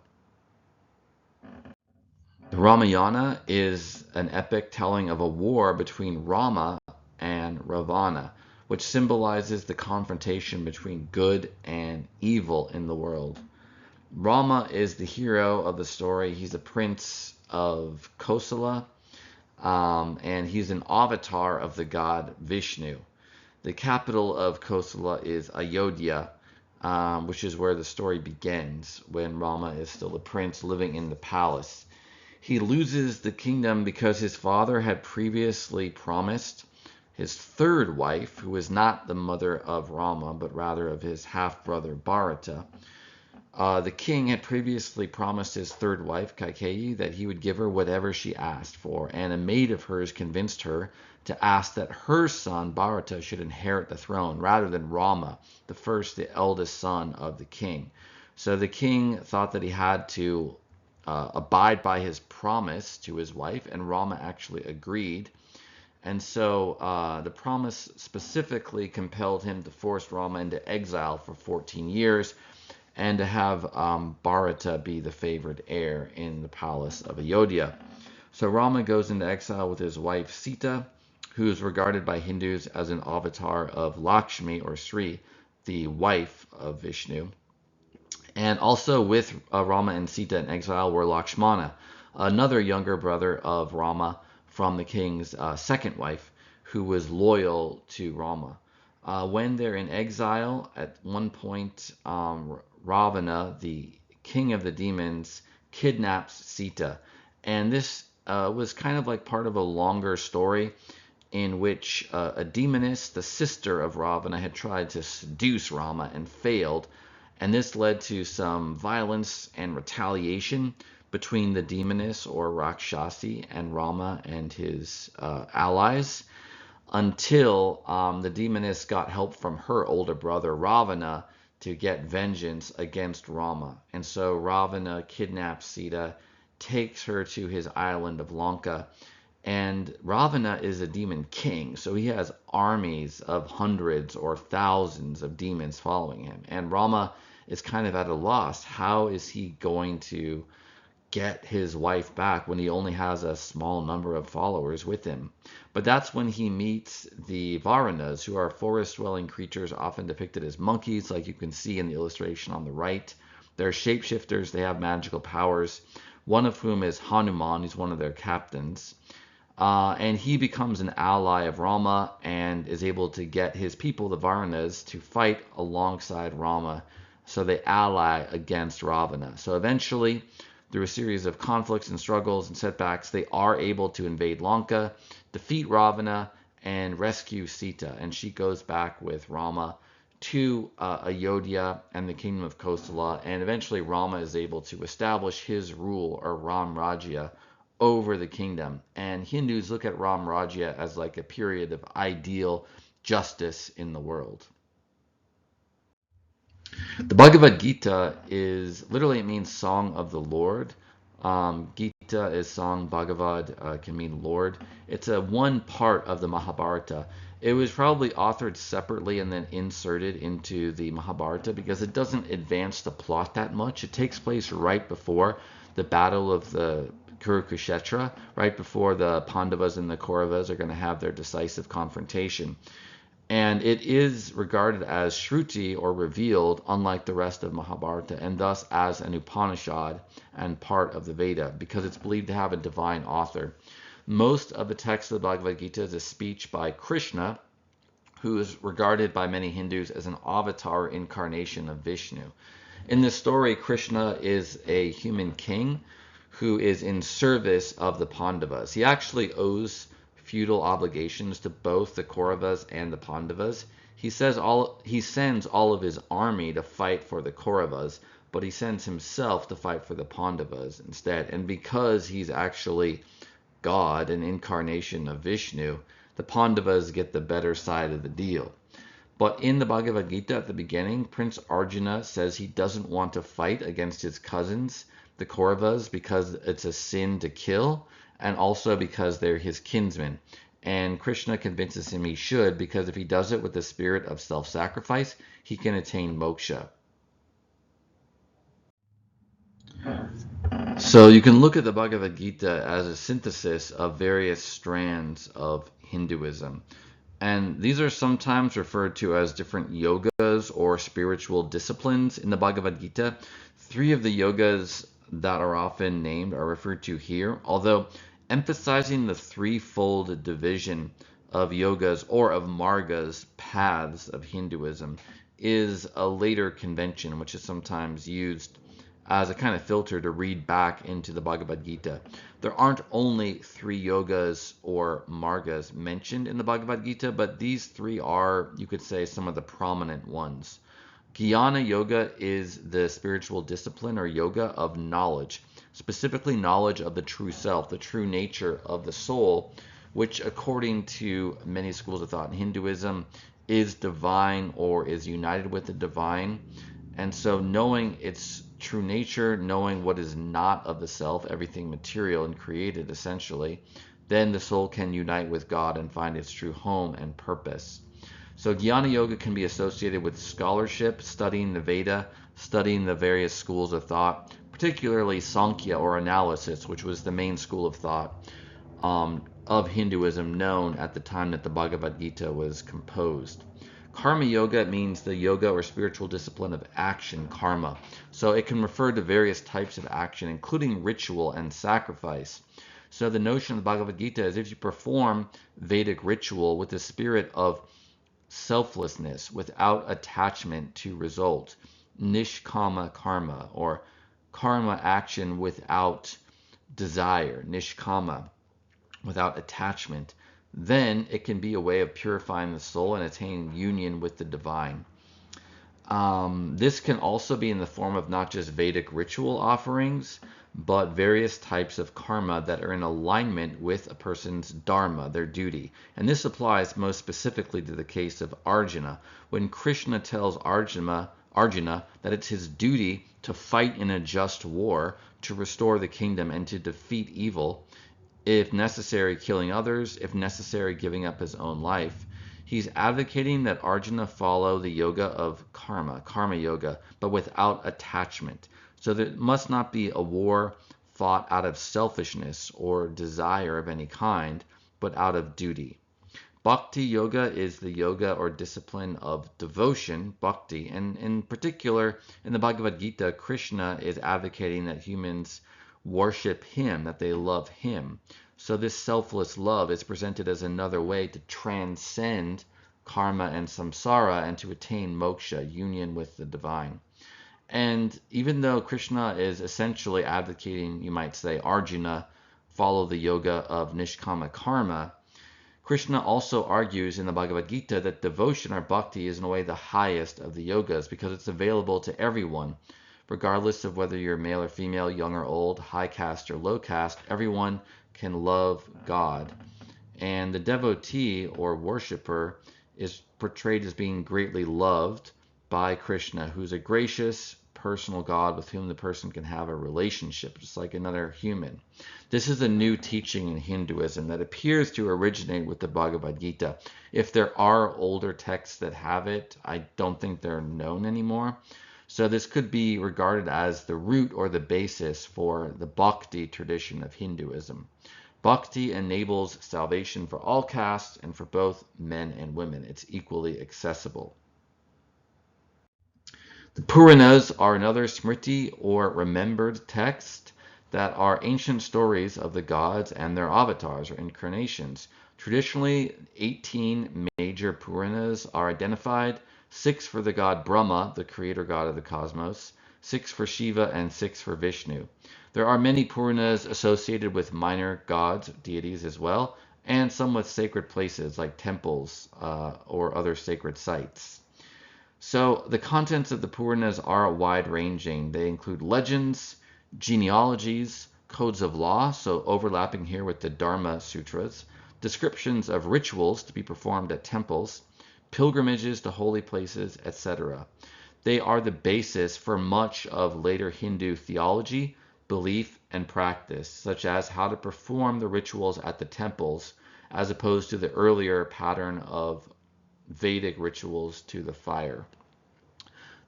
The Ramayana is an epic telling of a war between Rama and Ravana. which symbolizes the confrontation between good and evil in the world. Rama is the hero of the story. He's a prince of Kosala, and he's an avatar of the god Vishnu. The capital of Kosala is Ayodhya, which is where the story begins, when Rama is still a prince living in the palace. He loses the kingdom because his father had previously promised his third wife, who is not the mother of Rama, but rather of his half-brother Bharata. The king had previously promised his third wife, Kaikeyi, that he would give her whatever she asked for, and a maid of hers convinced her to ask that her son, Bharata, should inherit the throne, rather than Rama, the eldest son of the king. So the king thought that he had to abide by his promise to his wife, and Rama actually agreed. And so the promise specifically compelled him to force Rama into exile for 14 years, and to have Bharata be the favored heir in the palace of Ayodhya. So Rama goes into exile with his wife Sita, who is regarded by Hindus as an avatar of Lakshmi, or Sri, the wife of Vishnu. And also with Rama and Sita in exile were Lakshmana, another younger brother of Rama from the king's second wife, who was loyal to Rama. When they're in exile, at one point, Ravana, the king of the demons, kidnaps Sita. And this was kind of like part of a longer story in which a demoness, the sister of Ravana, had tried to seduce Rama and failed. And this led to some violence and retaliation between the demoness, or Rakshasi, and Rama and his allies, until the demoness got help from her older brother Ravana to get vengeance against Rama. And so Ravana kidnaps Sita, takes her to his island of Lanka, and Ravana is a demon king, so he has armies of hundreds or thousands of demons following him. And Rama is kind of at a loss. How is he going to get his wife back when he only has a small number of followers with him? But that's when he meets the Varanas, who are forest-dwelling creatures often depicted as monkeys, like you can see in the illustration on the right. They're shapeshifters. They have magical powers, one of whom is Hanuman. He's one of their captains. And he becomes an ally of Rama and is able to get his people, the Varanas, to fight alongside Rama. So they ally against Ravana. So eventually, through a series of conflicts and struggles and setbacks, they are able to invade Lanka, defeat Ravana, and rescue Sita. And she goes back with Rama to Ayodhya and the kingdom of Kosala. And eventually Rama is able to establish his rule, or Ram Rajya, over the kingdom. And Hindus look at Ram Rajya as like a period of ideal justice in the world. The Bhagavad Gita is literally, it means song of the Lord. Gita is song, Bhagavad can mean Lord. It's a one part of the Mahabharata. It was probably authored separately and then inserted into the Mahabharata because it doesn't advance the plot that much. It takes place right before the battle of the Kurukshetra, right before the Pandavas and the Kauravas are going to have their decisive confrontation. And it is regarded as Shruti, or revealed, unlike the rest of Mahabharata, and thus as an Upanishad and part of the Veda, because it's believed to have a divine author. Most of the text of the Bhagavad Gita is a speech by Krishna, who is regarded by many Hindus as an avatar incarnation of Vishnu. In this story, Krishna is a human king who is in service of the Pandavas. He actually owes feudal obligations to both the Kauravas and the Pandavas. He sends all of his army to fight for the Kauravas, but he sends himself to fight for the Pandavas instead. And because he's actually God, an incarnation of Vishnu, the Pandavas get the better side of the deal. But in the Bhagavad Gita at the beginning, Prince Arjuna says he doesn't want to fight against his cousins, the Kauravas, because it's a sin to kill, and also because they're his kinsmen. And Krishna convinces him he should, because if he does it with the spirit of self-sacrifice, he can attain moksha. So you can look at the Bhagavad Gita as a synthesis of various strands of Hinduism. And these are sometimes referred to as different yogas or spiritual disciplines in the Bhagavad Gita. Three of the yogas that are often named are referred to here, although emphasizing the threefold division of yogas or of margas, paths of Hinduism, is a later convention which is sometimes used as a kind of filter to read back into the Bhagavad Gita. There aren't only three yogas or margas mentioned in the Bhagavad Gita, but these three are, you could say, some of the prominent ones. Jnana Yoga is the spiritual discipline or yoga of knowledge, specifically knowledge of the true self, the true nature of the soul, which, according to many schools of thought in Hinduism, is divine or is united with the divine. And so knowing its true nature, knowing what is not of the self, everything material and created essentially, then the soul can unite with God and find its true home and purpose. So Jnana Yoga can be associated with scholarship, studying the Veda, studying the various schools of thought, particularly Sankhya or analysis, which was the main school of thought of Hinduism known at the time that the Bhagavad Gita was composed. Karma Yoga means the yoga or spiritual discipline of action, karma. So it can refer to various types of action, including ritual and sacrifice. So the notion of the Bhagavad Gita is if you perform Vedic ritual with the spirit of selflessness, without attachment to result, nishkama karma, or karma action without desire, nishkama, without attachment, then it can be a way of purifying the soul and attaining union with the divine. This can also be in the form of not just Vedic ritual offerings, but various types of karma that are in alignment with a person's dharma, their duty. And this applies most specifically to the case of Arjuna, when Krishna tells Arjuna that it's his duty to fight in a just war to restore the kingdom and to defeat evil, if necessary killing others, if necessary giving up his own life. He's advocating that Arjuna follow the yoga of karma yoga, but without attachment. So there must not be a war fought out of selfishness or desire of any kind, but out of duty. Bhakti yoga is the yoga or discipline of devotion, bhakti, and in particular in the Bhagavad Gita, Krishna is advocating that humans worship him, that they love him. So this selfless love is presented as another way to transcend karma and samsara and to attain moksha, union with the divine. And even though Krishna is essentially advocating, you might say, Arjuna follow the yoga of nishkama karma, Krishna also argues in the Bhagavad Gita that devotion or bhakti is in a way the highest of the yogas because it's available to everyone, regardless of whether you're male or female, young or old, high caste or low caste. Everyone can love God. And the devotee or worshiper is portrayed as being greatly loved by Krishna, who's a gracious, personal God with whom the person can have a relationship, just like another human. This is a new teaching in Hinduism that appears to originate with the Bhagavad Gita. If there are older texts that have it, I don't think they're known anymore. So this could be regarded as the root or the basis for the Bhakti tradition of Hinduism. Bhakti enables salvation for all castes and for both men and women. It's equally accessible. The Puranas are another Smriti or remembered text that are ancient stories of the gods and their avatars or incarnations. Traditionally, 18 major Puranas are identified, 6 for the god Brahma, the creator god of the cosmos, 6 for Shiva, and 6 for Vishnu. There are many Puranas associated with minor gods, deities as well, and some with sacred places like temples or other sacred sites. So the contents of the Puranas are wide-ranging. They include legends, genealogies, codes of law, so overlapping here with the Dharma Sutras, descriptions of rituals to be performed at temples, pilgrimages to holy places, etc. They are the basis for much of later Hindu theology, belief, and practice, such as how to perform the rituals at the temples, as opposed to the earlier pattern of Vedic rituals to the fire.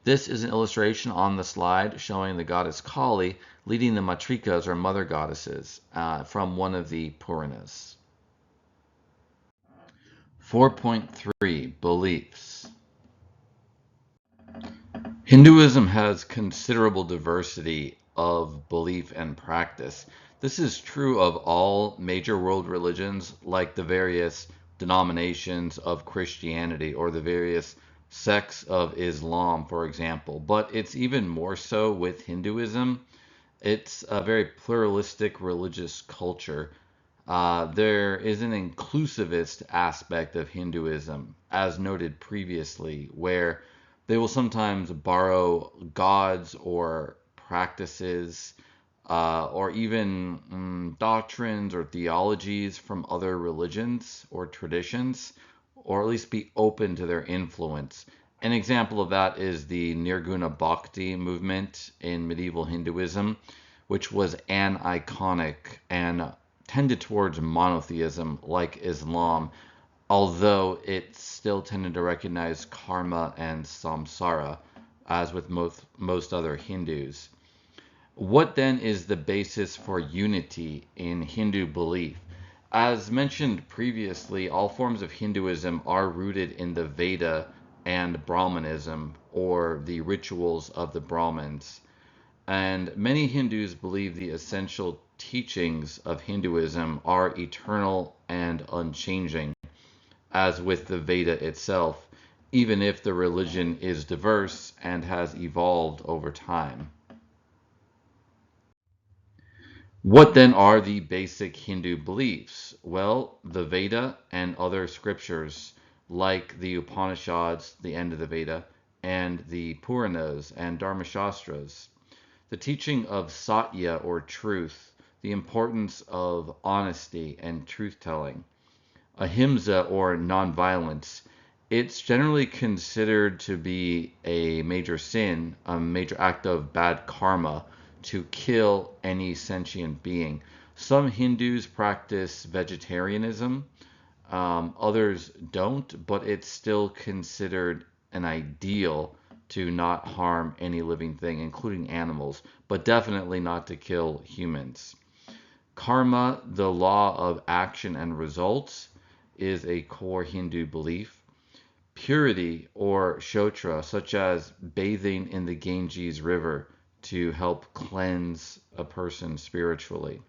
This is an illustration on the slide showing the goddess Kali leading the matrikas or mother goddesses from one of the Puranas. 4.3 Beliefs. Hinduism has considerable diversity of belief and practice. This is true of all major world religions, like the various denominations of Christianity or the various sects of Islam, for example. But it's even more so with Hinduism. It's a very pluralistic religious culture. There is an inclusivist aspect of Hinduism, as noted previously, where they will sometimes borrow gods or practices or even doctrines or theologies from other religions or traditions, or at least be open to their influence. An example of that is the Nirguna Bhakti movement in medieval Hinduism, which was aniconic and tended towards monotheism like Islam, although it still tended to recognize karma and samsara, as with most other Hindus. What then is the basis for unity in Hindu belief? As mentioned previously, all forms of Hinduism are rooted in the Veda and Brahmanism, or the rituals of the Brahmins. And many Hindus believe the essential teachings of Hinduism are eternal and unchanging, as with the Veda itself, even if the religion is diverse and has evolved over time. What then are the basic Hindu beliefs? Well, the Veda and other scriptures, like the Upanishads, the end of the Veda, and the Puranas and Dharmashastras. The teaching of Satya, or truth, the importance of honesty and truth-telling. Ahimsa, or nonviolence. It's generally considered to be a major sin, a major act of bad karma, to kill any sentient being. Some Hindus practice vegetarianism, others don't, but it's still considered an ideal to not harm any living thing, including animals, but definitely not to kill humans. Karma, the law of action and results, is a core Hindu belief. Purity, or shotra, such as bathing in the Ganges River to help cleanse a person spiritually.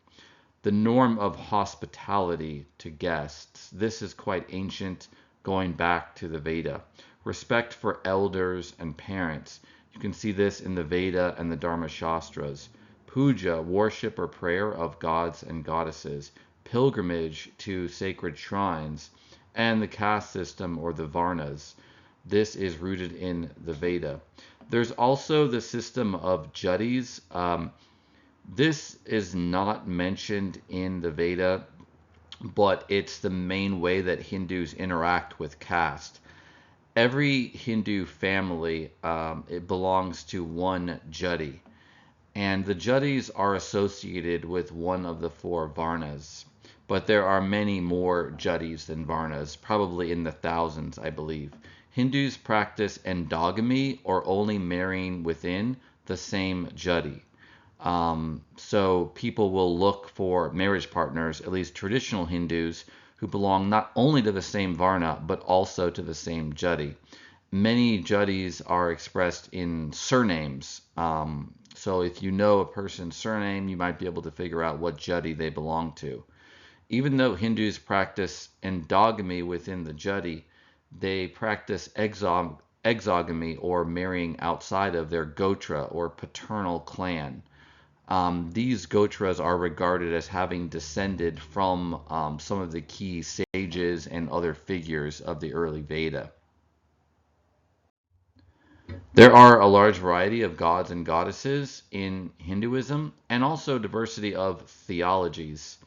The norm of hospitality to guests. This is quite ancient, going back to the Veda. Respect for elders and parents. You can see this in the Veda and the Dharma Shastras. Puja, worship or prayer of gods and goddesses. Pilgrimage to sacred shrines. And the caste system, or the Varnas. This is rooted in the Veda. There's also the system of judis. This is not mentioned in the Veda, but it's the main way that Hindus interact with caste. Every Hindu family, it belongs to one jati, and the jatis are associated with one of the four varnas. But there are many more jatis than varnas, probably in the thousands, I believe. Hindus practice endogamy, or only marrying within the same jati. So people will look for marriage partners, at least traditional Hindus, who belong not only to the same varna, but also to the same jati. Many jatis are expressed in surnames. So if you know a person's surname, you might be able to figure out what jati they belong to. Even though Hindus practice endogamy within the jati, they practice exogamy, or marrying outside of their gotra, or paternal clan. These gotras are regarded as having descended from some of the key sages and other figures of the early Veda. There are a large variety of gods and goddesses in Hinduism, and also diversity of theologies.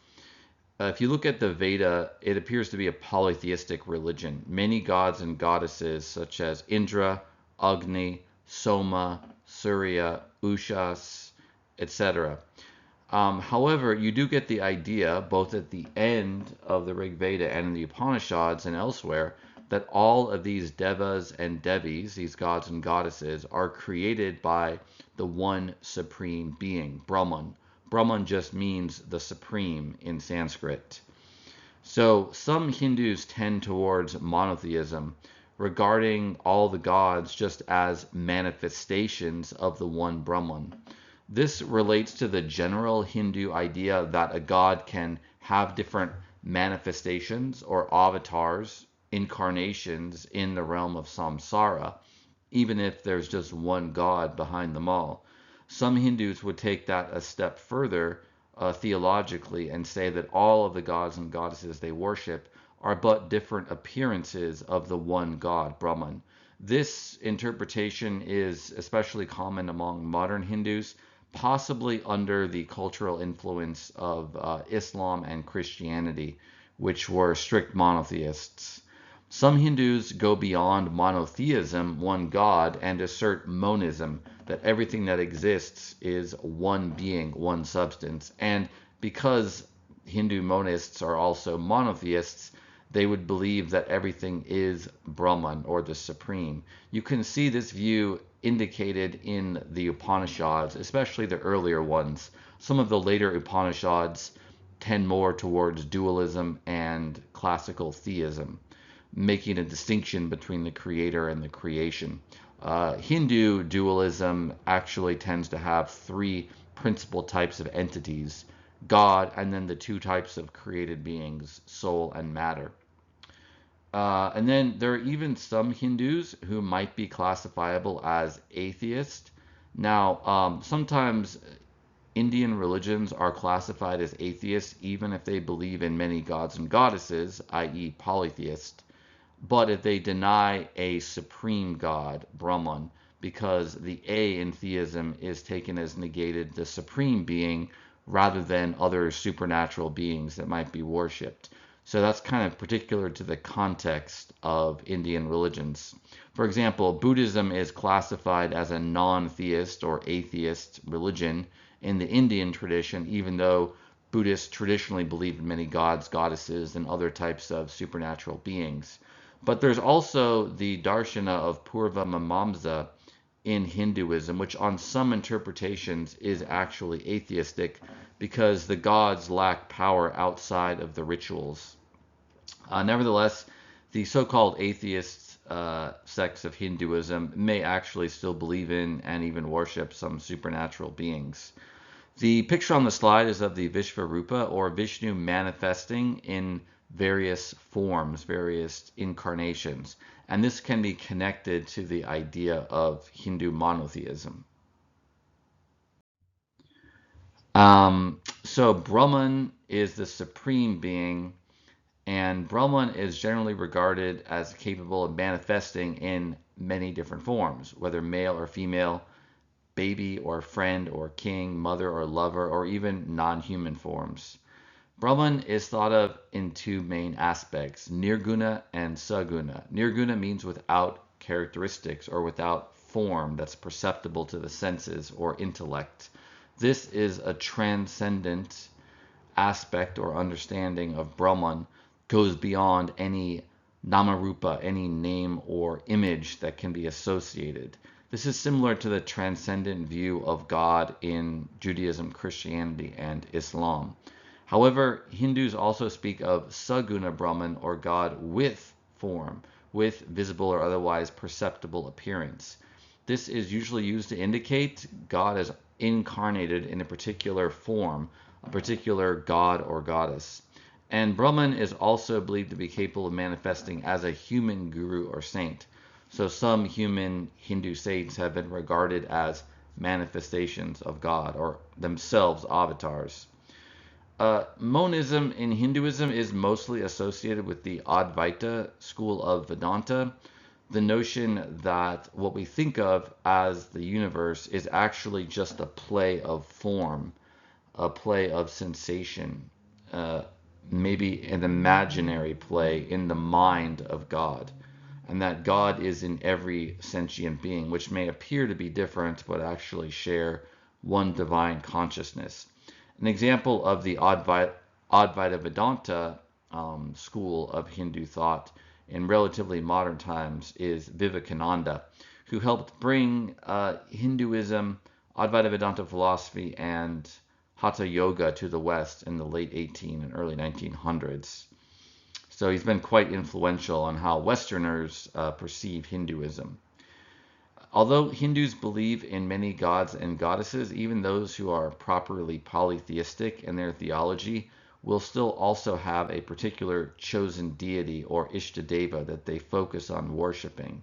If you look at the Veda, it appears to be a polytheistic religion. Many gods and goddesses, such as Indra, Agni, Soma, Surya, Ushas, etc. However, you do get the idea, both at the end of the Rig Veda and in the Upanishads and elsewhere, that all of these devas and devis, these gods and goddesses, are created by the one supreme being, Brahman. Brahman just means the supreme in Sanskrit. So some Hindus tend towards monotheism, regarding all the gods just as manifestations of the one Brahman. This relates to the general Hindu idea that a god can have different manifestations or avatars, incarnations in the realm of samsara, even if there's just one god behind them all. Some Hindus would take that a step further theologically and say that all of the gods and goddesses they worship are but different appearances of the one god, Brahman. This interpretation is especially common among modern Hindus, possibly under the cultural influence of Islam and Christianity, which were strict monotheists. Some Hindus go beyond monotheism, one God, and assert monism, that everything that exists is one being, one substance. And because Hindu monists are also monotheists, they would believe that everything is Brahman, or the Supreme. You can see this view indicated in the Upanishads, especially the earlier ones. Some of the later Upanishads tend more towards dualism and classical theism, making a distinction between the creator and the creation. Hindu dualism actually tends to have three principal types of entities: God, and then the two types of created beings, soul and matter. And then there are even some Hindus who might be classifiable as atheist. Now, sometimes Indian religions are classified as atheists even if they believe in many gods and goddesses, i.e., polytheist, but if they deny a supreme god, Brahman, because the A in theism is taken as negated the supreme being rather than other supernatural beings that might be worshipped. So that's kind of particular to the context of Indian religions. For example, Buddhism is classified as a non-theist or atheist religion in the Indian tradition, even though Buddhists traditionally believe in many gods, goddesses, and other types of supernatural beings. But there's also the darshana of Purva Mimamsa in Hinduism, which on some interpretations is actually atheistic because the gods lack power outside of the rituals. Nevertheless, the so-called atheist sects of Hinduism may actually still believe in and even worship some supernatural beings. The picture on the slide is of the Vishvarupa, or Vishnu manifesting in various forms, various incarnations. And this can be connected to the idea of Hindu monotheism. So Brahman is the supreme being, and Brahman is generally regarded as capable of manifesting in many different forms, whether male or female, baby or friend or king, mother or lover, or even non-human forms. Brahman is thought of in two main aspects: nirguna and saguna. Nirguna means without characteristics or without form that's perceptible to the senses or intellect. This is a transcendent aspect or understanding of Brahman, goes beyond any namarupa, any name or image that can be associated. This is similar to the transcendent view of God in Judaism, Christianity, and Islam. However, Hindus also speak of Saguna Brahman, or God with form, with visible or otherwise perceptible appearance. This is usually used to indicate God as incarnated in a particular form, a particular god or goddess. And Brahman is also believed to be capable of manifesting as a human guru or saint. So some human Hindu saints have been regarded as manifestations of God, or themselves avatars. Monism in Hinduism is mostly associated with the Advaita school of Vedanta, the notion that what we think of as the universe is actually just a play of form, a play of sensation, maybe an imaginary play in the mind of God, and that God is in every sentient being, which may appear to be different but actually share one divine consciousness. An example of the Advaita Vedanta school of Hindu thought in relatively modern times is Vivekananda, who helped bring Hinduism, Advaita Vedanta philosophy, and Hatha Yoga to the West in the late 18 and early 1900s. So he's been quite influential on how Westerners perceive Hinduism. Although Hindus believe in many gods and goddesses, even those who are properly polytheistic in their theology will still also have a particular chosen deity or Ishtadeva that they focus on worshiping.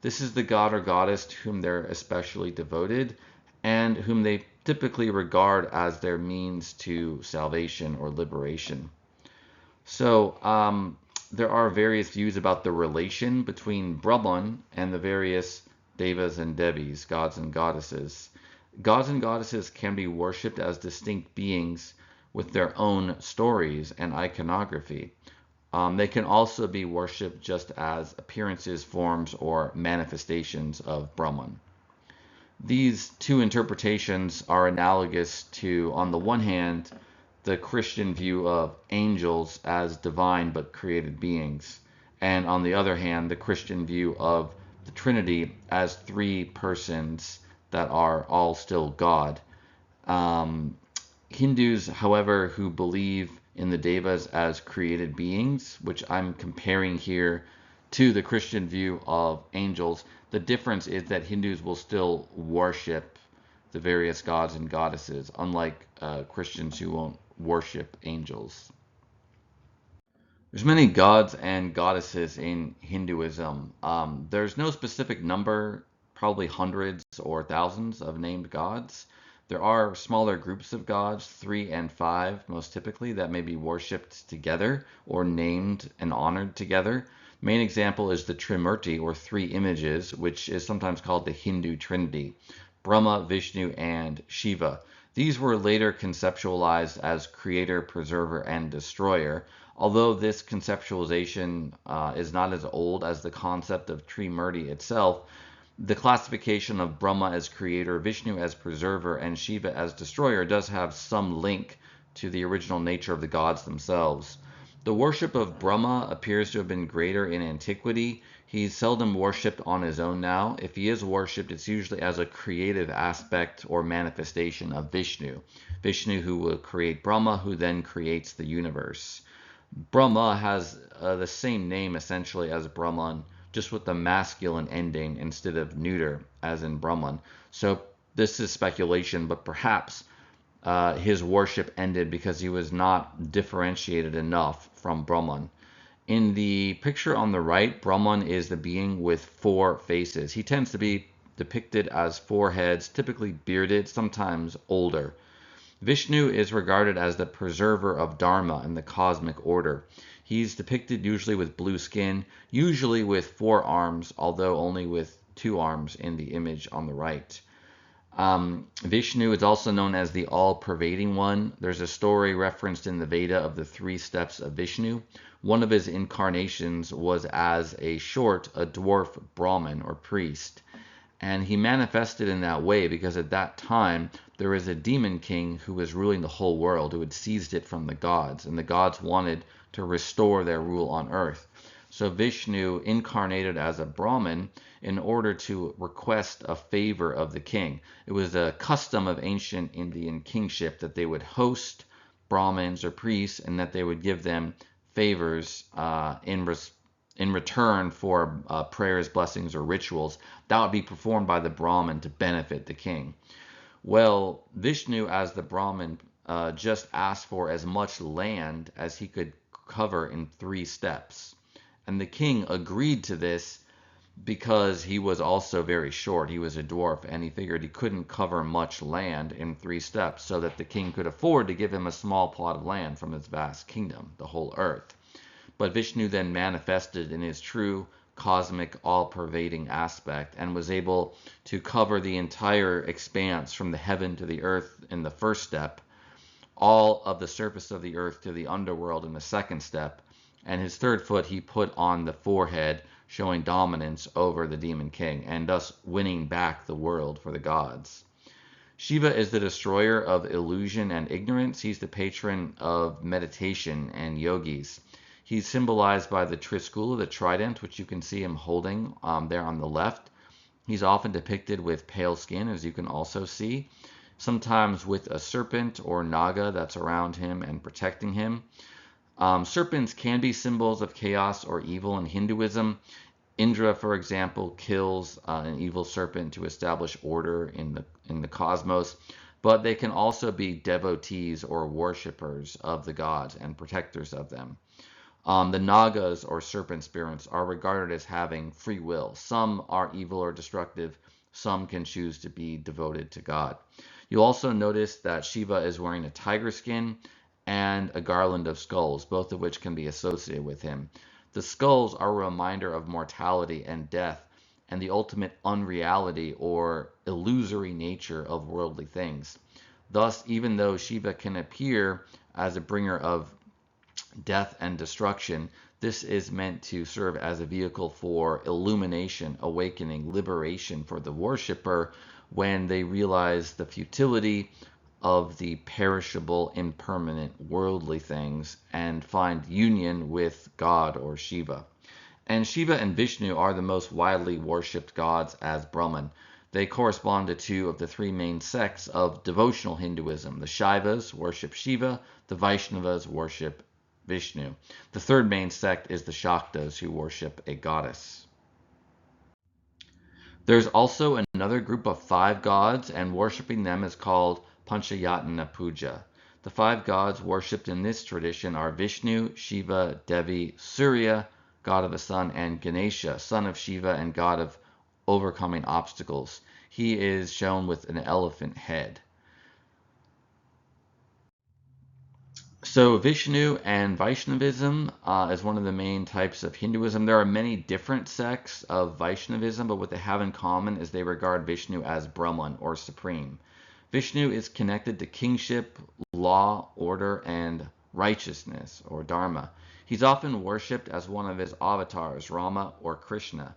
This is the god or goddess to whom they're especially devoted and whom they typically regard as their means to salvation or liberation. So, there are various views about the relation between Brahman and the various devas and devis, gods and goddesses. Gods and goddesses can be worshipped as distinct beings with their own stories and iconography. They can also be worshipped just as appearances, forms, or manifestations of Brahman. These two interpretations are analogous to, on the one hand, the Christian view of angels as divine but created beings, and on the other hand, the Christian view of the Trinity as three persons that are all still God. Hindus, however, who believe in the devas as created beings, which I'm comparing here to the Christian view of angels, the difference is that Hindus will still worship the various gods and goddesses, unlike Christians who won't worship angels. There's many gods and goddesses in Hinduism. There's no specific number, probably hundreds or thousands of named gods. There are smaller groups of gods, 3 and 5 most typically, that may be worshipped together or named and honored together. Main example is the Trimurti, or three images, which is sometimes called the Hindu Trinity: Brahma, Vishnu, and Shiva. These were later conceptualized as creator, preserver, and destroyer. Although this conceptualization is not as old as the concept of Trimurti itself, the classification of Brahma as creator, Vishnu as preserver, and Shiva as destroyer does have some link to the original nature of the gods themselves. The worship of Brahma appears to have been greater in antiquity. He's seldom worshipped on his own now. If he is worshipped, it's usually as a creative aspect or manifestation of Vishnu. Vishnu, who will create Brahma, who then creates the universe. Brahma has the same name essentially as Brahman, just with the masculine ending instead of neuter, as in Brahman. So this is speculation, but perhaps his worship ended because he was not differentiated enough from Brahman. In the picture on the right, Brahman is the being with 4 faces. He tends to be depicted as 4 heads, typically bearded, sometimes older. Vishnu is regarded as the preserver of Dharma and the cosmic order. He's depicted usually with blue skin, usually with 4 arms, although only with 2 arms in the image on the right. Vishnu is also known as the all-pervading one. There's a story referenced in the Veda of the 3 steps of Vishnu. One of his incarnations was as a dwarf Brahmin or priest. And he manifested in that way because at that time there was a demon king who was ruling the whole world, who had seized it from the gods, and the gods wanted to restore their rule on earth. So Vishnu incarnated as a Brahmin in order to request a favor of the king. It was a custom of ancient Indian kingship that they would host Brahmins or priests and that they would give them favors in return for prayers, blessings, or rituals that would be performed by the Brahmin to benefit the king. Well, Vishnu, as the Brahmin, just asked for as much land as he could cover in 3 steps. And the king agreed to this because he was also very short. He was a dwarf, and he figured he couldn't cover much land in 3 steps, so that the king could afford to give him a small plot of land from his vast kingdom, the whole earth. But Vishnu then manifested in his true cosmic, all-pervading aspect and was able to cover the entire expanse from the heaven to the earth in the 1st step, all of the surface of the earth to the underworld in the 2nd step, and his 3rd foot he put on the forehead, showing dominance over the demon king, and thus winning back the world for the gods. Shiva is the destroyer of illusion and ignorance. He's the patron of meditation and yogis. He's symbolized by the Triskula, the trident, which you can see him holding there on the left. He's often depicted with pale skin, as you can also see, sometimes with a serpent or naga that's around him and protecting him. Serpents can be symbols of chaos or evil in Hinduism. Indra, for example, kills an evil serpent to establish order in the cosmos, but they can also be devotees or worshippers of the gods and protectors of them. The Nagas or serpent spirits are regarded as having free will. Some are evil or destructive, some can choose to be devoted to God. You'll also notice that Shiva is wearing a tiger skin and a garland of skulls, both of which can be associated with him. The skulls are a reminder of mortality and death and the ultimate unreality or illusory nature of worldly things. Thus, even though Shiva can appear as a bringer of death and destruction, this is meant to serve as a vehicle for illumination, awakening, liberation for the worshiper when they realize the futility of the perishable, impermanent, worldly things and find union with God or Shiva. And Shiva and Vishnu are the most widely worshipped gods as Brahman. They correspond to two of the three main sects of devotional Hinduism. The Shaivas worship Shiva, the Vaishnavas worship Vishnu. The third main sect is the Shaktas, who worship a goddess. There's also another group of five gods, and worshiping them is called Panchayatana Puja. The five gods worshipped in this tradition are Vishnu, Shiva, Devi, Surya, god of the sun, and Ganesha, son of Shiva and god of overcoming obstacles. He is shown with an elephant head. So Vishnu and Vaishnavism is one of the main types of Hinduism. There are many different sects of Vaishnavism, but what they have in common is they regard Vishnu as Brahman or supreme. Vishnu is connected to kingship, law, order, and righteousness or dharma. He's often worshipped as one of his avatars, Rama or Krishna.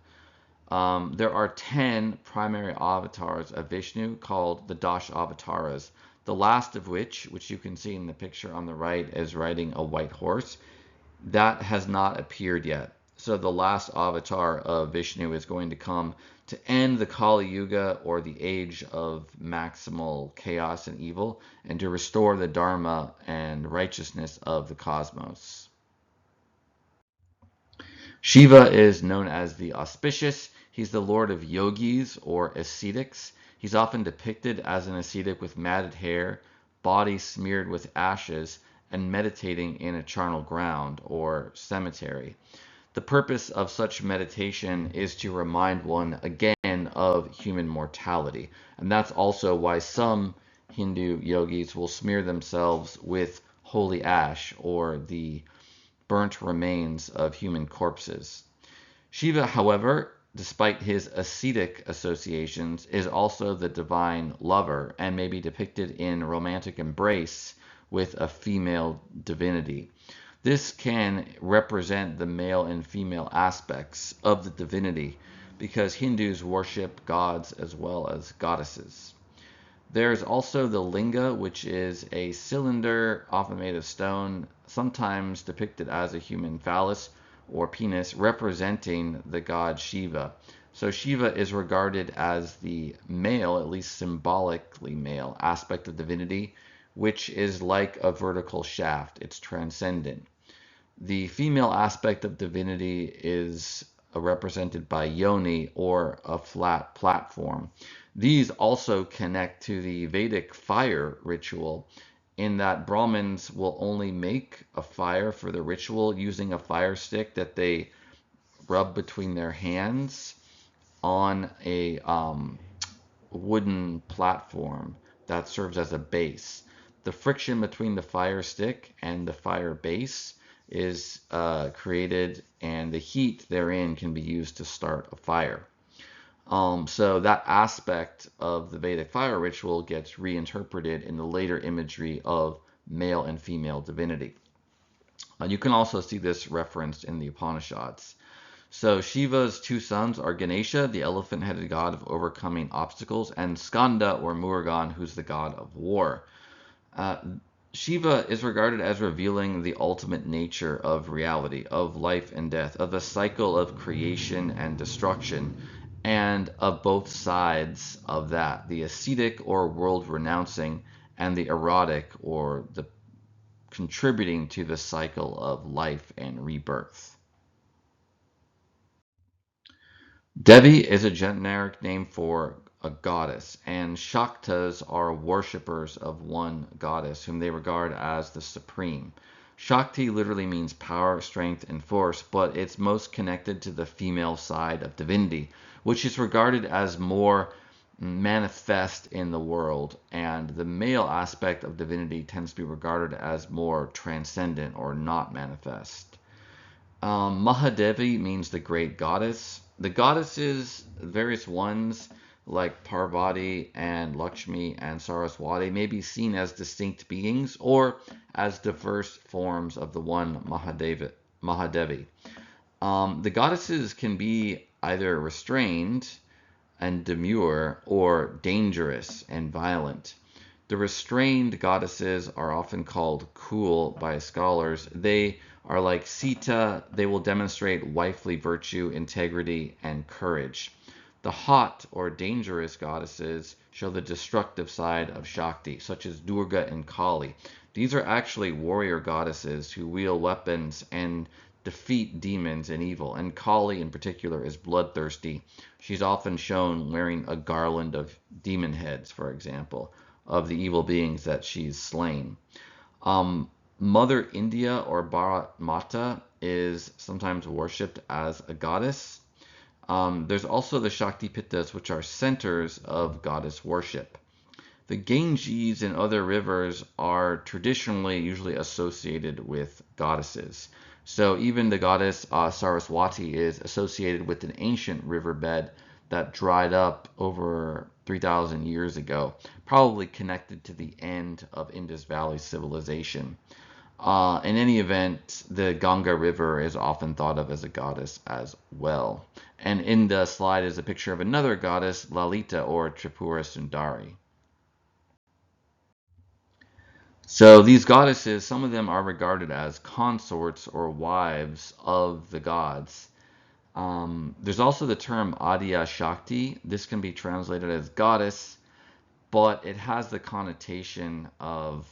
There are 10 primary avatars of Vishnu called the Dash Avataras. The last of which you can see in the picture on the right, is riding a white horse. That has not appeared yet. So the last avatar of Vishnu is going to come to end the Kali Yuga, or the age of maximal chaos and evil, and to restore the Dharma and righteousness of the cosmos. Shiva is known as the auspicious. He's the lord of yogis or ascetics. He's often depicted as an ascetic with matted hair, body smeared with ashes, and meditating in a charnel ground or cemetery. The purpose of such meditation is to remind one again of human mortality. And that's also why some Hindu yogis will smear themselves with holy ash, or the burnt remains of human corpses. Shiva, however, despite his ascetic associations, is also the divine lover and may be depicted in romantic embrace with a female divinity. This can represent the male and female aspects of the divinity, because Hindus worship gods as well as goddesses. There's also the linga, which is a cylinder often made of stone, sometimes depicted as a human phallus or penis, representing the god Shiva. So Shiva is regarded as the male, at least symbolically male, aspect of divinity, which is like a vertical shaft. It's transcendent. The female aspect of divinity is represented by yoni, or a flat platform. These also connect to the Vedic fire ritual, in that Brahmins will only make a fire for the ritual using a fire stick that they rub between their hands on a wooden platform that serves as a base. The friction between the fire stick and the fire base is created, and the heat therein can be used to start a fire. So that aspect of the Vedic fire ritual gets reinterpreted in the later imagery of male and female divinity. You can also see this referenced in the Upanishads. So Shiva's two sons are Ganesha, the elephant-headed god of overcoming obstacles, and Skanda, or Murugan, who's the god of war. Shiva is regarded as revealing the ultimate nature of reality, of life and death, of the cycle of creation and destruction, and of both sides of that, the ascetic or world renouncing, and the erotic or the contributing to the cycle of life and rebirth. Devi is a generic name for a goddess, and Shaktas are worshippers of one goddess whom they regard as the supreme. Shakti literally means power, strength, and force, but it's most connected to the female side of divinity, which is regarded as more manifest in the world, and the male aspect of divinity tends to be regarded as more transcendent or not manifest. Mahadevi means the great goddess. The goddesses, various ones like Parvati and Lakshmi and Saraswati, may be seen as distinct beings or as diverse forms of the one Mahadevi. The goddesses can be either restrained and demure or dangerous and violent. The restrained goddesses are often called cool by scholars. They are like Sita, they will demonstrate wifely virtue, integrity, and courage. The hot or dangerous goddesses show the destructive side of Shakti, such as Durga and Kali. These are actually warrior goddesses who wield weapons and defeat demons and evil, and Kali in particular is bloodthirsty. She's often shown wearing a garland of demon heads, for example, of the evil beings that she's slain. Mother India or Bharat Mata is sometimes worshipped as a goddess. There's also the Shakti Pittas, which are centers of goddess worship. The Ganges and other rivers are traditionally usually associated with goddesses. So even the goddess Saraswati is associated with an ancient riverbed that dried up over 3,000 years ago, probably connected to the end of Indus Valley civilization. In any event, the Ganga River is often thought of as a goddess as well. And in the slide is a picture of another goddess, Lalita or Tripura Sundari. So these goddesses, some of them are regarded as consorts or wives of the gods. There's also the term Adya Shakti. This can be translated as goddess, but it has the connotation of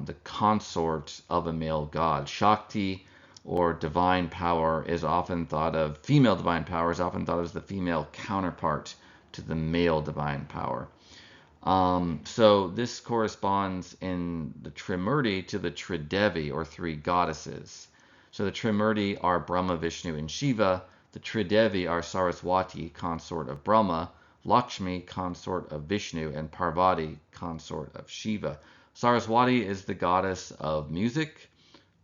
the consort of a male god. Shakti or divine power is often thought of, female divine power is often thought of as the female counterpart to the male divine power. So this corresponds in the Trimurti to the Tridevi, or three goddesses. So the Trimurti are Brahma, Vishnu, and Shiva. The Tridevi are Saraswati, consort of Brahma, Lakshmi, consort of Vishnu, and Parvati, consort of Shiva. Saraswati is the goddess of music,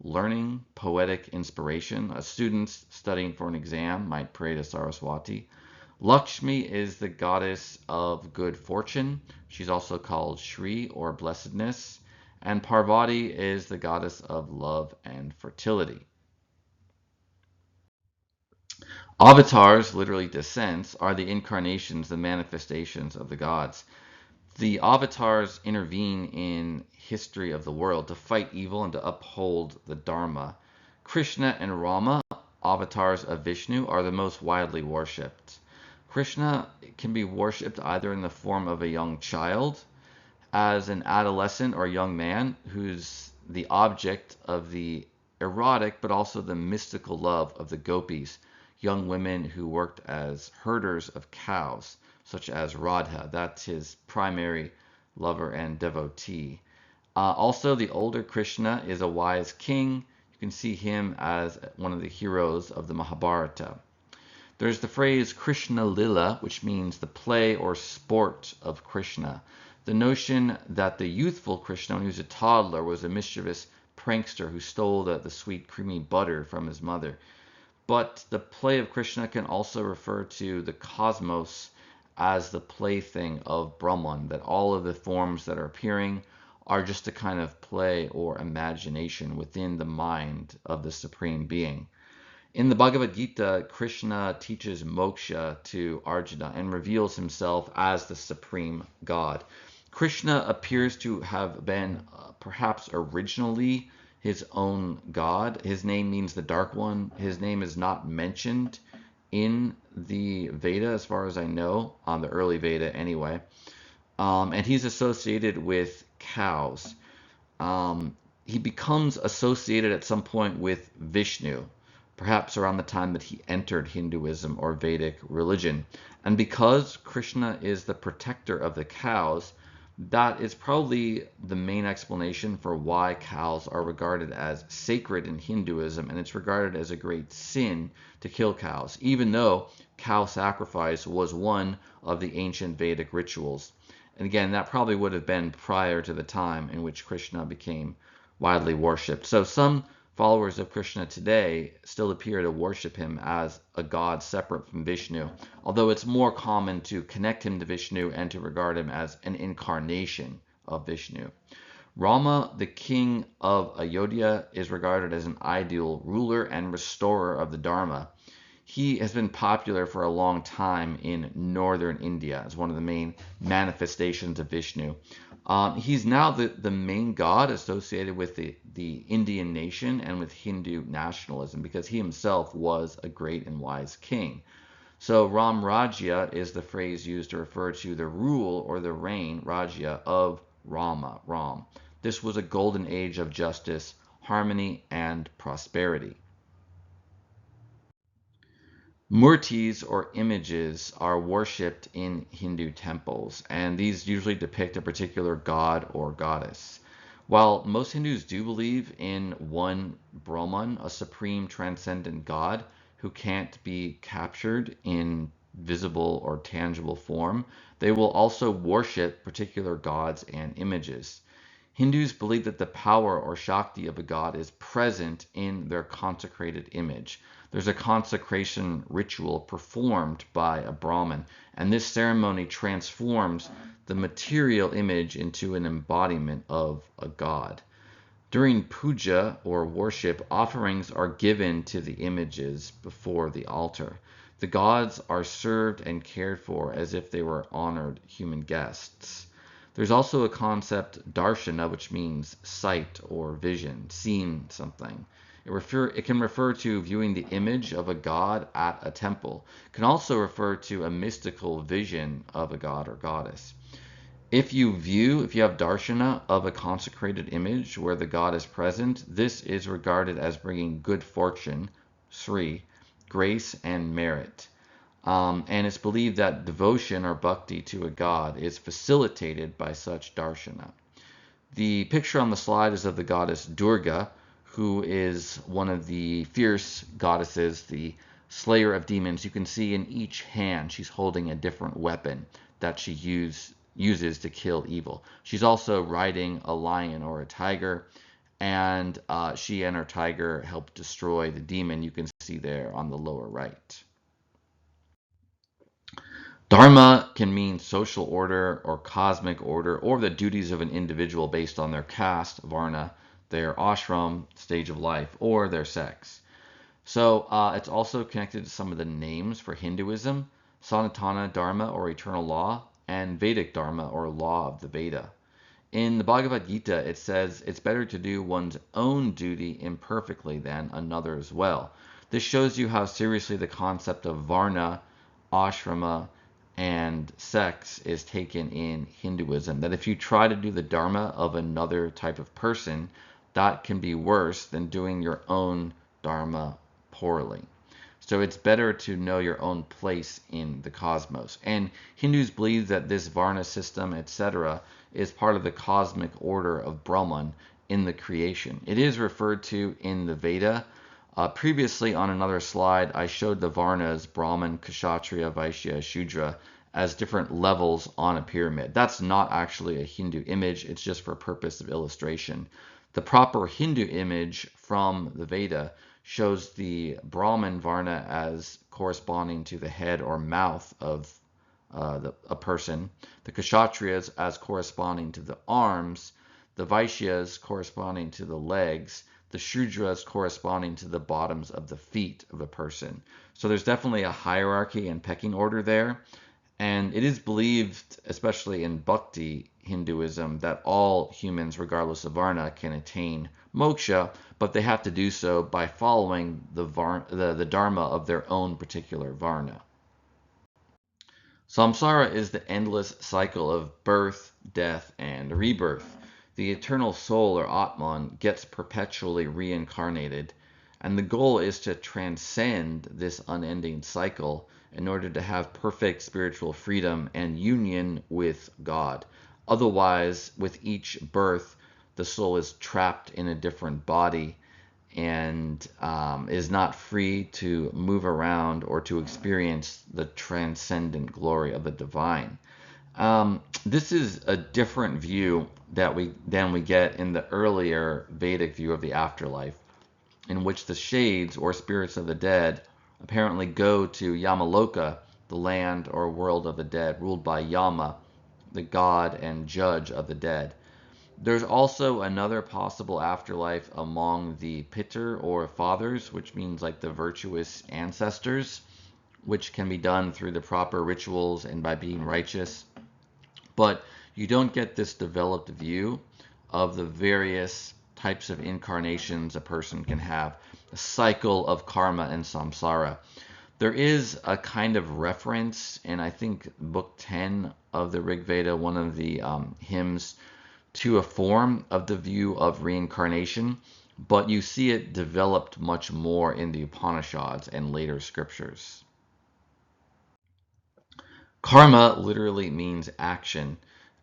learning, poetic inspiration. A student studying for an exam might pray to Saraswati. Lakshmi is the goddess of good fortune. She's also called Shri or blessedness. And Parvati is the goddess of love and fertility. Avatars, literally descents, are the incarnations, the manifestations of the gods. The avatars intervene in history of the world to fight evil and to uphold the Dharma. Krishna and Rama, avatars of Vishnu, are the most widely worshipped. Krishna can be worshipped either in the form of a young child, as an adolescent or young man who's the object of the erotic but also the mystical love of the gopis, young women who worked as herders of cows, such as Radha. That's his primary lover and devotee. Also, the older Krishna is a wise king. You can see him as one of the heroes of the Mahabharata. There's the phrase Krishna Lila, which means the play or sport of Krishna. The notion that the youthful Krishna, when he was a toddler, was a mischievous prankster who stole the sweet creamy butter from his mother. But the play of Krishna can also refer to the cosmos as the plaything of Brahman, that all of the forms that are appearing are just a kind of play or imagination within the mind of the Supreme Being. In the Bhagavad Gita, Krishna teaches moksha to Arjuna and reveals himself as the supreme God. Krishna appears to have been perhaps originally his own God. His name means the Dark One. His name is not mentioned in the Veda, as far as I know, on the early Veda anyway. And he's associated with cows. he becomes associated at some point with Vishnu, perhaps around the time that he entered Hinduism or Vedic religion. And because Krishna is the protector of the cows, that is probably the main explanation for why cows are regarded as sacred in Hinduism, and it's regarded as a great sin to kill cows, even though cow sacrifice was one of the ancient Vedic rituals. And again, that probably would have been prior to the time in which Krishna became widely worshipped. So some followers of Krishna today still appear to worship him as a god separate from Vishnu, although it's more common to connect him to Vishnu and to regard him as an incarnation of Vishnu. Rama, the king of Ayodhya, is regarded as an ideal ruler and restorer of the Dharma. He has been popular for a long time in northern India as one of the main manifestations of Vishnu. He's now the main god associated with the Indian nation and with Hindu nationalism because he himself was a great and wise king. So Ram Rajya is the phrase used to refer to the rule or the reign, Rajya, of Ram. This was a golden age of justice, harmony, and prosperity. Murtis or images are worshipped in Hindu temples, and these usually depict a particular god or goddess. While most Hindus do believe in one Brahman, a supreme transcendent god who can't be captured in visible or tangible form, they will also worship particular gods and images. Hindus believe that the power or Shakti of a god is present in their consecrated image. There's a consecration ritual performed by a Brahmin, and this ceremony transforms the material image into an embodiment of a god. During puja or worship, offerings are given to the images before the altar. The gods are served and cared for as if they were honored human guests. There's also a concept, darshana, which means sight or vision, seeing something. It can refer to viewing the image of a god at a temple. It can also refer to a mystical vision of a god or goddess. If you have darshana of a consecrated image where the god is present, this is regarded as bringing good fortune, sri, grace, and merit. And it's believed that devotion or bhakti to a god is facilitated by such darshana. The picture on the slide is of the goddess Durga, who is one of the fierce goddesses, the slayer of demons. You can see in each hand she's holding a different weapon that she uses to kill evil. She's also riding a lion or a tiger, and she and her tiger help destroy the demon you can see there on the lower right. Dharma can mean social order or cosmic order or the duties of an individual based on their caste, varna, their ashram, stage of life, or their sex. So it's also connected to some of the names for Hinduism, Sanatana Dharma or eternal law, and Vedic Dharma or law of the Veda. In the Bhagavad Gita, it says it's better to do one's own duty imperfectly than another's well. This shows you how seriously the concept of varna, ashrama, and sex is taken in Hinduism. That if you try to do the dharma of another type of person, that can be worse than doing your own dharma poorly. So it's better to know your own place in the cosmos. And Hindus believe that this varna system, etc., is part of the cosmic order of Brahman in the creation. It is referred to in the Veda. Previously on another slide, I showed the varnas, Brahman, Kshatriya, Vaishya, Shudra, as different levels on a pyramid. That's not actually a Hindu image, it's just for purpose of illustration. The proper Hindu image from the Veda shows the Brahman Varna as corresponding to the head or mouth of a person, the Kshatriyas as corresponding to the arms, the Vaishyas corresponding to the legs, the Shudras corresponding to the bottoms of the feet of a person. So there's definitely a hierarchy and pecking order there. And it is believed, especially in Bhakti Hinduism, that all humans, regardless of Varna, can attain moksha, but they have to do so by following the Dharma of their own particular Varna. Samsara is the endless cycle of birth, death, and rebirth. The eternal soul, or Atman, gets perpetually reincarnated, and the goal is to transcend this unending cycle in order to have perfect spiritual freedom and union with God. Otherwise, with each birth, the soul is trapped in a different body and is not free to move around or to experience the transcendent glory of the divine. This is a different view than we get in the earlier Vedic view of the afterlife, in which the shades or spirits of the dead apparently go to Yamaloka, the land or world of the dead, ruled by Yama, the god and judge of the dead. There's also another possible afterlife among the Pitter or fathers, which means like the virtuous ancestors, which can be done through the proper rituals and by being righteous. But you don't get this developed view of the various types of incarnations a person can have, a cycle of karma and samsara. There is a kind of reference in, I think, book 10 of the Rig Veda, one of the hymns, to a form of the view of reincarnation, but you see it developed much more in the Upanishads and later scriptures. Karma literally means action,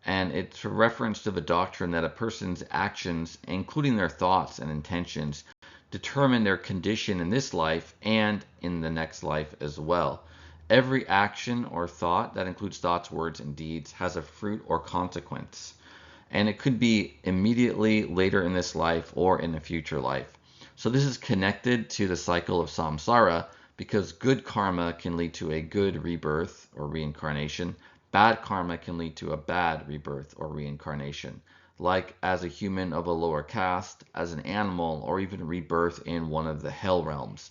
and it's a reference to the doctrine that a person's actions, including their thoughts and intentions, determine their condition in this life and in the next life as well. Every action or thought, that includes thoughts, words, and deeds, has a fruit or consequence. And it could be immediately later in this life or in a future life. So this is connected to the cycle of samsara because good karma can lead to a good rebirth or reincarnation. Bad karma can lead to a bad rebirth or reincarnation, like as a human of a lower caste, as an animal, or even rebirth in one of the hell realms.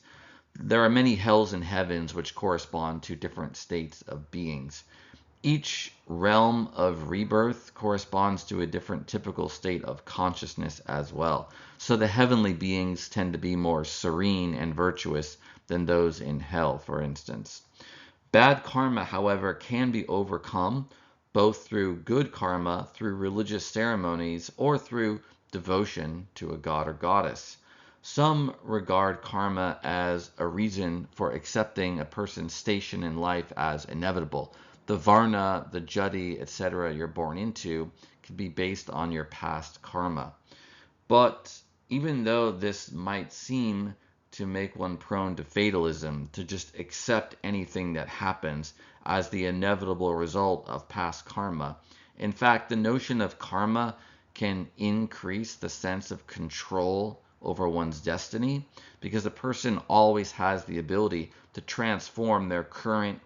There are many hells and heavens which correspond to different states of beings. Each realm of rebirth corresponds to a different typical state of consciousness as well. So the heavenly beings tend to be more serene and virtuous than those in hell, for instance. Bad karma, however, can be overcome both through good karma, through religious ceremonies, or through devotion to a god or goddess. Some regard karma as a reason for accepting a person's station in life as inevitable. The varna, the jati, etc. you're born into can be based on your past karma. But even though this might seem to make one prone to fatalism, to just accept anything that happens as the inevitable result of past karma, in fact, the notion of karma can increase the sense of control over one's destiny because a person always has the ability to transform their current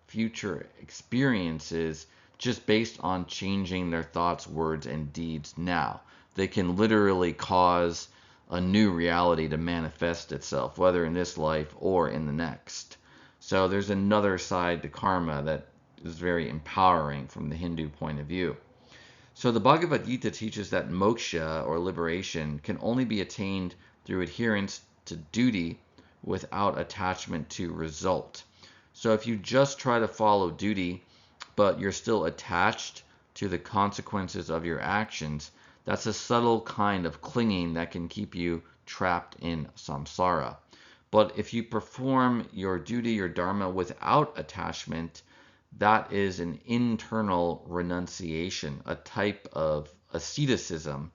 future experiences just based on changing their thoughts, words, and deeds now. They can literally cause a new reality to manifest itself, whether in this life or in the next. So there's another side to karma that is very empowering from the Hindu point of view. So the Bhagavad Gita teaches that moksha, or liberation, can only be attained through adherence to duty without attachment to result. So if you just try to follow duty, but you're still attached to the consequences of your actions, that's a subtle kind of clinging that can keep you trapped in samsara. But if you perform your duty, your dharma, without attachment, that is an internal renunciation, a type of asceticism,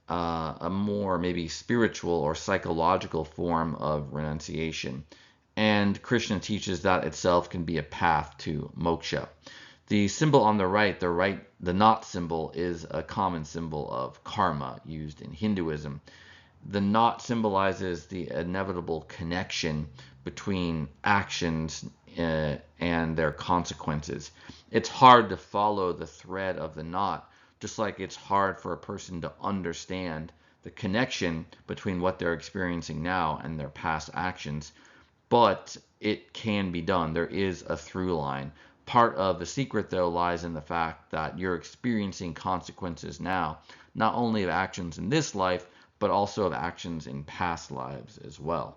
a more maybe spiritual or psychological form of renunciation. And Krishna teaches that itself can be a path to moksha. The symbol on the right, the knot symbol, is a common symbol of karma used in Hinduism. The knot symbolizes the inevitable connection between actions and their consequences. It's hard to follow the thread of the knot, just like it's hard for a person to understand the connection between what they're experiencing now and their past actions. But it can be done. There is a through line. Part of the secret, though, lies in the fact that you're experiencing consequences now, not only of actions in this life, but also of actions in past lives as well.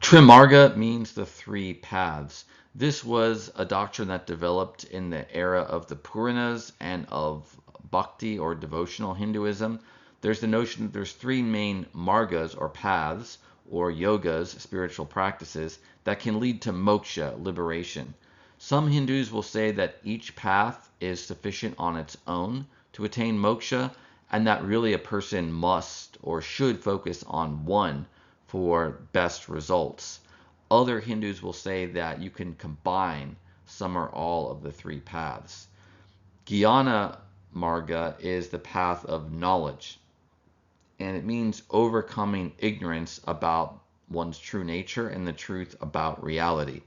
Trimarga means the three paths. This was a doctrine that developed in the era of the Puranas and of bhakti or devotional Hinduism, there's the notion that there's three main margas or paths or yogas, spiritual practices, that can lead to moksha, liberation. Some Hindus will say that each path is sufficient on its own to attain moksha, and that really a person must or should focus on one for best results. Other Hindus will say that you can combine some or all of the three paths. Jnana Marga is the path of knowledge, and it means overcoming ignorance about one's true nature and the truth about reality.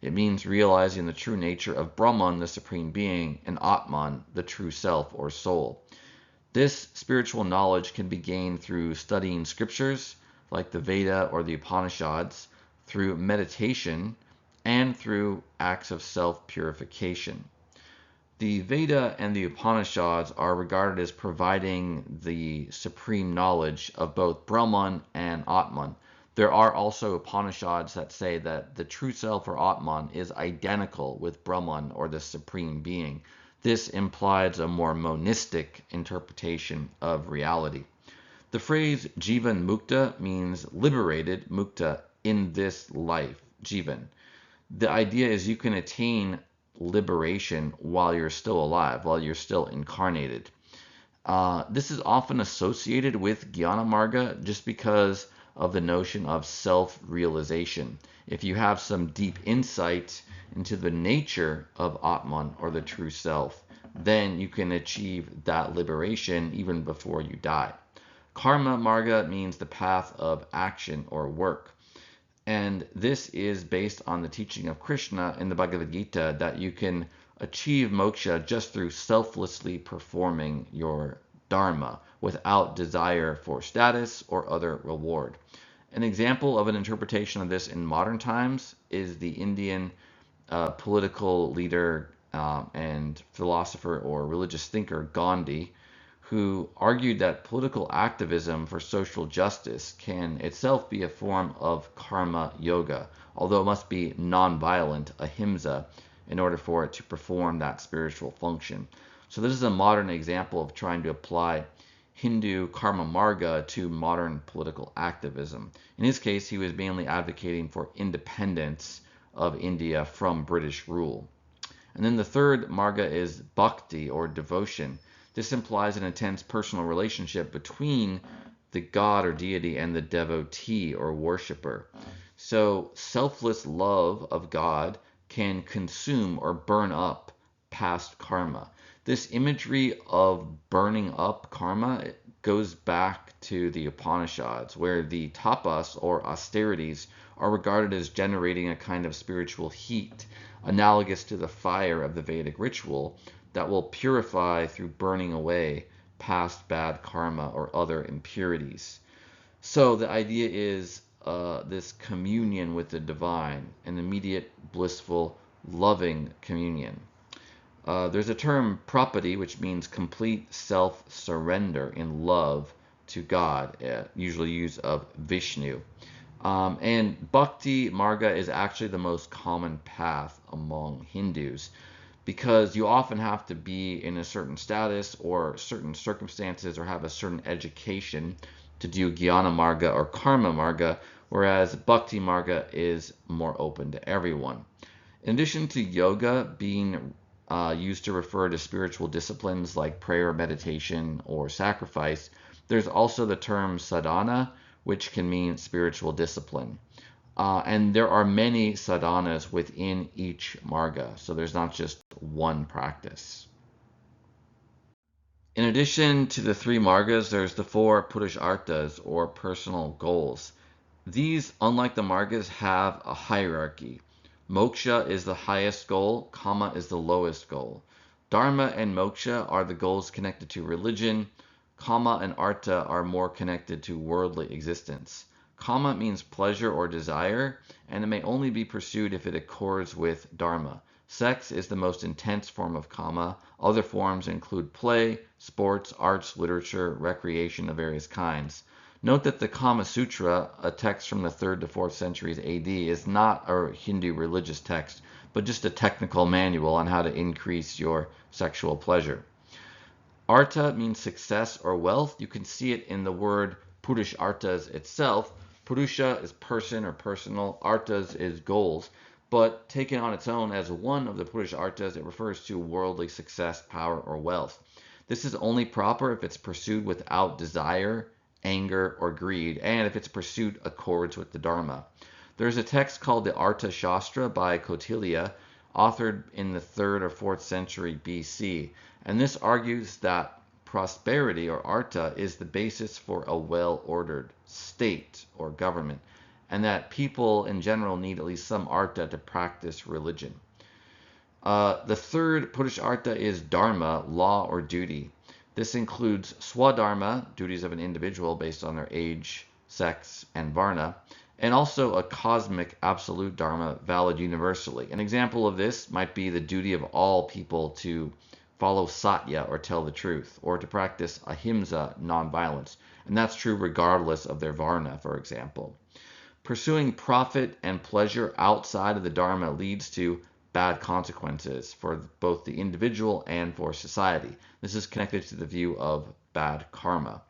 It means realizing the true nature of Brahman, the Supreme Being, and Atman, the true self or soul. This spiritual knowledge can be gained through studying scriptures, like the Veda or the Upanishads, through meditation, and through acts of self-purification. The Veda and the Upanishads are regarded as providing the supreme knowledge of both Brahman and Atman. There are also Upanishads that say that the true self or Atman is identical with Brahman or the Supreme Being. This implies a more monistic interpretation of reality. The phrase Jivan Mukta means liberated, Mukta, in this life, Jivan. The idea is you can attain liberation while you're still alive, while you're still incarnated. This is often associated with Jnana Marga just because of the notion of self-realization. If you have some deep insight into the nature of Atman or the true self, then you can achieve that liberation even before you die. Karma Marga means the path of action or work. And this is based on the teaching of Krishna in the Bhagavad Gita that you can achieve moksha just through selflessly performing your dharma without desire for status or other reward. An example of an interpretation of this in modern times is the Indian political leader and philosopher or religious thinker Gandhi, who argued that political activism for social justice can itself be a form of karma yoga, although it must be non-violent, ahimsa, in order for it to perform that spiritual function. So this is a modern example of trying to apply Hindu karma marga to modern political activism. In his case, he was mainly advocating for independence of India from British rule. And then the third marga is bhakti or devotion. This implies an intense personal relationship between the god or deity and the devotee or worshiper. So selfless love of God can consume or burn up past karma. This imagery of burning up karma goes back to the Upanishads, where the tapas or austerities are regarded as generating a kind of spiritual heat, analogous to the fire of the Vedic ritual, that will purify through burning away past bad karma or other impurities. So the idea is this communion with the divine, an immediate, blissful, loving communion. There's a term prapatti, which means complete self-surrender in love to God, usually used of Vishnu. And bhakti marga is actually the most common path among Hindus, because you often have to be in a certain status or certain circumstances or have a certain education to do jnana marga or karma marga, whereas bhakti marga is more open to everyone. In addition to yoga being used to refer to spiritual disciplines like prayer, meditation, or sacrifice, there's also the term sadhana, which can mean spiritual discipline. And there are many sadhanas within each marga, so there's not just one practice. In addition to the three margas, there's the four purusharthas or personal goals. These, unlike the margas, have a hierarchy. Moksha is the highest goal, kama is the lowest goal. Dharma and moksha are the goals connected to religion. Kama and artha are more connected to worldly existence. Kama means pleasure or desire, and it may only be pursued if it accords with dharma. Sex is the most intense form of kama. Other forms include play, sports, arts, literature, recreation of various kinds. Note that the Kama Sutra, a text from the 3rd to 4th centuries AD, is not a Hindu religious text, but just a technical manual on how to increase your sexual pleasure. Artha means success or wealth. You can see it in the word Purusharthas itself. Purusha is person or personal, Arthas is goals. But taken on its own as one of the Purusharthas, it refers to worldly success, power, or wealth. This is only proper if it's pursued without desire, anger, or greed, and if its pursuit accords with the Dharma. There's a text called the Artha Shastra by Kautilya, authored in the 3rd or 4th century BC, and this argues that prosperity or artha is the basis for a well-ordered state or government, and that people in general need at least some artha to practice religion. The third Purushartha is dharma, law or duty. This includes swadharma, duties of an individual based on their age, sex, and varna, and also a cosmic absolute dharma valid universally. An example of this might be the duty of all people to follow satya or tell the truth, or to practice ahimsa, nonviolence. And that's true regardless of their varna, for example. Pursuing profit and pleasure outside of the dharma leads to bad consequences for both the individual and for society. This is connected to the view of bad karma.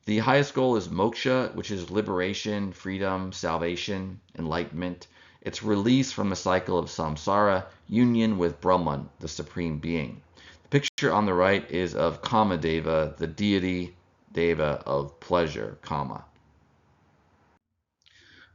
The highest goal is moksha, which is liberation, freedom, salvation, enlightenment. It's release from the cycle of samsara, union with Brahman, the supreme being. The picture on the right is of Kamadeva, the deity deva of pleasure, Kama.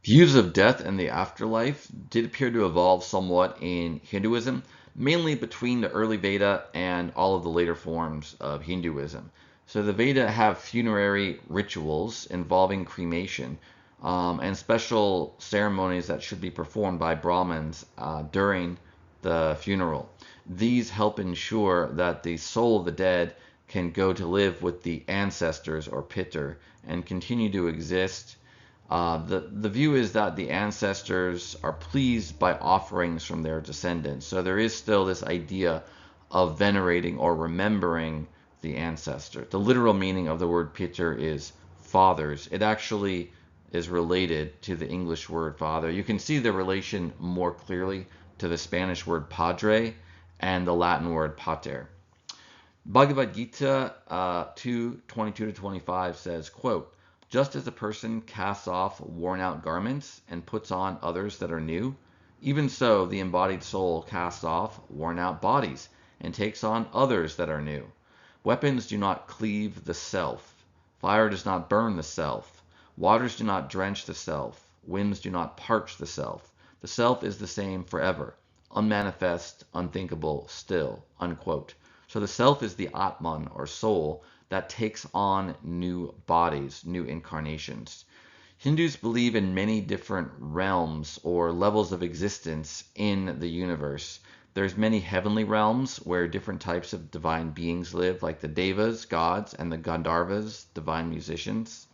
Views of death and the afterlife did appear to evolve somewhat in Hinduism, mainly between the early Veda and all of the later forms of Hinduism. So the Veda have funerary rituals involving cremation and special ceremonies that should be performed by Brahmins during the funeral. These help ensure that the soul of the dead can go to live with the ancestors or Pitar and continue to exist. The view is that the ancestors are pleased by offerings from their descendants. So there is still this idea of venerating or remembering the ancestor. The literal meaning of the word Pitar is fathers. It actually is related to the English word father. You can see the relation more clearly to the Spanish word padre and the Latin word pater. Bhagavad Gita 2:22-25 says, quote, just as a person casts off worn out garments and puts on others that are new, even so the embodied soul casts off worn out bodies and takes on others that are new. Weapons do not cleave the self. Fire does not burn the self. Waters do not drench the self. Winds do not parch the self. The self is the same forever, unmanifest, unthinkable, still, unquote. So the self is the Atman or soul that takes on new bodies, new incarnations. Hindus believe in many different realms or levels of existence in the universe. There's many heavenly realms where different types of divine beings live, like the Devas, gods, and the Gandharvas, divine musicians.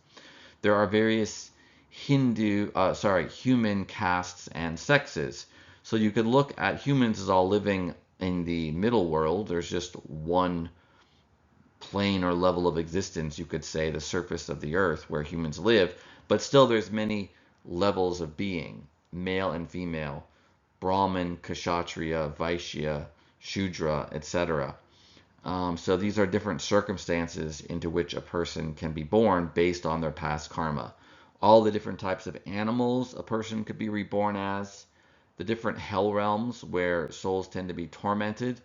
There are various human castes and sexes. So you could look at humans as all living in the middle world. There's just one plane or level of existence, you could say, the surface of the earth where humans live, but still there's many levels of being, male and female, Brahmin, Kshatriya, Vaishya, Shudra, etc. So these are different circumstances into which a person can be born based on their past karma. All the different types of animals a person could be reborn as, the different hell realms where souls tend to be tormented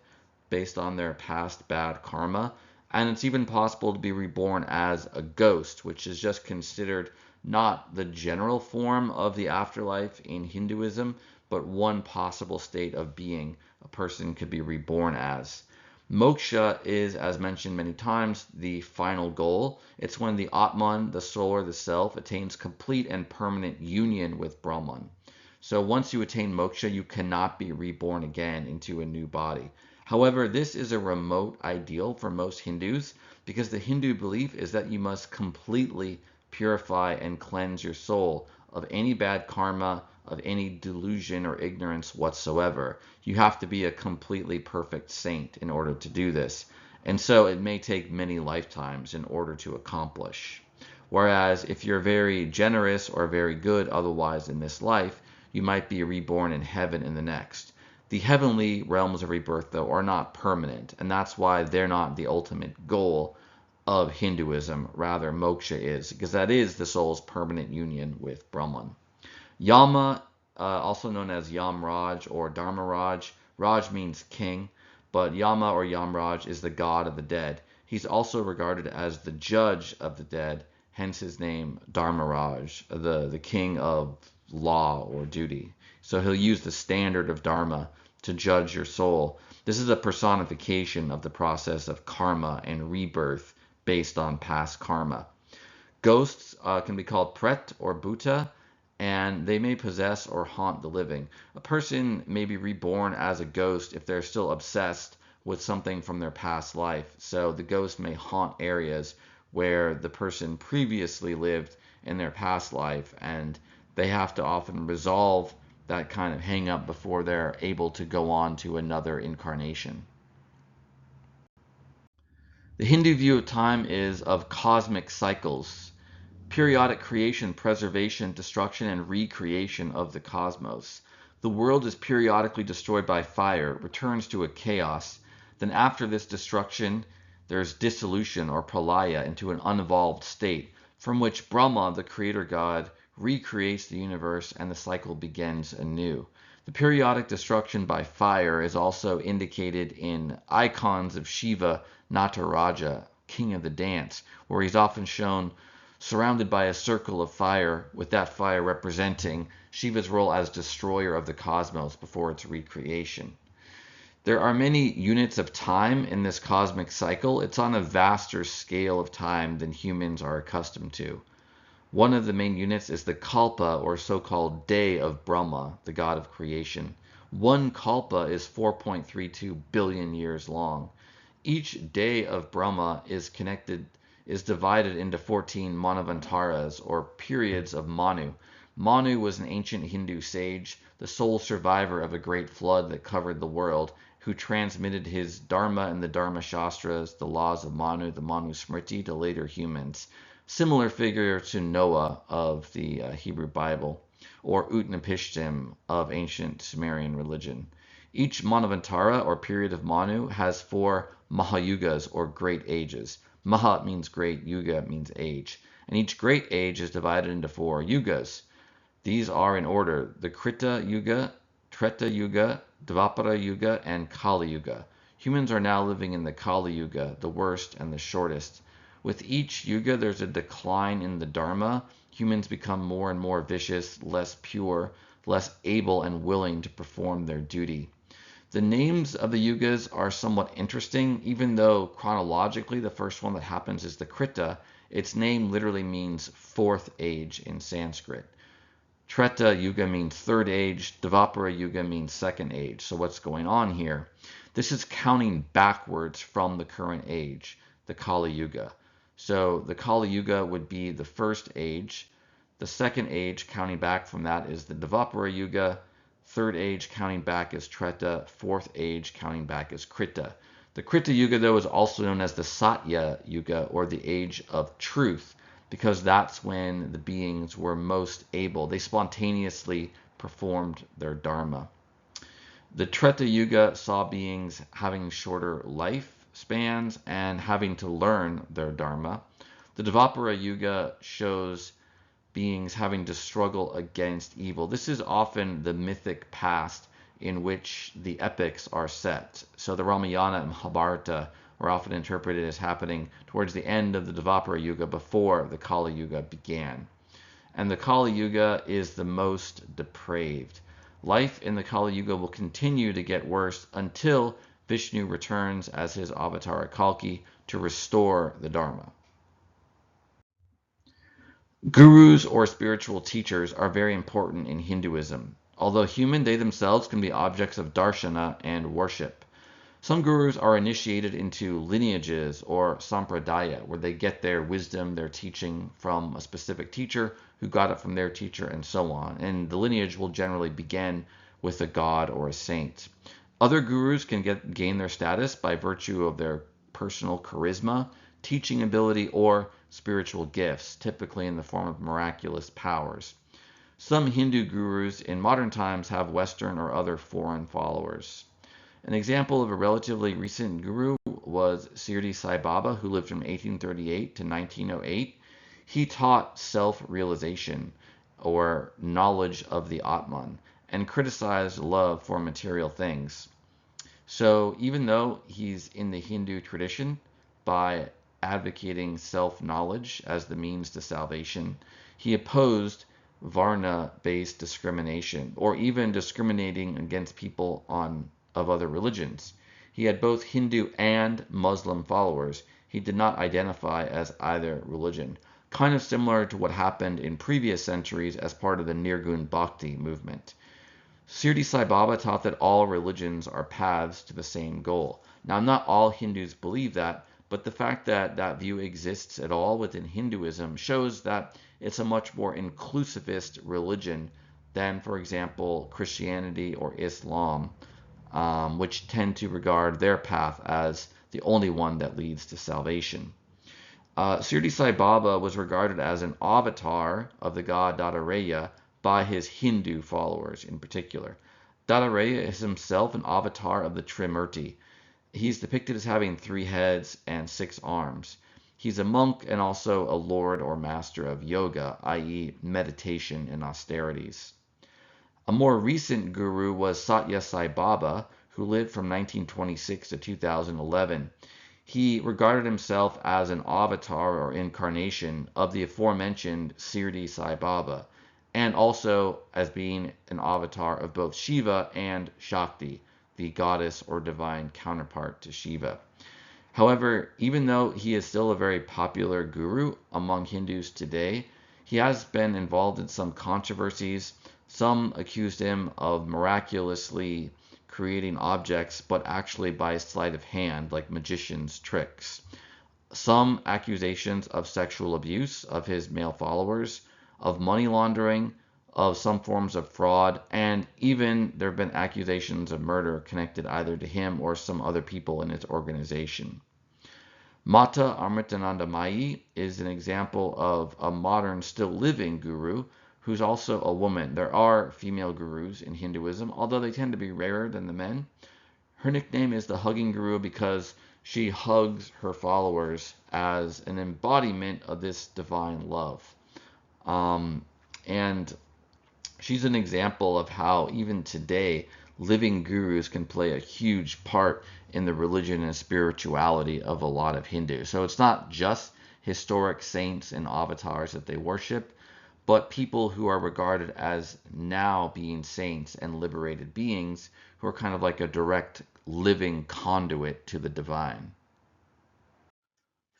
based on their past bad karma, and it's even possible to be reborn as a ghost, which is just considered not the general form of the afterlife in Hinduism, but one possible state of being a person could be reborn as. Moksha is, as mentioned many times, the final goal. It's when the Atman, the soul or the self, attains complete and permanent union with Brahman. So once you attain moksha, you cannot be reborn again into a new body. However, this is a remote ideal for most Hindus because the Hindu belief is that you must completely purify and cleanse your soul of any bad karma, of any delusion or ignorance whatsoever. You have to be a completely perfect saint in order to do this. And so it may take many lifetimes in order to accomplish. Whereas if you're very generous or very good otherwise in this life, you might be reborn in heaven in the next. The heavenly realms of rebirth, though, are not permanent, and that's why they're not the ultimate goal of Hinduism. Rather, moksha is, because that is the soul's permanent union with Brahman. Yama, also known as Yamraj or Dharmaraj. Raj means king, but Yama or Yamraj is the god of the dead. He's also regarded as the judge of the dead, hence his name Dharmaraj, the king of law or duty. So he'll use the standard of Dharma to judge your soul. This is a personification of the process of karma and rebirth based on past karma. Ghosts can be called pret or bhuta, and they may possess or haunt the living. A person may be reborn as a ghost if they're still obsessed with something from their past life. So the ghost may haunt areas where the person previously lived in their past life, and they have to often resolve that kind of hang up before they're able to go on to another incarnation. The Hindu view of time is of cosmic cycles, periodic creation, preservation, destruction, and recreation of the cosmos. The world is periodically destroyed by fire, returns to a chaos. Then after this destruction, there's dissolution or pralaya into an unevolved state, from which Brahma, the creator god, recreates the universe and the cycle begins anew. The periodic destruction by fire is also indicated in icons of Shiva, Nataraja, king of the dance, where he's often shown surrounded by a circle of fire, with that fire representing Shiva's role as destroyer of the cosmos before its recreation. There are many units of time in this cosmic cycle. It's on a vaster scale of time than humans are accustomed to. One of the main units is the kalpa, or so-called day of Brahma, the god of creation. One kalpa is 4.32 billion years long. Each day of Brahma is divided into 14 Manvantaras, or periods of Manu. Manu was an ancient Hindu sage, the sole survivor of a great flood that covered the world, who transmitted his Dharma and the Dharma Shastras, the laws of Manu, the Manu Smriti, to later humans. Similar figure to Noah of the Hebrew Bible, or Utnapishtim of ancient Sumerian religion. Each Manvantara, or period of Manu, has 4 Mahayugas, or great ages. Maha means great, Yuga means age. And each great age is divided into 4 Yugas. These are in order: the Krita Yuga, Treta Yuga, Dvapara Yuga, and Kali Yuga. Humans are now living in the Kali Yuga, the worst and the shortest. With each yuga, there's a decline in the dharma. Humans become more and more vicious, less pure, less able and willing to perform their duty. The names of the yugas are somewhat interesting, even though chronologically the first one that happens is the Krita. Its name literally means fourth age in Sanskrit. Treta Yuga means third age, Dvapara Yuga means second age. So what's going on here? This is counting backwards from the current age, the Kali Yuga. So the Kali Yuga would be the first age. The second age, counting back from that, is the Dvapara Yuga. Third age, counting back, is Treta. Fourth age, counting back, is Krita. The Krita Yuga, though, is also known as the Satya Yuga, or the age of truth, because that's when the beings were most able. They spontaneously performed their dharma. The Treta Yuga saw beings having shorter life spans and having to learn their dharma. The Dvapara Yuga shows beings having to struggle against evil. This is often the mythic past in which the epics are set. So the Ramayana and Mahabharata are often interpreted as happening towards the end of the Dvapara Yuga, before the Kali Yuga began. And the Kali Yuga is the most depraved. Life in the Kali Yuga will continue to get worse until Vishnu returns as his avatar Kalki to restore the Dharma. Gurus or spiritual teachers are very important in Hinduism. Although human, they themselves can be objects of darshana and worship. Some gurus are initiated into lineages or sampradaya, where they get their wisdom, their teaching from a specific teacher who got it from their teacher, and so on. And the lineage will generally begin with a god or a saint. Other gurus can gain their status by virtue of their personal charisma, teaching ability, or spiritual gifts, typically in the form of miraculous powers. Some Hindu gurus in modern times have Western or other foreign followers. An example of a relatively recent guru was Shirdi Sai Baba, who lived from 1838 to 1908. He taught self-realization, or knowledge of the Atman, and criticized love for material things. So even though he's in the Hindu tradition, by advocating self-knowledge as the means to salvation, he opposed Varna-based discrimination, or even discriminating against people of other religions. He had both Hindu and Muslim followers. He did not identify as either religion, kind of similar to what happened in previous centuries as part of the Nirgun Bhakti movement. Shirdi Sai Baba taught that all religions are paths to the same goal. Now, not all Hindus believe that, but the fact that that view exists at all within Hinduism shows that it's a much more inclusivist religion than, for example, Christianity or Islam, which tend to regard their path as the only one that leads to salvation. Shirdi Sai Baba was regarded as an avatar of the god Dattatreya by his Hindu followers in particular. Dattatreya is himself an avatar of the Trimurti. He's depicted as having 3 heads and 6 arms. He's a monk and also a lord or master of yoga, i.e. meditation and austerities. A more recent guru was Satya Sai Baba, who lived from 1926 to 2011. He regarded himself as an avatar or incarnation of the aforementioned Shirdi Sai Baba, and also as being an avatar of both Shiva and Shakti, the goddess or divine counterpart to Shiva. However, even though he is still a very popular guru among Hindus today, he has been involved in some controversies. Some accused him of miraculously creating objects, but actually by sleight of hand, like magicians' tricks. Some accusations of sexual abuse of his male followers, of money laundering, of some forms of fraud, and even there have been accusations of murder connected either to him or some other people in his organization. Mata Amritananda Mai is an example of a modern, still living guru who's also a woman. There are female gurus in Hinduism, although they tend to be rarer than the men. Her nickname is the Hugging Guru because she hugs her followers as an embodiment of this divine love. And she's an example of how even today living gurus can play a huge part in the religion and spirituality of a lot of Hindus. So it's not just historic saints and avatars that they worship, but people who are regarded as now being saints and liberated beings who are kind of like a direct living conduit to the divine.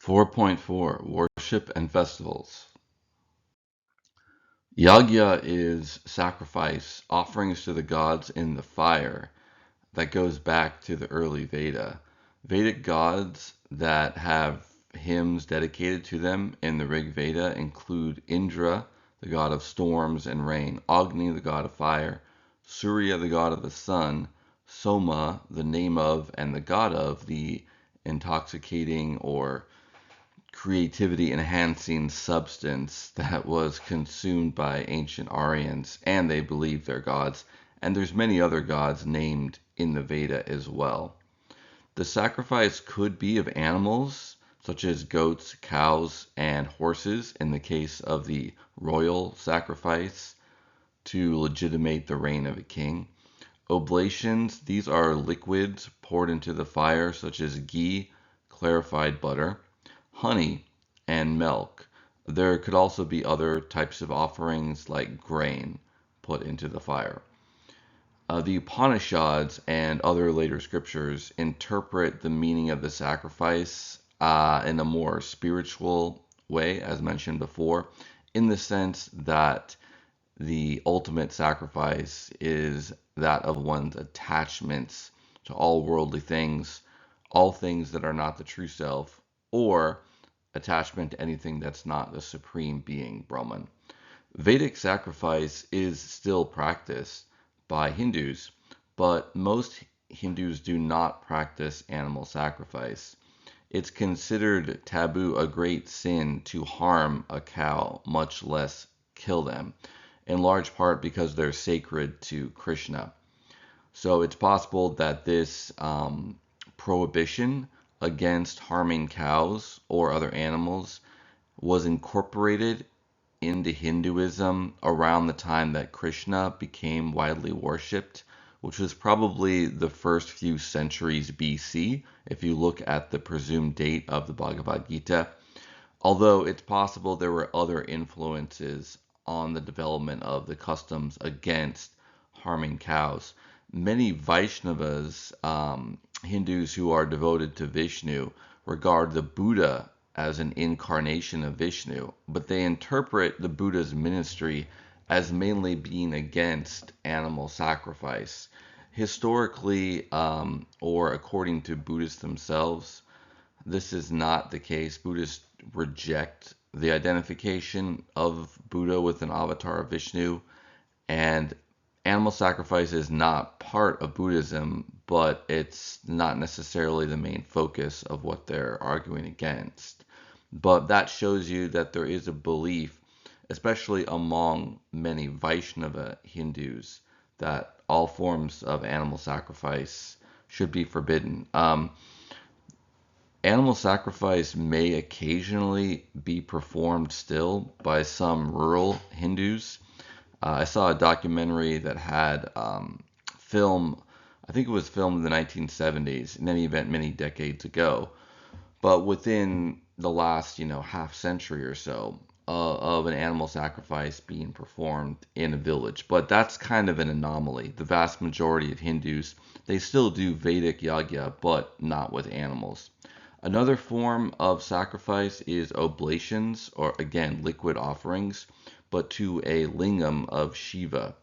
4.4 Worship and Festivals. Yagya is sacrifice, offerings to the gods in the fire that goes back to the early Veda. Vedic gods that have hymns dedicated to them in the Rig Veda include Indra, the god of storms and rain, Agni, the god of fire, Surya, the god of the sun, Soma, the name of and the god of the intoxicating or creativity enhancing substance that was consumed by ancient Aryans, and they believed their gods. And there's many other gods named in the Veda as well. The sacrifice could be of animals, such as goats, cows, and horses in the case of the royal sacrifice to legitimate the reign of a king. Oblations, these are liquids poured into the fire, such as ghee, clarified butter, honey, and milk. There could also be other types of offerings like grain put into the fire. The Upanishads and other later scriptures interpret the meaning of the sacrifice in a more spiritual way, as mentioned before, in the sense that the ultimate sacrifice is that of one's attachments to all worldly things, all things that are not the true self, or attachment to anything that's not the supreme being, Brahman. Vedic sacrifice is still practiced by Hindus, but most Hindus do not practice animal sacrifice. It's considered taboo, a great sin, to harm a cow, much less kill them. in large part because they're sacred to Krishna. So it's possible that this prohibition against harming cows or other animals was incorporated into Hinduism around the time that Krishna became widely worshipped, which was probably the first few centuries BC, if you look at the presumed date of the Bhagavad Gita. Although it's possible there were other influences on the development of the customs against harming cows. Many Vaishnavas, Hindus who are devoted to Vishnu, regard the Buddha as an incarnation of Vishnu, but they interpret the Buddha's ministry as mainly being against animal sacrifice. Historically, or according to Buddhists themselves, this is not the case. Buddhists reject the identification of Buddha with an avatar of Vishnu, and animal sacrifice is not part of Buddhism, but it's not necessarily the main focus of what they're arguing against. But that shows you that there is a belief, especially among many Vaishnava Hindus, that all forms of animal sacrifice should be forbidden. Animal sacrifice may occasionally be performed still by some rural Hindus. I saw a documentary that had film, I think it was filmed in the 1970s, in any event, many decades ago. But within the last, half century or so, of an animal sacrifice being performed in a village. But that's kind of an anomaly. The vast majority of Hindus, they still do Vedic yagya, but not with animals. Another form of sacrifice is oblations, or again, liquid offerings, but to a lingam of Shiva.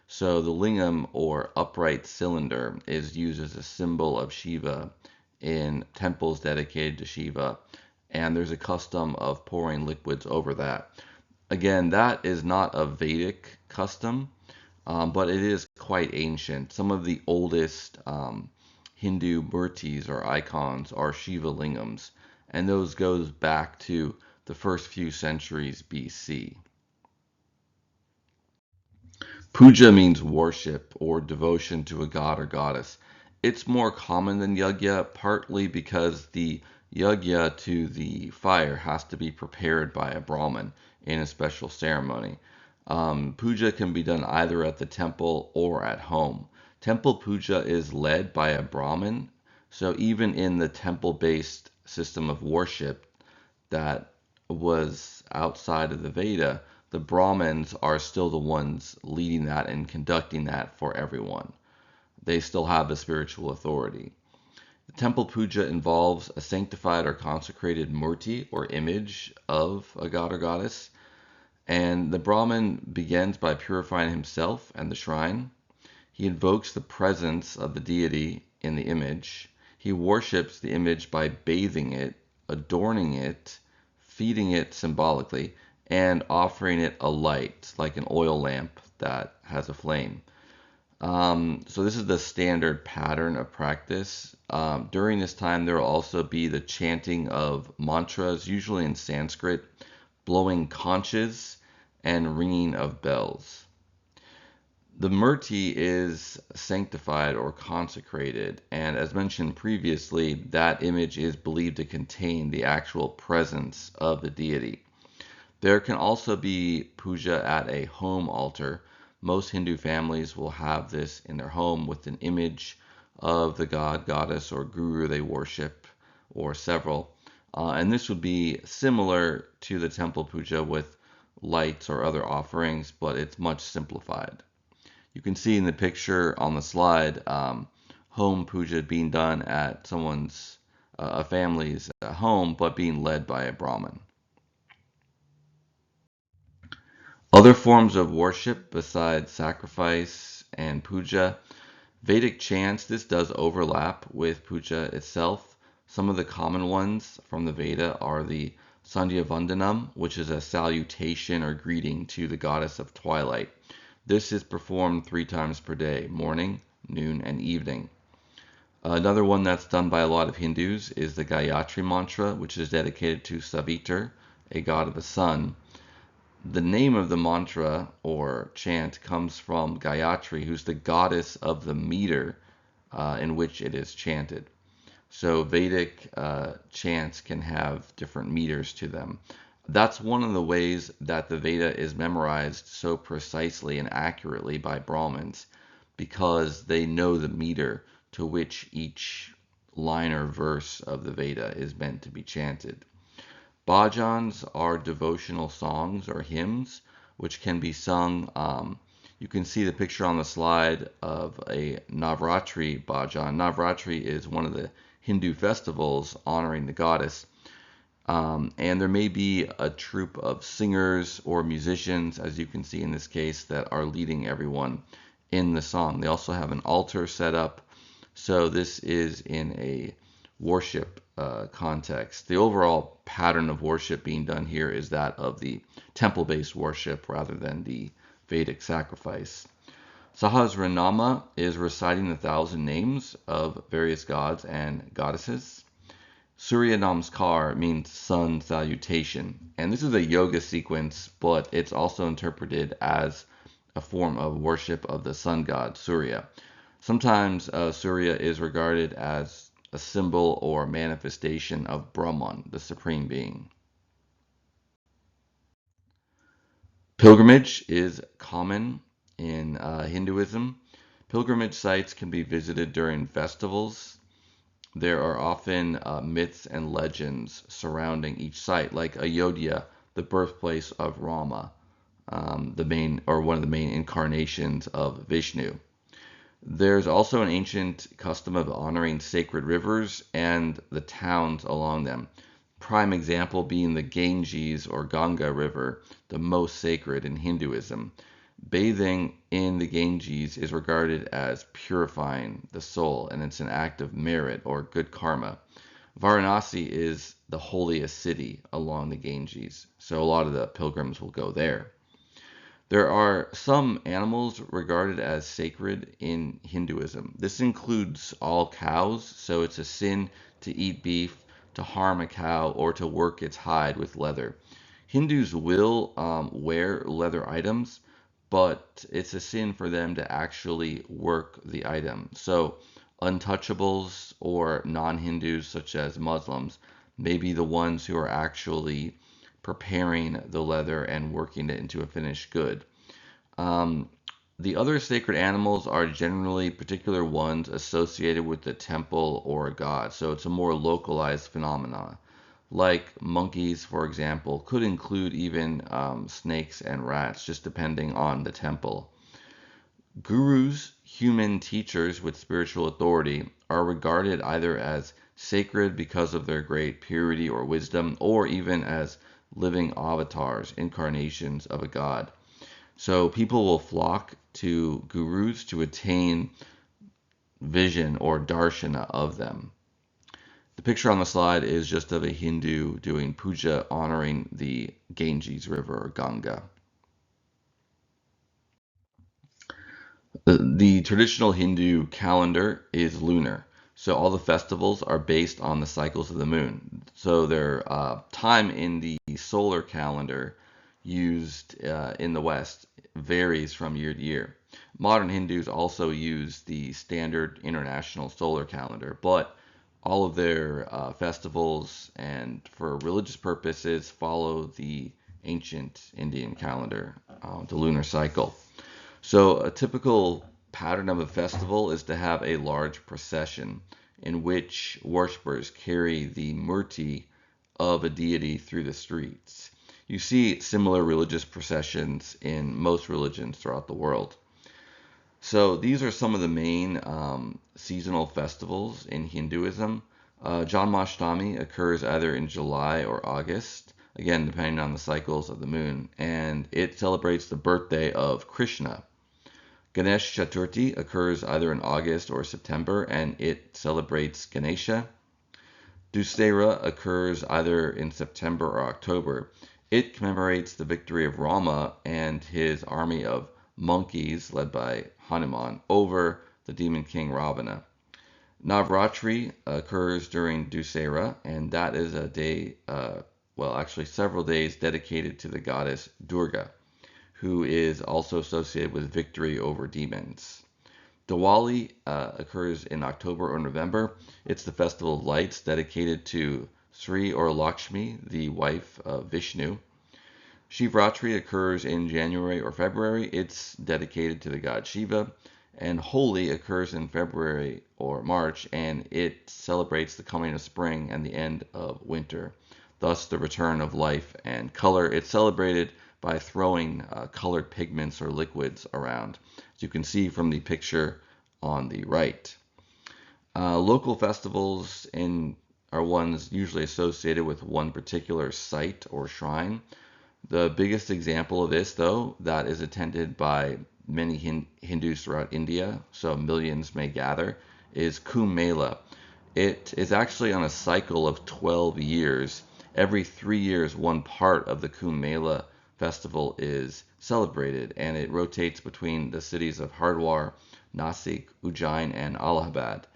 So the lingam, or upright cylinder, is used as a symbol of Shiva in temples dedicated to Shiva, and there's a custom of pouring liquids over that. Again, that is not a Vedic custom, but it is quite ancient. Some of the oldest Hindu murtis or icons are Shiva lingams, and those goes back to the first few centuries BC. Puja means worship or devotion to a god or goddess. It's more common than yagya, partly because the yagya to the fire has to be prepared by a Brahmin in a special ceremony. Puja can be done either at the temple or at home. Temple puja is led by a Brahmin, so even in the temple-based system of worship that was outside of the Veda, the Brahmins are still the ones leading that and conducting that for everyone. They still have the spiritual authority. The temple puja involves a sanctified or consecrated murti or image of a god or goddess, and the Brahmin begins by purifying himself and the shrine. He invokes the presence of the deity in the image. He worships the image by bathing it, adorning it, feeding it symbolically, and offering it a light, like an oil lamp that has a flame. So this is the standard pattern of practice. During this time, there will also be the chanting of mantras, usually in Sanskrit, blowing conches, and ringing of bells. The murti is sanctified or consecrated, and as mentioned previously, that image is believed to contain the actual presence of the deity. There can also be puja at a home altar. Most Hindu families will have this in their home with an image of the god, goddess, or guru they worship, or several. And this would be similar to the temple puja with lights or other offerings, but it's much simplified. You can see in the picture on the slide, home puja being done at a family's home, but being led by a Brahmin. Other forms of worship besides sacrifice and puja, Vedic chants, this does overlap with puja itself. Some of the common ones from the Veda are the Sandhya Vandanam, which is a salutation or greeting to the goddess of twilight. This is performed 3 times per day, morning, noon, and evening. Another one that's done by a lot of Hindus is the Gayatri mantra, which is dedicated to Savitar, a god of the sun. The name of the mantra or chant comes from Gayatri, who's the goddess of the meter in which it is chanted. So Vedic chants can have different meters to them. That's one of the ways that the Veda is memorized so precisely and accurately by Brahmins, because they know the meter to which each line or verse of the Veda is meant to be chanted. Bhajans are devotional songs or hymns which can be sung. You can see the picture on the slide of a Navratri bhajan. Navratri is one of the Hindu festivals honoring the goddess. And there may be a troupe of singers or musicians, as you can see in this case, that are leading everyone in the song. They also have an altar set up. So this is in a worship context. The overall pattern of worship being done here is that of the temple-based worship rather than the Vedic sacrifice. Sahasranama is reciting the 1,000 names of various gods and goddesses. Surya Namaskar means sun salutation, and this is a yoga sequence, but it's also interpreted as a form of worship of the sun god Surya. Sometimes Surya is regarded as a symbol or manifestation of Brahman, the supreme being. Pilgrimage is common in Hinduism. Pilgrimage sites can be visited during festivals. There are often myths and legends surrounding each site, like Ayodhya, the birthplace of Rama, the main or one of the main incarnations of Vishnu. There's also an ancient custom of honoring sacred rivers and the towns along them. Prime example being the Ganges or Ganga River, the most sacred in Hinduism. Bathing in the Ganges is regarded as purifying the soul, and it's an act of merit or good karma. Varanasi is the holiest city along the Ganges, so a lot of the pilgrims will go there. There are some animals regarded as sacred in Hinduism. This includes all cows, so it's a sin to eat beef, to harm a cow, or to work its hide with leather. Hindus will wear leather items, but it's a sin for them to actually work the item. So untouchables or non-Hindus, such as Muslims, may be the ones who are actually preparing the leather and working it into a finished good. Um, the other sacred animals are generally particular ones associated with the temple or a god, so it's a more localized phenomenon. Like monkeys, for example, could include even snakes and rats, just depending on the temple. Gurus, human teachers with spiritual authority, are regarded either as sacred because of their great purity or wisdom, or even as living avatars, incarnations of a god. So people will flock to gurus to attain vision or darshana of them. The picture on the slide is just of a Hindu doing puja honoring the Ganges River or Ganga. The traditional Hindu calendar is lunar. So all the festivals are based on the cycles of the moon. So their time in the solar calendar used in the West varies from year to year. Modern Hindus also use the standard international solar calendar, but all of their festivals and for religious purposes follow the ancient Indian calendar, the lunar cycle. So a typical pattern of a festival is to have a large procession in which worshippers carry the murti of a deity through the streets. You see similar religious processions in most religions throughout the world. So these are some of the main seasonal festivals in Hinduism. Janmashtami occurs either in July or August, again depending on the cycles of the moon, and it celebrates the birthday of Krishna. Ganesh Chaturthi occurs either in August or September, and it celebrates Ganesha. Dussehra occurs either in September or October. It commemorates the victory of Rama and his army of monkeys led by Hanuman over the demon king Ravana. Navratri occurs during Dussehra, and that is a day well, actually several days dedicated to the goddess Durga, who is also associated with victory over demons. Diwali occurs in October or November. It's the festival of lights dedicated to Sri or Lakshmi, the wife of Vishnu. Shivratri occurs in January or February. It's dedicated to the god Shiva. And Holi occurs in February or March, and it celebrates the coming of spring and the end of winter, thus the return of life and color. It's celebrated by throwing colored pigments or liquids around, as you can see from the picture on the right. Local festivals are ones usually associated with one particular site or shrine. The biggest example of this, though, that is attended by many Hindus throughout India, so millions may gather, is Kumbh Mela. It is actually on a cycle of 12 years. Every 3 years, one part of the Kumbh Mela festival is celebrated, and it rotates between the cities of Hardwar, Nasik, Ujjain, and Allahabad.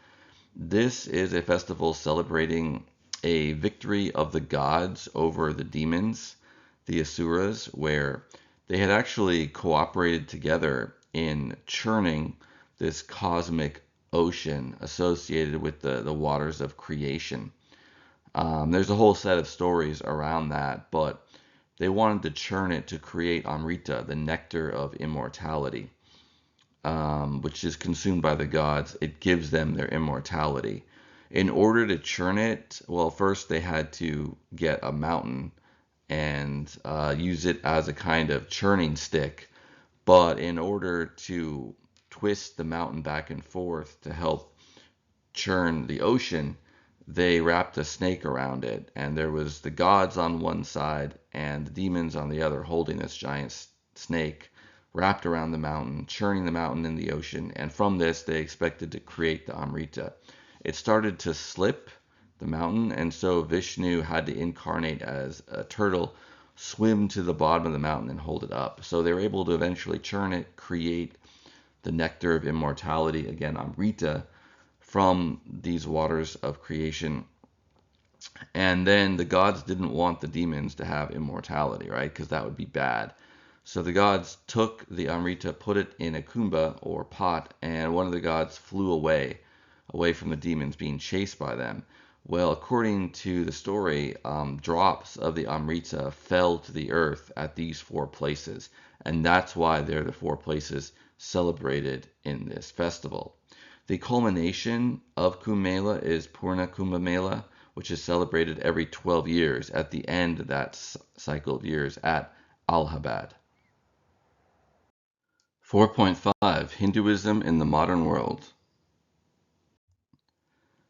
This is a festival celebrating a victory of the gods over the demons, the Asuras, where they had actually cooperated together in churning this cosmic ocean associated with the waters of creation. There's a whole set of stories around that, but they wanted to churn it to create Amrita, the nectar of immortality, which is consumed by the gods. It gives them their immortality. In order to churn it, well, first they had to get a mountain and use it as a kind of churning stick. But in order to twist the mountain back and forth to help churn the ocean, they wrapped a snake around it. And there was the gods on one side and the demons on the other holding this giant snake wrapped around the mountain, churning the mountain in the ocean. And from this, they expected to create the Amrita. It started to slip the mountain, and so Vishnu had to incarnate as a turtle, swim to the bottom of the mountain and hold it up. So they were able to eventually churn it, create the nectar of immortality, again Amrita, from these waters of creation. And then the gods didn't want the demons to have immortality, right? Because that would be bad. So the gods took the Amrita, put it in a kumbha or pot, and one of the gods flew away from the demons, being chased by them. Well, according to the story, drops of the Amrita fell to the earth at these 4 places, and that's why they're the 4 places celebrated in this festival. The culmination of Kumbh Mela is Purna Kumbh Mela, which is celebrated every 12 years at the end of that cycle of years at Allahabad. 4.5 Hinduism in the Modern World.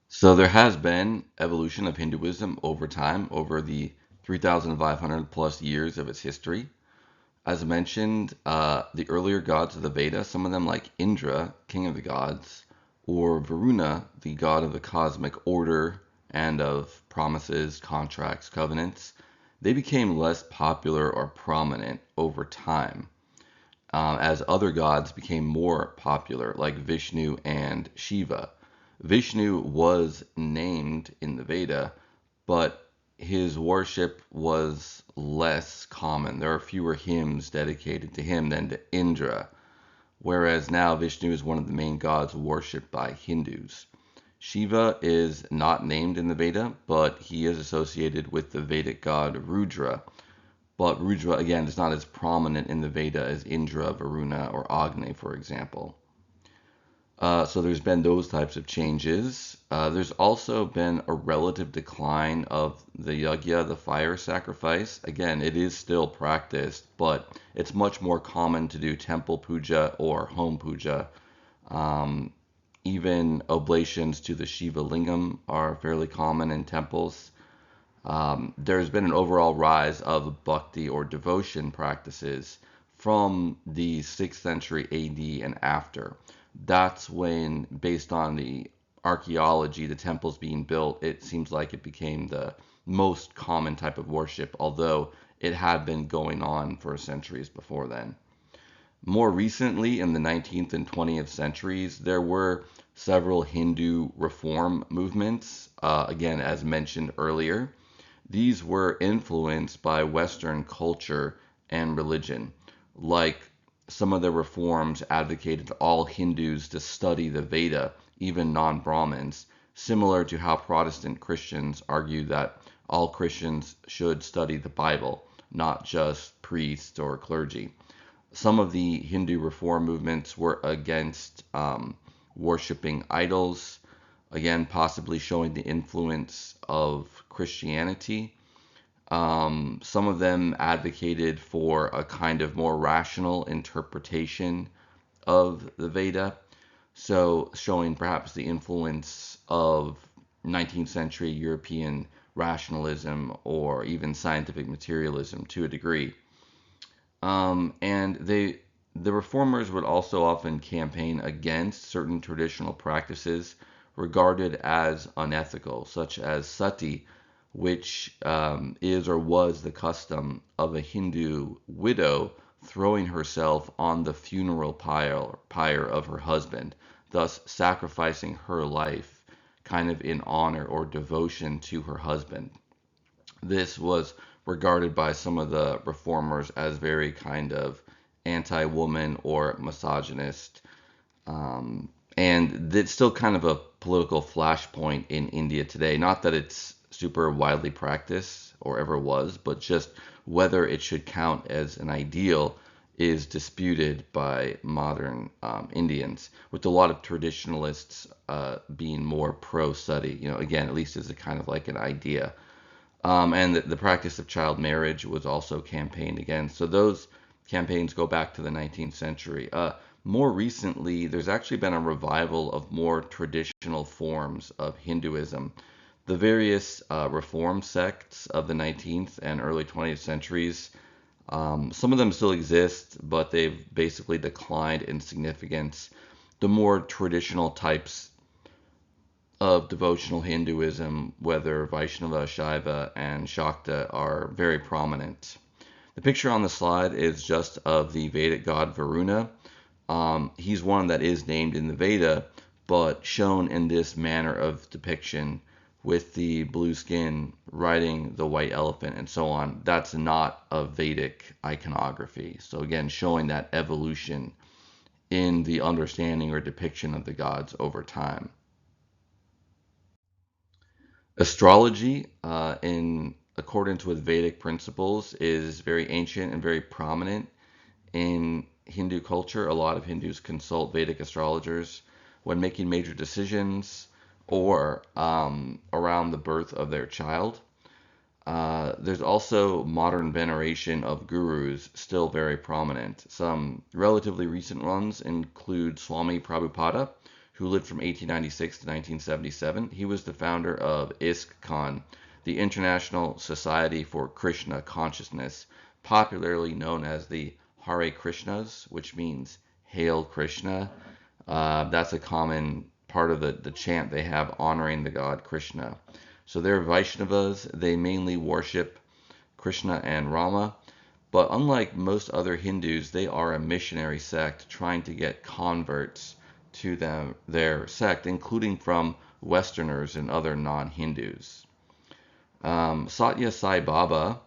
So there has been evolution of Hinduism over time, over the 3,500 plus years of its history. As mentioned, the earlier gods of the Veda, some of them like Indra, king of the gods, or Varuna, the god of the cosmic order and of promises, contracts, covenants, they became less popular or prominent over time, as other gods became more popular, like Vishnu and Shiva. Vishnu was named in the Veda, but his worship was less common. There are fewer hymns dedicated to him than to Indra, whereas now Vishnu is one of the main gods worshipped by Hindus. Shiva is not named in the Veda, but he is associated with the Vedic god Rudra. But Rudra, again, is not as prominent in the Veda as Indra, Varuna, or Agni, for example. So there's been those types of changes. There's also been a relative decline of the yajna, the fire sacrifice. Again, it is still practiced, but it's much more common to do temple puja or home puja. Even oblations to the Shiva lingam are fairly common in temples. There's been an overall rise of bhakti or devotion practices from the 6th century AD and after. That's when, based on the archaeology, the temples being built, it seems like it became the most common type of worship, although it had been going on for centuries before then. More recently, in the 19th and 20th centuries, there were several Hindu reform movements, again, as mentioned earlier. these were influenced by Western culture and religion. Like some of the reforms advocated all Hindus to study the Veda, even non-Brahmins, similar to how Protestant Christians argue that all Christians should study the Bible, not just priests or clergy. Some of the Hindu reform movements were against worshiping idols, again, possibly showing the influence of Christianity. Some of them advocated for a kind of more rational interpretation of the Veda, so showing perhaps the influence of 19th century European rationalism or even scientific materialism to a degree. And the reformers would also often campaign against certain traditional practices regarded as unethical, such as sati, which is or was the custom of a Hindu widow throwing herself on the funeral pyre of her husband, thus sacrificing her life kind of in honor or devotion to her husband. This was regarded by some of the reformers as very kind of anti-woman or misogynist. And it's still kind of a political flashpoint in India today. Not that it's super widely practiced or ever was, but just whether it should count as an ideal is disputed by modern Indians, with a lot of traditionalists being more pro-sati, again, at least as a kind of like an idea. And the practice of child marriage was also campaigned against. So those campaigns go back to the 19th century. More recently, there's actually been a revival of more traditional forms of Hinduism. The various reform sects of the 19th and early 20th centuries, some of them still exist, but they've basically declined in significance. The more traditional types of devotional Hinduism, whether Vaishnava, Shaiva, and Shakta, are very prominent. The picture on the slide is just of the Vedic god Varuna. He's one that is named in the Veda, but shown in this manner of depiction with the blue skin riding the white elephant and so on. That's not a Vedic iconography. So again, showing that evolution in the understanding or depiction of the gods over time. Astrology, in accordance with Vedic principles, is very ancient and very prominent in Hindu culture. A lot of Hindus consult Vedic astrologers when making major decisions or around the birth of their child. There's also modern veneration of gurus still very prominent. Some relatively recent ones include Swami Prabhupada, who lived from 1896 to 1977. He was the founder of ISKCON, the International Society for Krishna Consciousness, popularly known as the Hare Krishnas, which means Hail Krishna. That's a common part of the chant they have honoring the god Krishna. So they're Vaishnavas. They mainly worship Krishna and Rama. But unlike most other Hindus, they are a missionary sect trying to get converts to their sect, including from Westerners and other non-Hindus. Satya Sai Baba,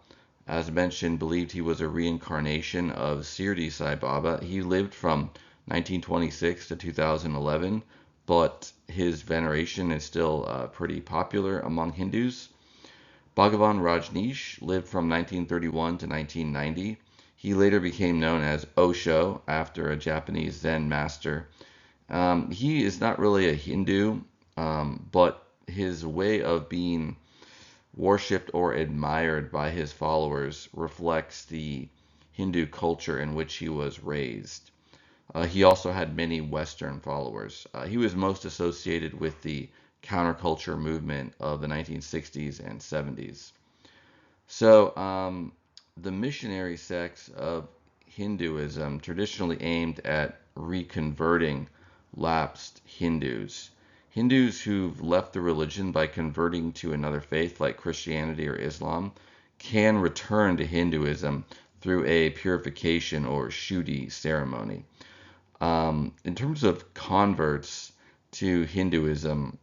as mentioned, believed he was a reincarnation of Shirdi Sai Baba. He lived from 1926 to 2011, but his veneration is still pretty popular among Hindus. Bhagavan Rajneesh lived from 1931 to 1990. He later became known as Osho after a Japanese Zen master. He is not really a Hindu, but his way of being worshipped or admired by his followers reflects the Hindu culture in which he was raised. He also had many Western followers. He was most associated with the counterculture movement of the 1960s and 70s. So, the missionary sects of Hinduism traditionally aimed at reconverting lapsed Hindus. Hindus who've left the religion by converting to another faith like Christianity or Islam can return to Hinduism through a purification or Shuddhi ceremony. In terms of converts to Hinduism,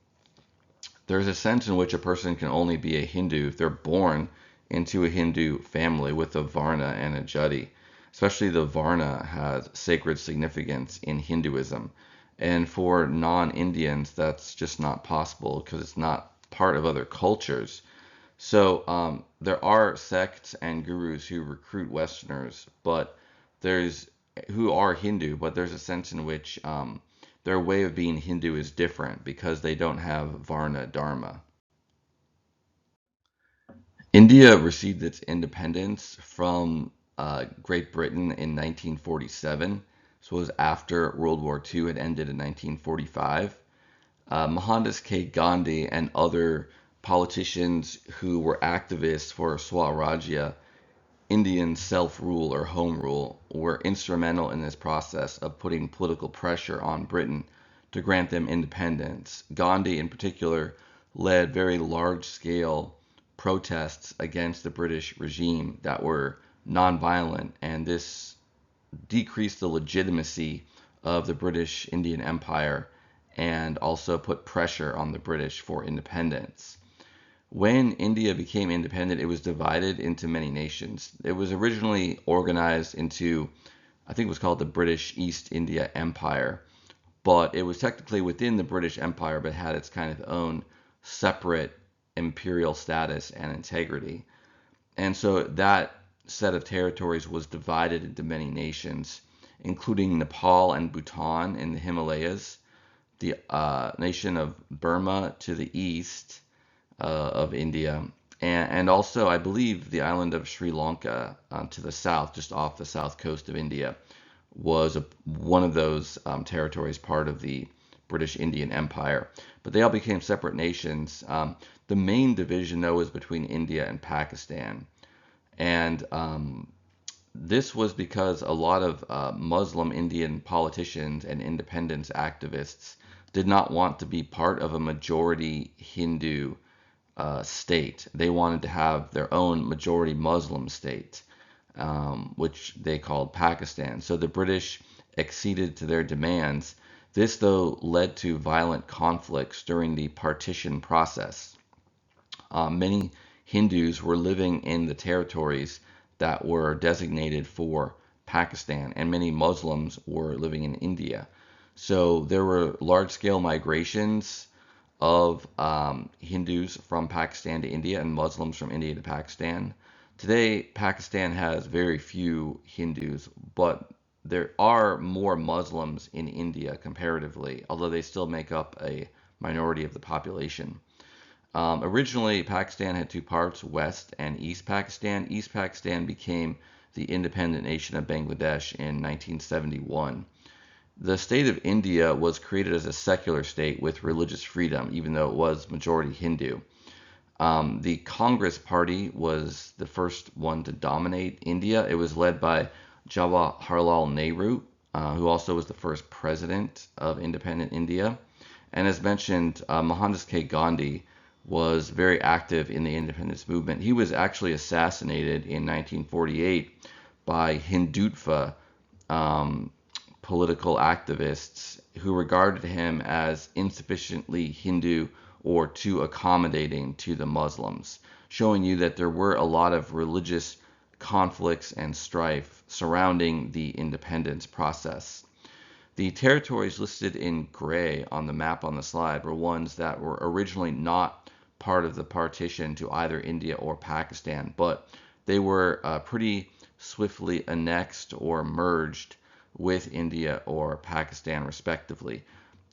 There's a sense in which a person can only be a Hindu if they're born into a Hindu family with a Varna and a Jati. Especially the Varna has sacred significance in Hinduism. And for non-Indians, that's just not possible because it's not part of other cultures. So there are sects and gurus who recruit Westerners, but there's who are Hindu, but there's a sense in which their way of being Hindu is different because they don't have Varna Dharma. India received its independence from Great Britain in 1947. So it was after World War II had ended in 1945. Mohandas K. Gandhi and other politicians who were activists for Swarajya, Indian self-rule or home rule, were instrumental in this process of putting political pressure on Britain to grant them independence. Gandhi, in particular, led very large-scale protests against the British regime that were nonviolent, and this decreased the legitimacy of the British Indian Empire and also put pressure on the British for independence. When India became independent, it was divided into many nations. It was originally organized into, I think it was called the British East India Empire, but it was technically within the British Empire, but had its kind of own separate imperial status and integrity. And so that set of territories was divided into many nations, including Nepal and Bhutan in the Himalayas, the nation of Burma to the east of India, and also, I believe, the island of Sri Lanka to the south, just off the south coast of India, was one of those territories, part of the British Indian Empire. But they all became separate nations. The main division, though, was between India and Pakistan. And this was because a lot of Muslim Indian politicians and independence activists did not want to be part of a majority Hindu state. They wanted to have their own majority Muslim state, which they called Pakistan. So the British acceded to their demands. This, though, led to violent conflicts during the partition process. Many Hindus were living in the territories that were designated for Pakistan, and many Muslims were living in India. So there were large-scale migrations of Hindus from Pakistan to India and Muslims from India to Pakistan. Today, Pakistan has very few Hindus, but there are more Muslims in India comparatively, although they still make up a minority of the population. Originally, Pakistan had two parts, West and East Pakistan. East Pakistan became the independent nation of Bangladesh in 1971. The state of India was created as a secular state with religious freedom, even though it was majority Hindu. The Congress Party was the first one to dominate India. It was led by Jawaharlal Nehru, who also was the first president of independent India. And as mentioned, Mohandas K. Gandhi was very active in the independence movement. He was actually assassinated in 1948 by Hindutva political activists who regarded him as insufficiently Hindu or too accommodating to the Muslims, showing you that there were a lot of religious conflicts and strife surrounding the independence process. The territories listed in gray on the map on the slide were ones that were originally not part of the partition to either India or Pakistan, but they were pretty swiftly annexed or merged with India or Pakistan, respectively.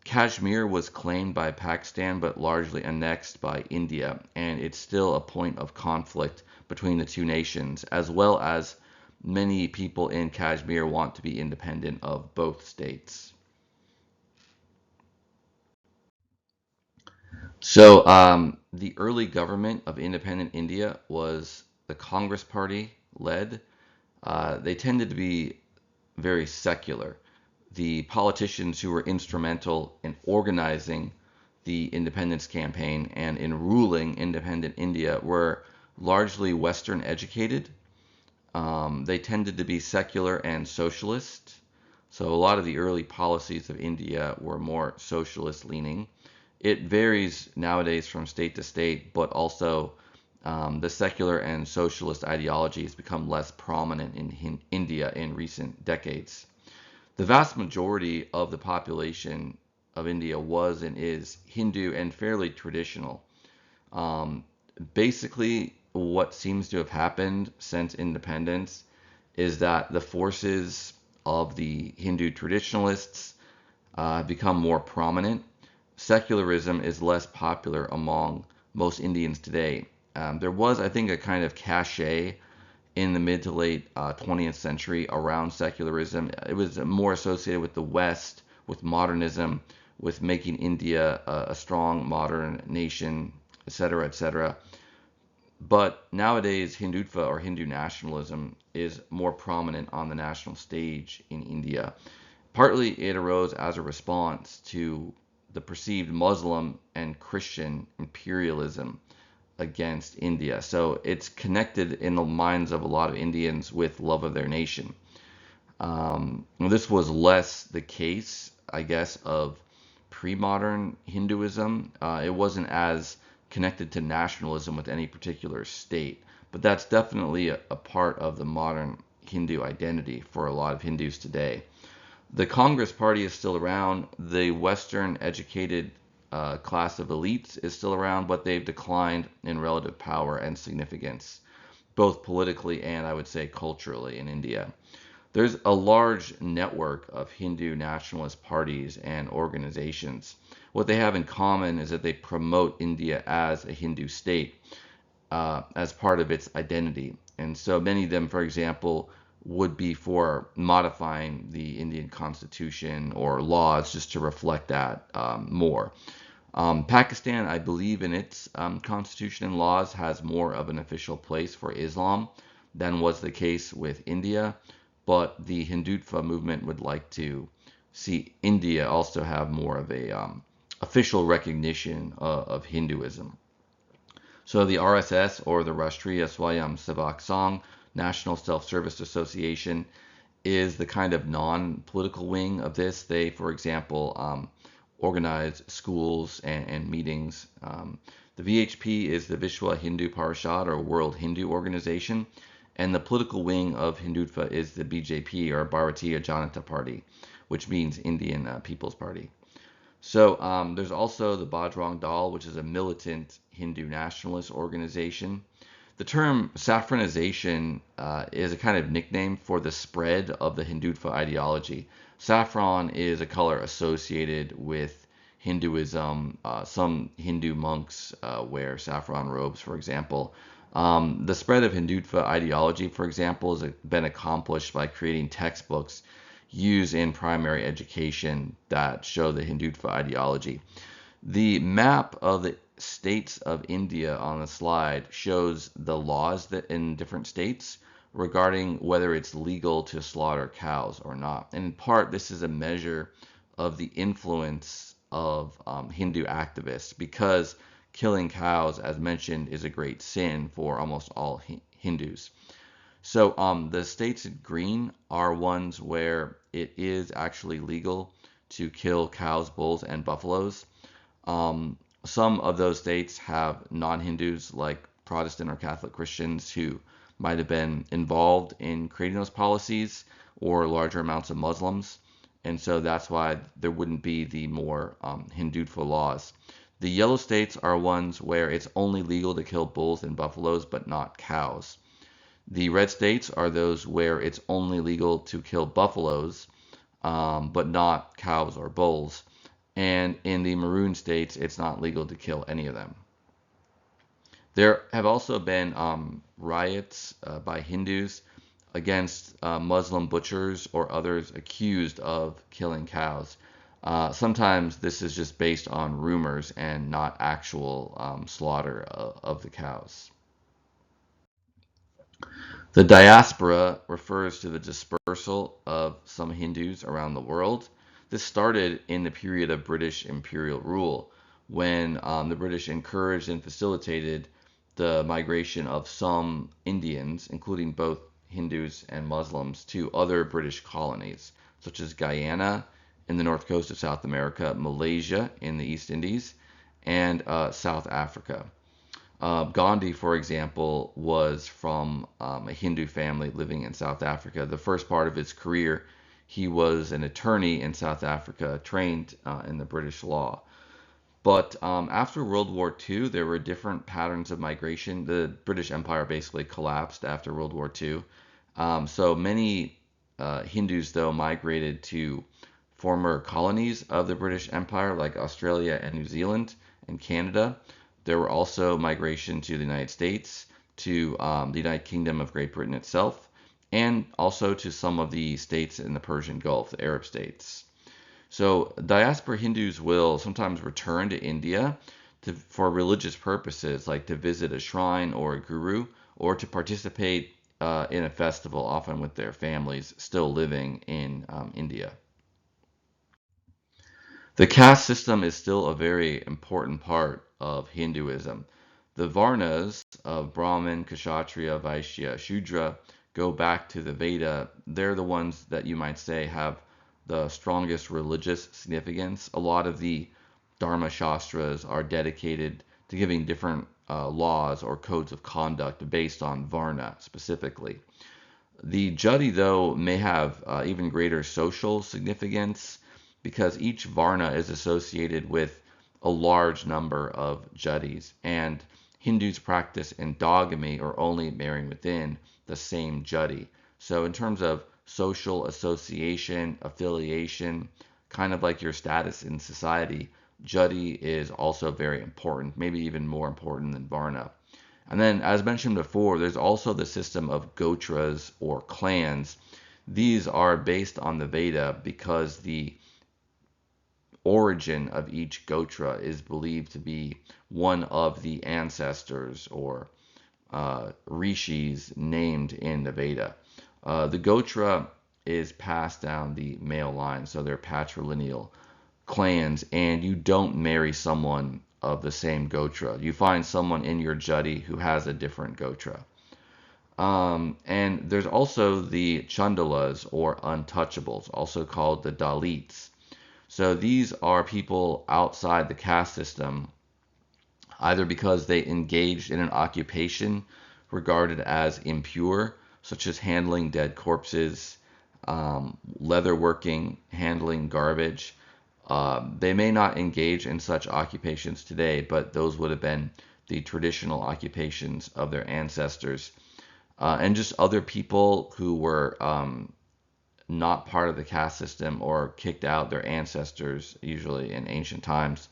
Kashmir was claimed by Pakistan but largely annexed by India, and it's still a point of conflict between the two nations, as well as many people in Kashmir want to be independent of both states. So the early government of independent India was the Congress Party led. They tended to be very secular. The politicians who were instrumental in organizing the independence campaign and in ruling independent India were largely Western educated. They tended to be secular and socialist. So a lot of the early policies of India were more socialist leaning. It varies nowadays from state to state, but also the secular and socialist ideology has become less prominent in India in recent decades. The vast majority of the population of India was and is Hindu and fairly traditional. Um, Basically, what seems to have happened since independence is that the forces of the Hindu traditionalists have become more prominent. Secularism is less popular among most Indians today. There was, I think, a kind of cachet in the mid to late 20th century around secularism. It was more associated with the West, with modernism, with making India a strong modern nation, etc., etc. But nowadays, Hindutva or Hindu nationalism is more prominent on the national stage in India. Partly it arose as a response to the perceived Muslim and Christian imperialism against India. So it's connected in the minds of a lot of Indians with love of their nation. This was less the case, I guess, of pre-modern Hinduism. It wasn't as connected to nationalism with any particular state, but that's definitely a part of the modern Hindu identity for a lot of Hindus today. The Congress Party is still around. The Western educated class of elites is still around, but they've declined in relative power and significance, both politically and I would say culturally in India. There's a large network of Hindu nationalist parties and organizations. What they have in common is that they promote India as a Hindu state, as part of its identity. And so many of them, for example, would be for modifying the Indian constitution or laws just to reflect that more. Pakistan, I believe, in its constitution and laws has more of an official place for Islam than was the case with India, but the Hindutva movement would like to see India also have more of a official recognition of Hinduism. So the RSS, or the Rashtriya Swayam Sevak Sangh, National Self-Service Association, is the kind of non-political wing of this. They, for example, organize schools and meetings. The VHP is the Vishwa Hindu Parishad, or World Hindu Organization, and the political wing of Hindutva is the BJP, or Bharatiya Janata Party, which means Indian People's Party. So there's also the Bajrang Dal, which is a militant Hindu nationalist organization. The term saffronization is a kind of nickname for the spread of the Hindutva ideology. Saffron is a color associated with Hinduism. Some Hindu monks wear saffron robes, for example. The spread of Hindutva ideology, for example, has been accomplished by creating textbooks used in primary education that show the Hindutva ideology. The map of the states of India on the slide shows the laws that in different states regarding whether it's legal to slaughter cows or not. And in part, this is a measure of the influence of Hindu activists, because killing cows, as mentioned, is a great sin for almost all Hindus. So the states in green are ones where it is actually legal to kill cows, bulls, and buffaloes. Some of those states have non-Hindus, like Protestant or Catholic Christians, who might have been involved in creating those policies, or larger amounts of Muslims. And so that's why there wouldn't be the more Hindutva laws. The yellow states are ones where it's only legal to kill bulls and buffaloes, but not cows. The red states are those where it's only legal to kill buffaloes, but not cows or bulls. And in the maroon states, it's not legal to kill any of them. There have also been riots by Hindus against Muslim butchers or others accused of killing cows. Sometimes this is just based on rumors and not actual slaughter of the cows. The diaspora refers to the dispersal of some Hindus around the world. This started in the period of British imperial rule, when the British encouraged and facilitated the migration of some Indians, including both Hindus and Muslims, to other British colonies, such as Guyana in the north coast of South America, Malaysia in the East Indies, and South Africa. Gandhi, for example, was from a Hindu family living in South Africa. The first part of his career, he was an attorney in South Africa, trained in the British law. But after World War II, there were different patterns of migration. The British Empire basically collapsed after World War II. So many Hindus, though, migrated to former colonies of the British Empire, like Australia and New Zealand and Canada. There were also migration to the United States, to the United Kingdom of Great Britain itself, and also to some of the states in the Persian Gulf, the Arab states. So diaspora Hindus will sometimes return to India for religious purposes, like to visit a shrine or a guru, or to participate in a festival, often with their families still living in India. The caste system is still a very important part of Hinduism. The Varnas of Brahmin, Kshatriya, Vaishya, Shudra go back to the Veda. They're the ones that you might say have the strongest religious significance. A lot of the Dharma Shastras are dedicated to giving different laws or codes of conduct based on Varna specifically. The Jati, though, may have even greater social significance because each Varna is associated with a large number of Jatis, and Hindus practice endogamy or only marrying within the same Jati. So, in terms of social association, affiliation, kind of like your status in society, Jati is also very important, maybe even more important than Varna. And then, as mentioned before, there's also the system of gotras or clans. These are based on the Veda because the origin of each gotra is believed to be one of the ancestors or rishis named in the Veda. The gotra is passed down the male line, so they're patrilineal clans, and you don't marry someone of the same gotra. You find someone in your jati who has a different gotra. And there's also the chandalas or untouchables, also called the Dalits. So these are people outside the caste system, either because they engaged in an occupation regarded as impure, such as handling dead corpses, leather working, handling garbage. They may not engage in such occupations today, but those would have been the traditional occupations of their ancestors. And just other people who were not part of the caste system or kicked out their ancestors, usually in ancient times.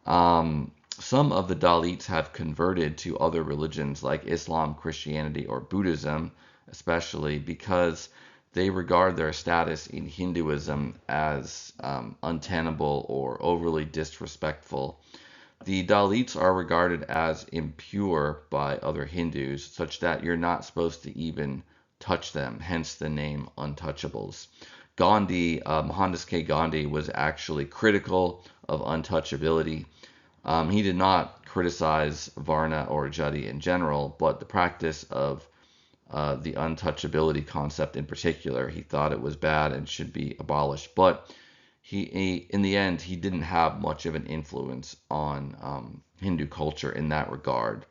Some of the Dalits have converted to other religions like Islam, Christianity, or Buddhism, especially because they regard their status in Hinduism as untenable or overly disrespectful. The Dalits are regarded as impure by other Hindus, such that you're not supposed to even touch them, hence the name Untouchables. Gandhi, Mohandas K. Gandhi, was actually critical of untouchability. He did not criticize Varna or Jati in general, but the practice of the untouchability concept in particular, he thought it was bad and should be abolished. But in the end, he didn't have much of an influence on Hindu culture in that regard.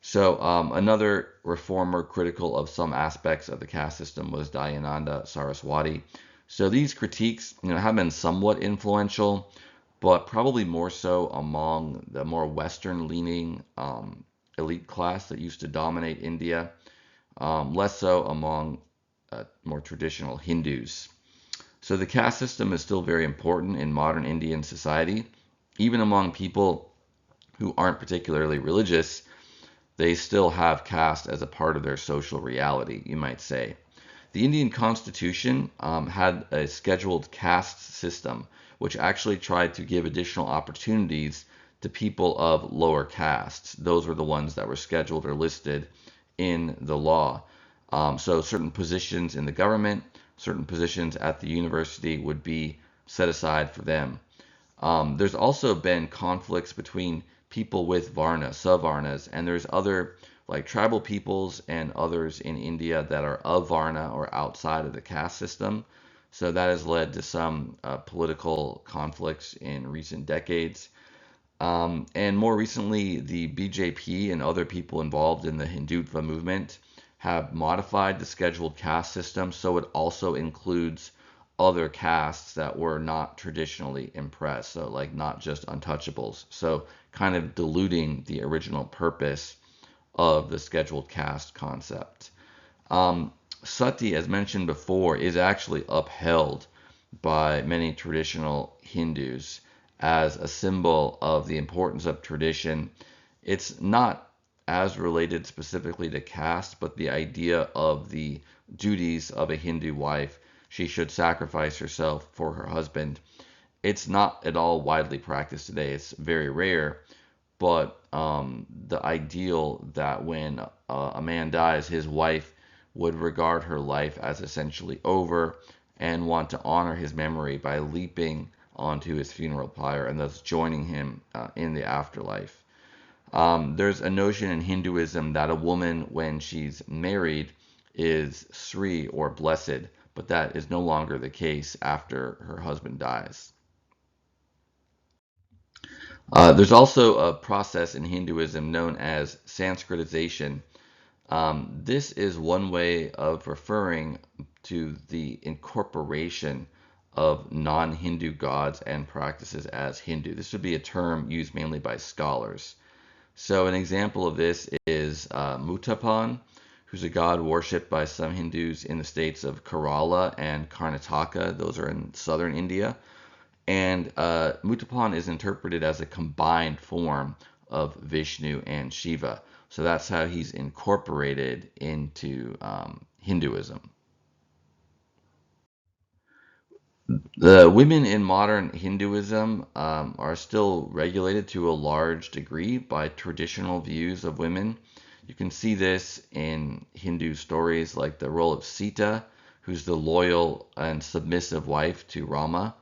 So another reformer critical of some aspects of the caste system was Dayananda Saraswati. So these critiques, have been somewhat influential, but probably more so among the more Western-leaning elite class that used to dominate India, less so among more traditional Hindus. So the caste system is still very important in modern Indian society, even among people who aren't particularly religious. They still have caste as a part of their social reality, you might say. The Indian Constitution had a scheduled caste system, which actually tried to give additional opportunities to people of lower castes. Those were the ones that were scheduled or listed in the law. So certain positions in the government, certain positions at the university would be set aside for them. There's also been conflicts between people with Varna, Savarnas, and there's other like tribal peoples and others in India that are of Varna or outside of the caste system. So that has led to some political conflicts in recent decades. And more recently, the BJP and other people involved in the Hindutva movement have modified the scheduled caste system so it also includes other castes that were not traditionally impressed, so like not just untouchables. So kind of diluting the original purpose of the scheduled caste concept. Sati, as mentioned before, is actually upheld by many traditional Hindus as a symbol of the importance of tradition. It's not as related specifically to caste, but the idea of the duties of a Hindu wife. She should sacrifice herself for her husband. It's not at all widely practiced today. It's very rare, but the ideal that when a man dies, his wife would regard her life as essentially over and want to honor his memory by leaping onto his funeral pyre and thus joining him in the afterlife. There's a notion in Hinduism that a woman, when she's married, is Sri or blessed, but that is no longer the case after her husband dies. There's also a process in Hinduism known as Sanskritization. This is one way of referring to the incorporation of non-Hindu gods and practices as Hindu. This would be a term used mainly by scholars. So an example of this is Mutapan, who's a god worshipped by some Hindus in the states of Kerala and Karnataka. Those are in southern India. And Mutapan is interpreted as a combined form of Vishnu and Shiva. So that's how he's incorporated into Hinduism. The women in modern Hinduism are still regulated to a large degree by traditional views of women. You can see this in Hindu stories like the role of Sita, who's the loyal and submissive wife to Rama,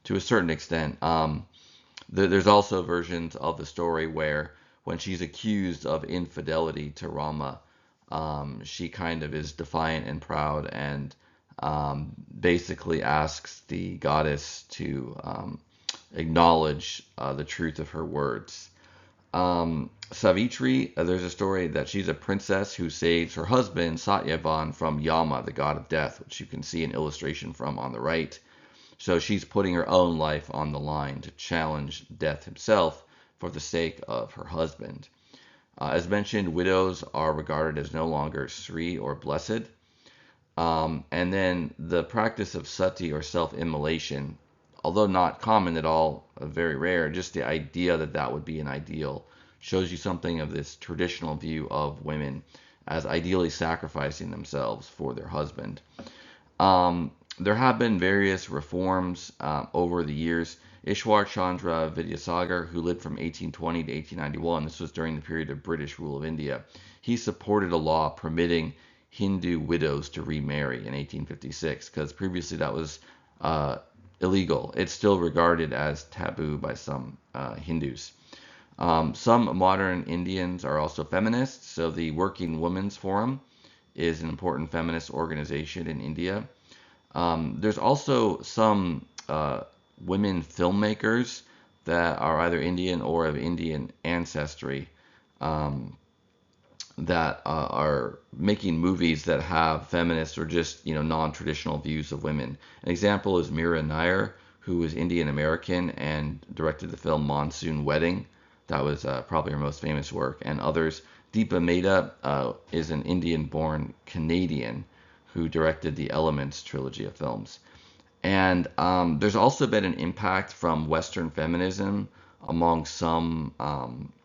to a certain extent. There's also versions of the story where when she's accused of infidelity to Rama, she kind of is defiant and proud and basically asks the goddess to acknowledge the truth of her words. Savitri, there's a story that she's a princess who saves her husband Satyavan from Yama, the god of death, which you can see an illustration from on the right. So she's putting her own life on the line to challenge death himself for the sake of her husband. As mentioned, widows are regarded as no longer Sri or blessed. And then the practice of sati or self-immolation, although not common at all, very rare, just the idea that that would be an ideal shows you something of this traditional view of women as ideally sacrificing themselves for their husband. There have been various reforms over the years. Ishwar Chandra Vidyasagar, who lived from 1820 to 1891, this was during the period of British rule of India, he supported a law permitting Hindu widows to remarry in 1856 because previously that was illegal. It's still regarded as taboo by some Hindus. Some modern Indians are also feminists, so the Working Women's Forum is an important feminist organization in India. There's also some women filmmakers that are either Indian or of Indian ancestry that are making movies that have feminist or just non-traditional views of women. An example is Meera Nair, who is Indian American and directed the film Monsoon Wedding. That was probably her most famous work, and others. Deepa Mehta is an Indian-born Canadian who directed the Elements trilogy of films. And there's also been an impact from Western feminism among some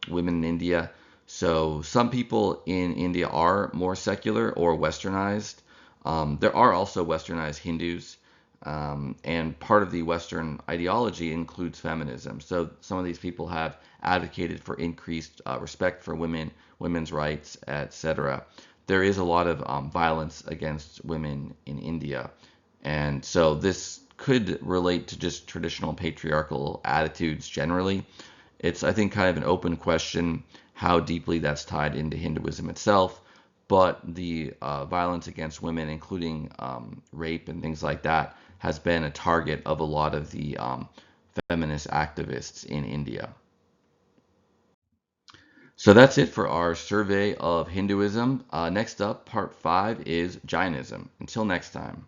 women in India. So some people in India are more secular or westernized. There are also westernized Hindus, and part of the Western ideology includes feminism. So some of these people have advocated for increased respect for women, women's rights, etc. There is a lot of violence against women in India, and so this could relate to just traditional patriarchal attitudes generally. It's, I think, kind of an open question how deeply that's tied into Hinduism itself, but the violence against women, including rape and things like that, has been a target of a lot of the feminist activists in India. So that's it for our survey of Hinduism. Next up, part 5 is Jainism. Until next time.